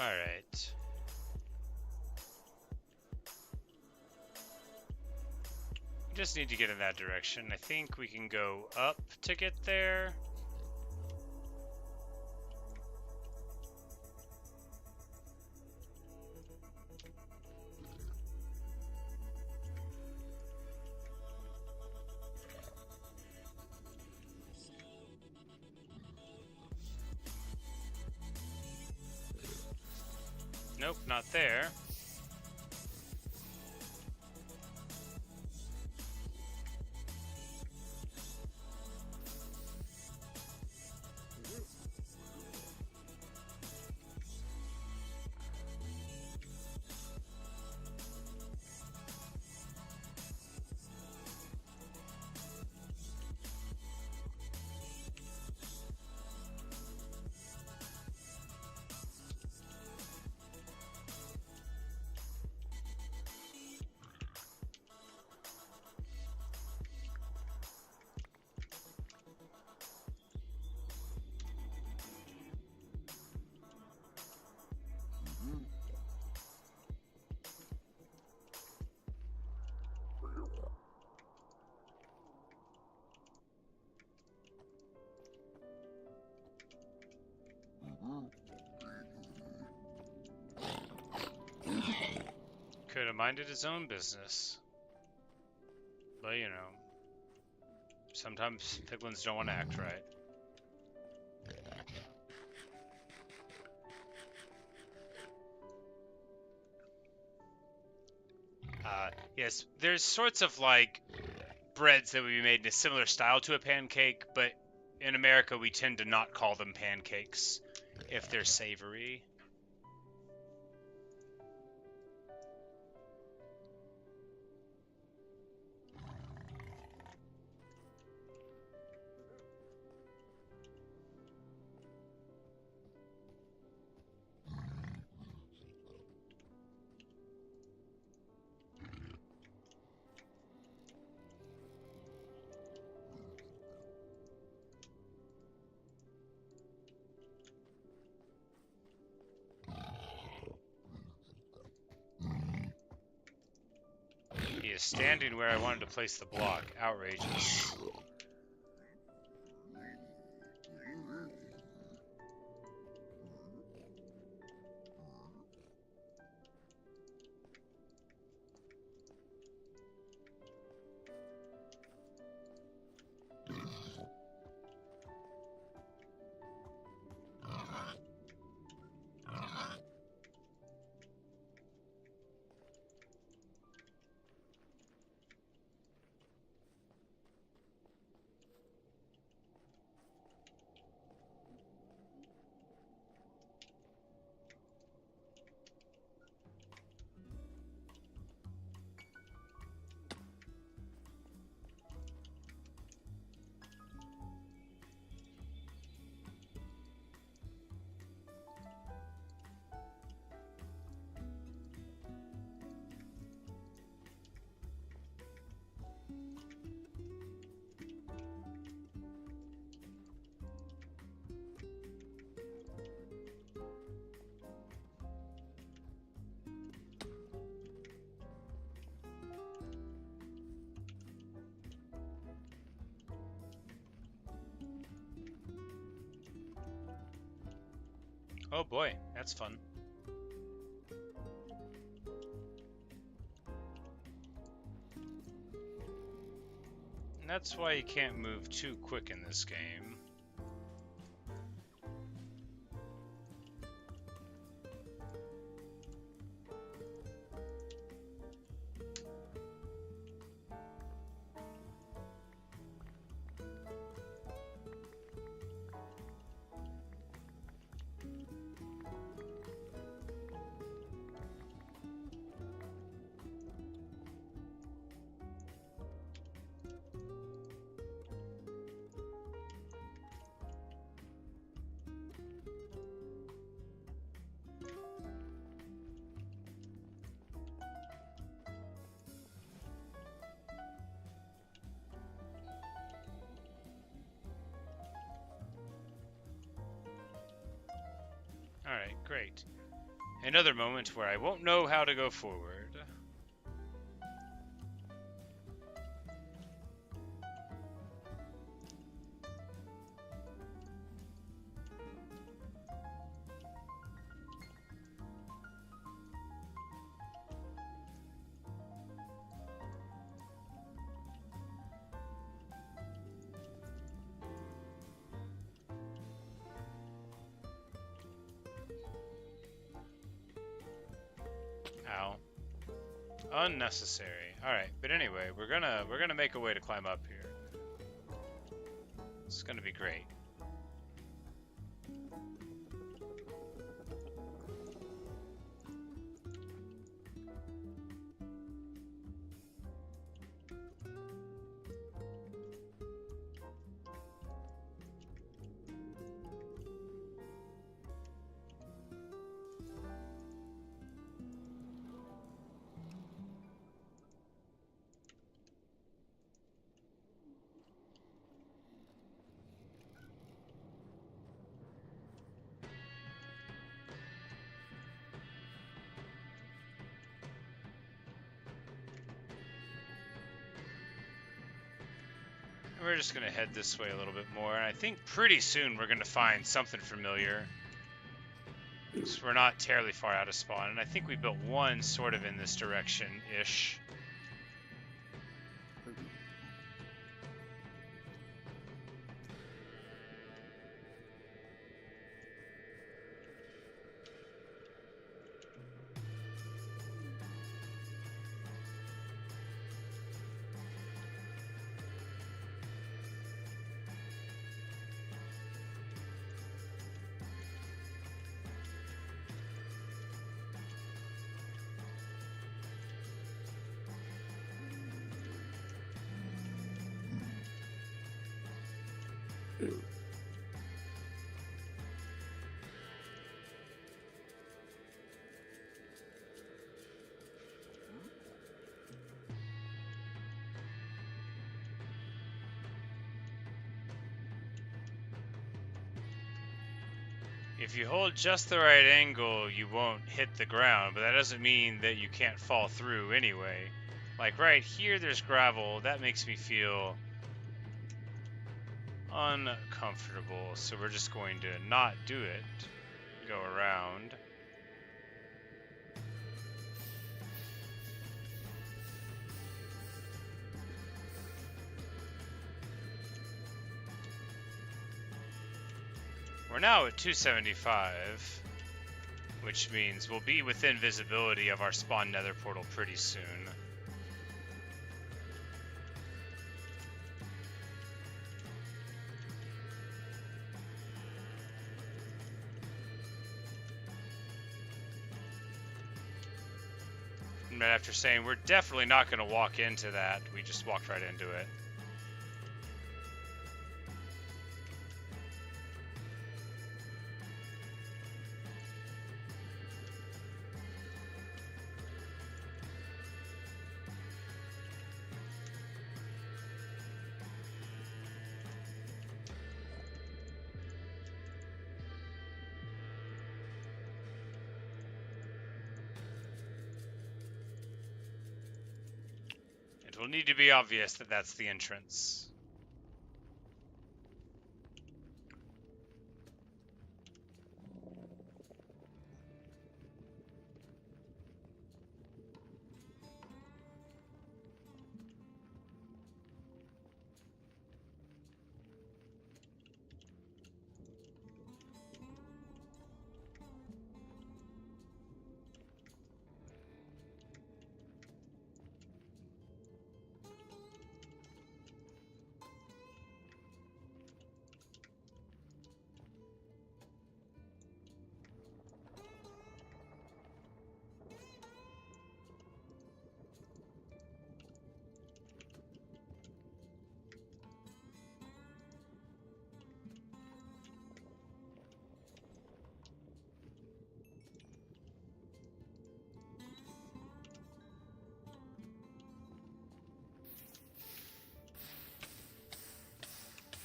Alright. Just need to get in that direction. I think we can go up to get there. Nope, not there. Could have minded his own business. But, you know, sometimes piglins don't want to act right. Yes, there's sorts of like breads that would be made in a similar style to a pancake, but in America we tend to not call them pancakes if they're savory. He is standing where I wanted to place the block. Outrageous. Oh boy, that's fun. And that's why you can't move too quick in this game. Alright, great. Another moment where I won't know how to go forward. Ow. Unnecessary. Alright, but anyway, we're gonna make a way to climb up here. It's gonna be great. We're just going to head this way a little bit more, and I think pretty soon we're going to find something familiar. So we're not terribly far out of spawn, and I think we built one sort of in this direction-ish. If you hold just the right angle, you won't hit the ground, but that doesn't mean that you can't fall through anyway. Like right here, there's gravel. That makes me feel uncomfortable, so we're just going to not do it. Go around. We're now at 275, which means we'll be within visibility of our spawn nether portal pretty soon. And after saying we're definitely not going to walk into that, we just walked right into it. It will need to be obvious that that's the entrance.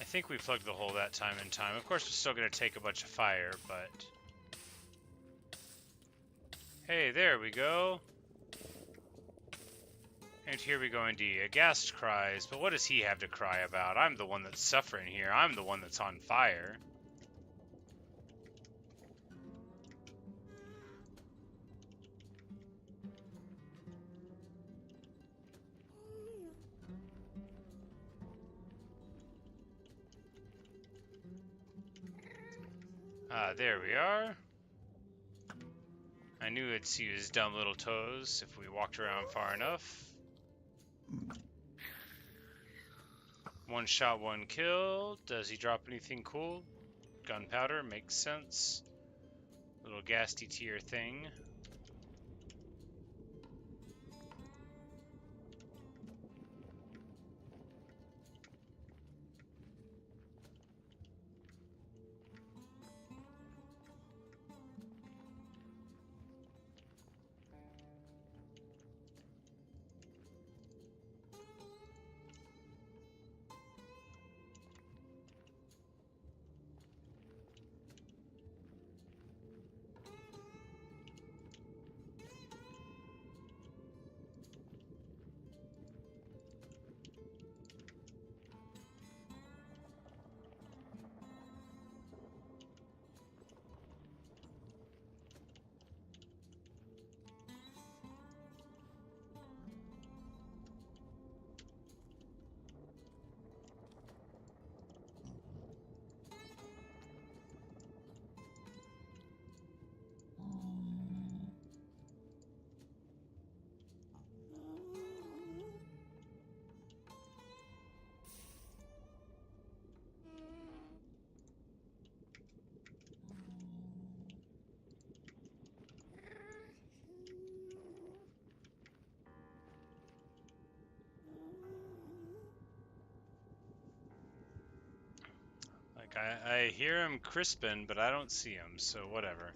I think we plugged the hole that time in time. Of course, we're still going to take a bunch of fire, but Hey, there we go. And here we go indeed. Aghast cries, but what does he have to cry about? I'm the one that's suffering here. I'm the one that's on fire. Ah, there we are. I knew I'd see his dumb little toes if we walked around far enough. One shot, one kill. Does he drop anything cool? Gunpowder, makes sense. Little ghasty tier thing. Like, I hear him crispin, but I don't see him, so whatever.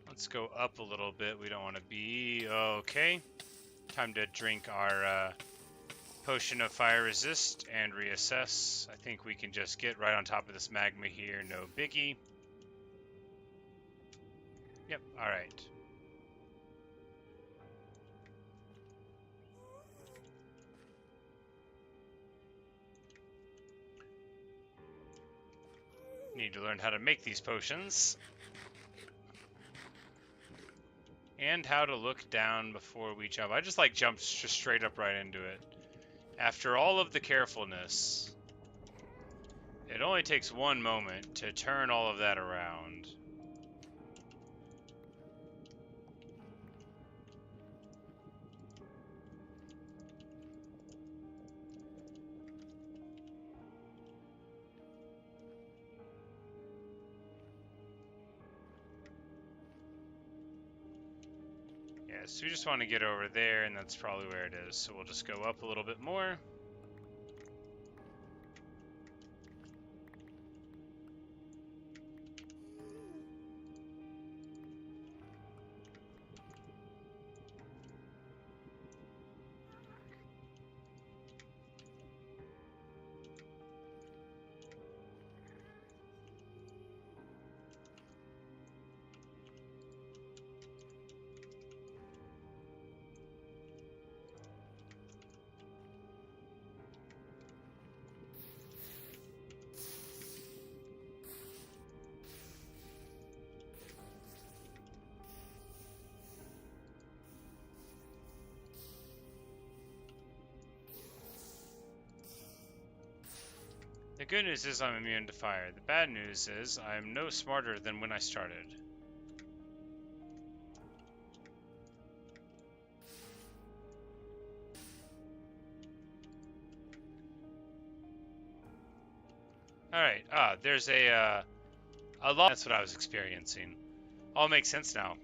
Let's go up a little bit. We don't want to be... Okay. Time to drink our potion of fire resist and reassess. I think we can just get right on top of this magma here. No biggie. Yep, alright. Need to learn how to make these potions. And how to look down before we jump. I just like jumped just straight up right into it. After all of the carefulness, it only takes one moment to turn all of that around. Yeah, so we just want to get over there, and that's probably where it is. So we'll just go up a little bit more. The good news is I'm immune to fire. The bad news is I'm no smarter than when I started. Alright, there's a lot. That's what I was experiencing. All makes sense now.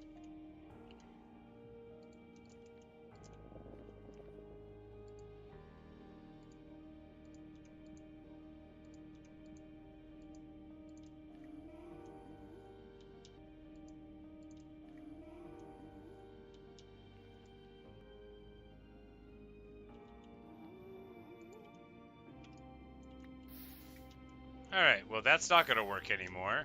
Alright, well that's not gonna work anymore.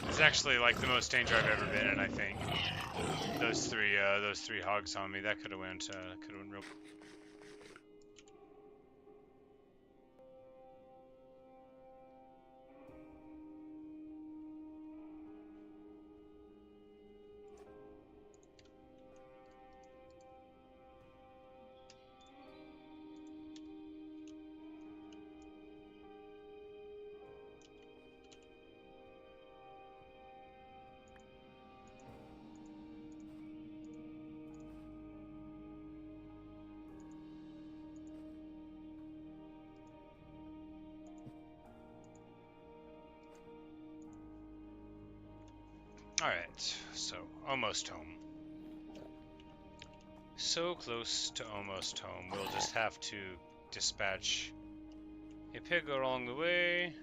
It's actually like the most danger I've ever been in, I think. Those three hogs on me, that could have went real. Alright, so almost home. So close to almost home. We'll just have to dispatch a pig along the way.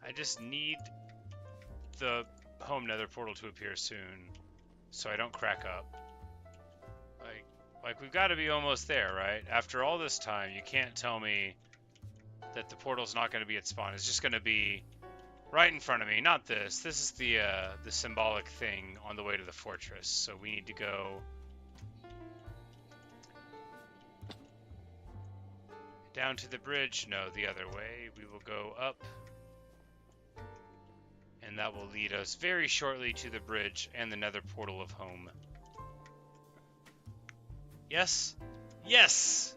I just need the home nether portal to appear soon, so I don't crack up. Like we've got to be almost there, right? After all this time, you can't tell me that the portal's not going to be at spawn. It's just going to be right in front of me. Not this. This is the symbolic thing on the way to the fortress. So we need to go down to the bridge. No, the other way. We will go up. And that will lead us very shortly to the bridge and the nether portal of home. Yes? Yes!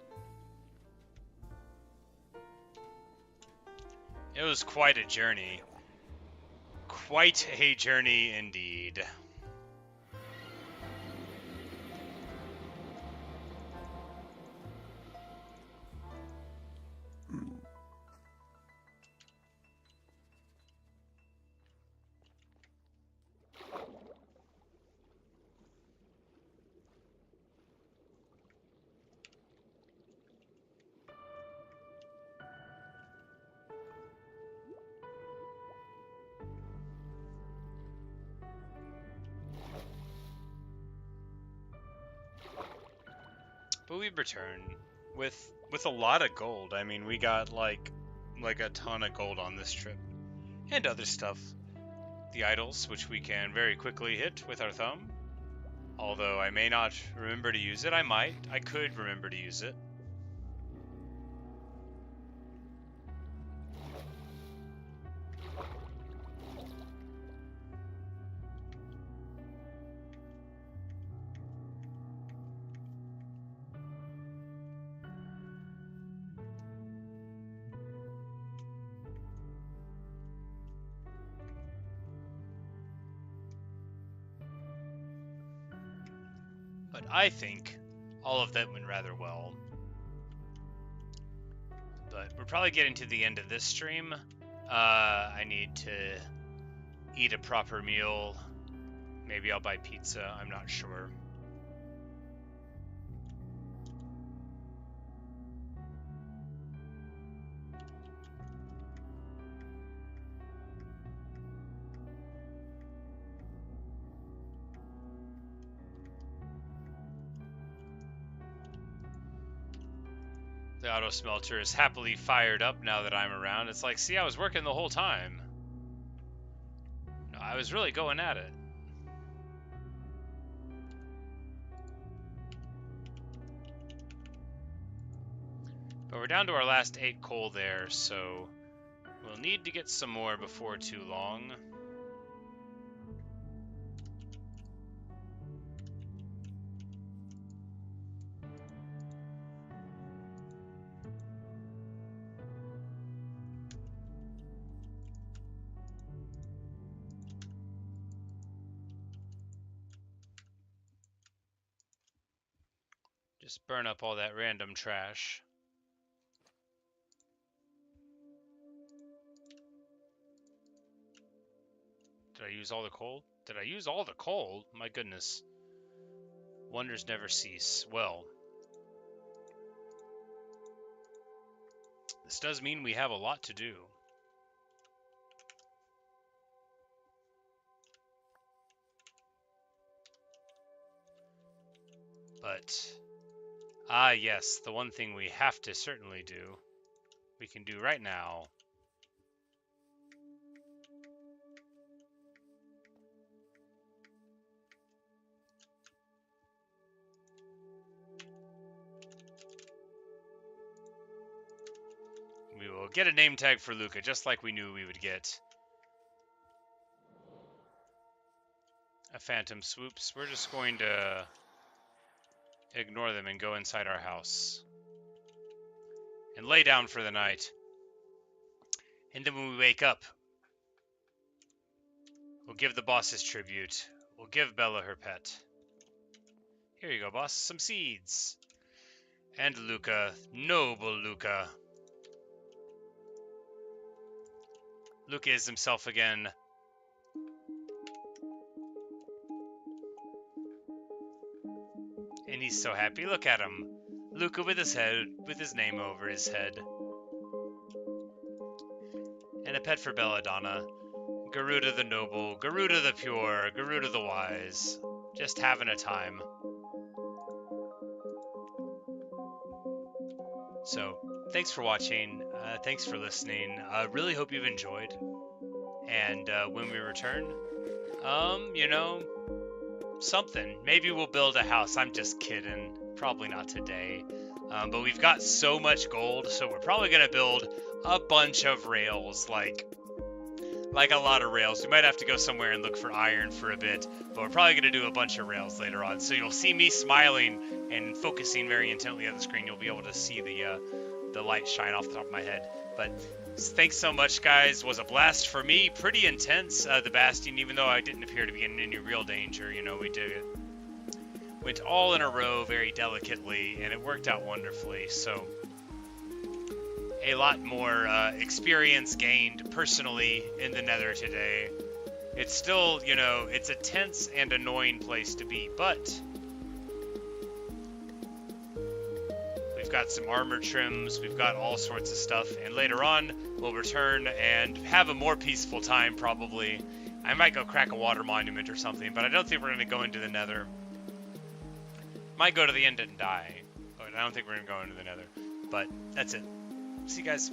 It was quite a journey. Quite a journey indeed. But we've returned with a lot of gold. I mean, we got like a ton of gold on this trip. And other stuff. The idols, which we can very quickly hit with our thumb. Although I may not remember to use it. I could remember to use it. But I think all of that went rather well. But we're probably getting to the end of this stream. I need to eat a proper meal. Maybe I'll buy pizza, I'm not sure. The auto smelter is happily fired up now that I'm around. It's like, see, I was working the whole time. No, I was really going at it. But we're down to our last 8 coal there, so we'll need to get some more before too long. Just burn up all that random trash. Did I use all the coal? Did I use all the coal? My goodness. Wonders never cease. Well, this does mean we have a lot to do. But, yes, the one thing we have to certainly do, we can do right now. We will get a name tag for Luca, just like we knew we would get. A Phantom Swoops. We're just going to ignore them and go inside our house. And lay down for the night. And then when we wake up, we'll give the boss his tribute. We'll give Bella her pet. Here you go, boss. Some seeds. And Luca. Noble Luca. Luca is himself again. And he's so happy. Look at him. Luca with his head, with his name over his head. And a pet for Belladonna. Garuda the noble, Garuda the pure, Garuda the wise. Just having a time. So, thanks for watching. Thanks for listening. I really hope you've enjoyed. And when we return, you know, something. Maybe we'll build a house. I'm just kidding. Probably not today. But we've got so much gold, so we're probably going to build a bunch of rails, like a lot of rails. We might have to go somewhere and look for iron for a bit, but we're probably going to do a bunch of rails later on. So you'll see me smiling and focusing very intently at the screen. You'll be able to see the light shine off the top of my head. But thanks so much, guys. It was a blast for me. Pretty intense, the Bastion, even though I didn't appear to be in any real danger. You know, we did it. Went all in a row very delicately, and it worked out wonderfully. So a lot more experience gained personally in the Nether today. It's still, you know, it's a tense and annoying place to be, but we've got some armor trims, we've got all sorts of stuff, and later on we'll return and have a more peaceful time probably. I might go crack a water monument or something, but I don't think we're going to go into the Nether. Might go to the end and die, but I don't think we're going to go into the Nether. But that's it. See you guys.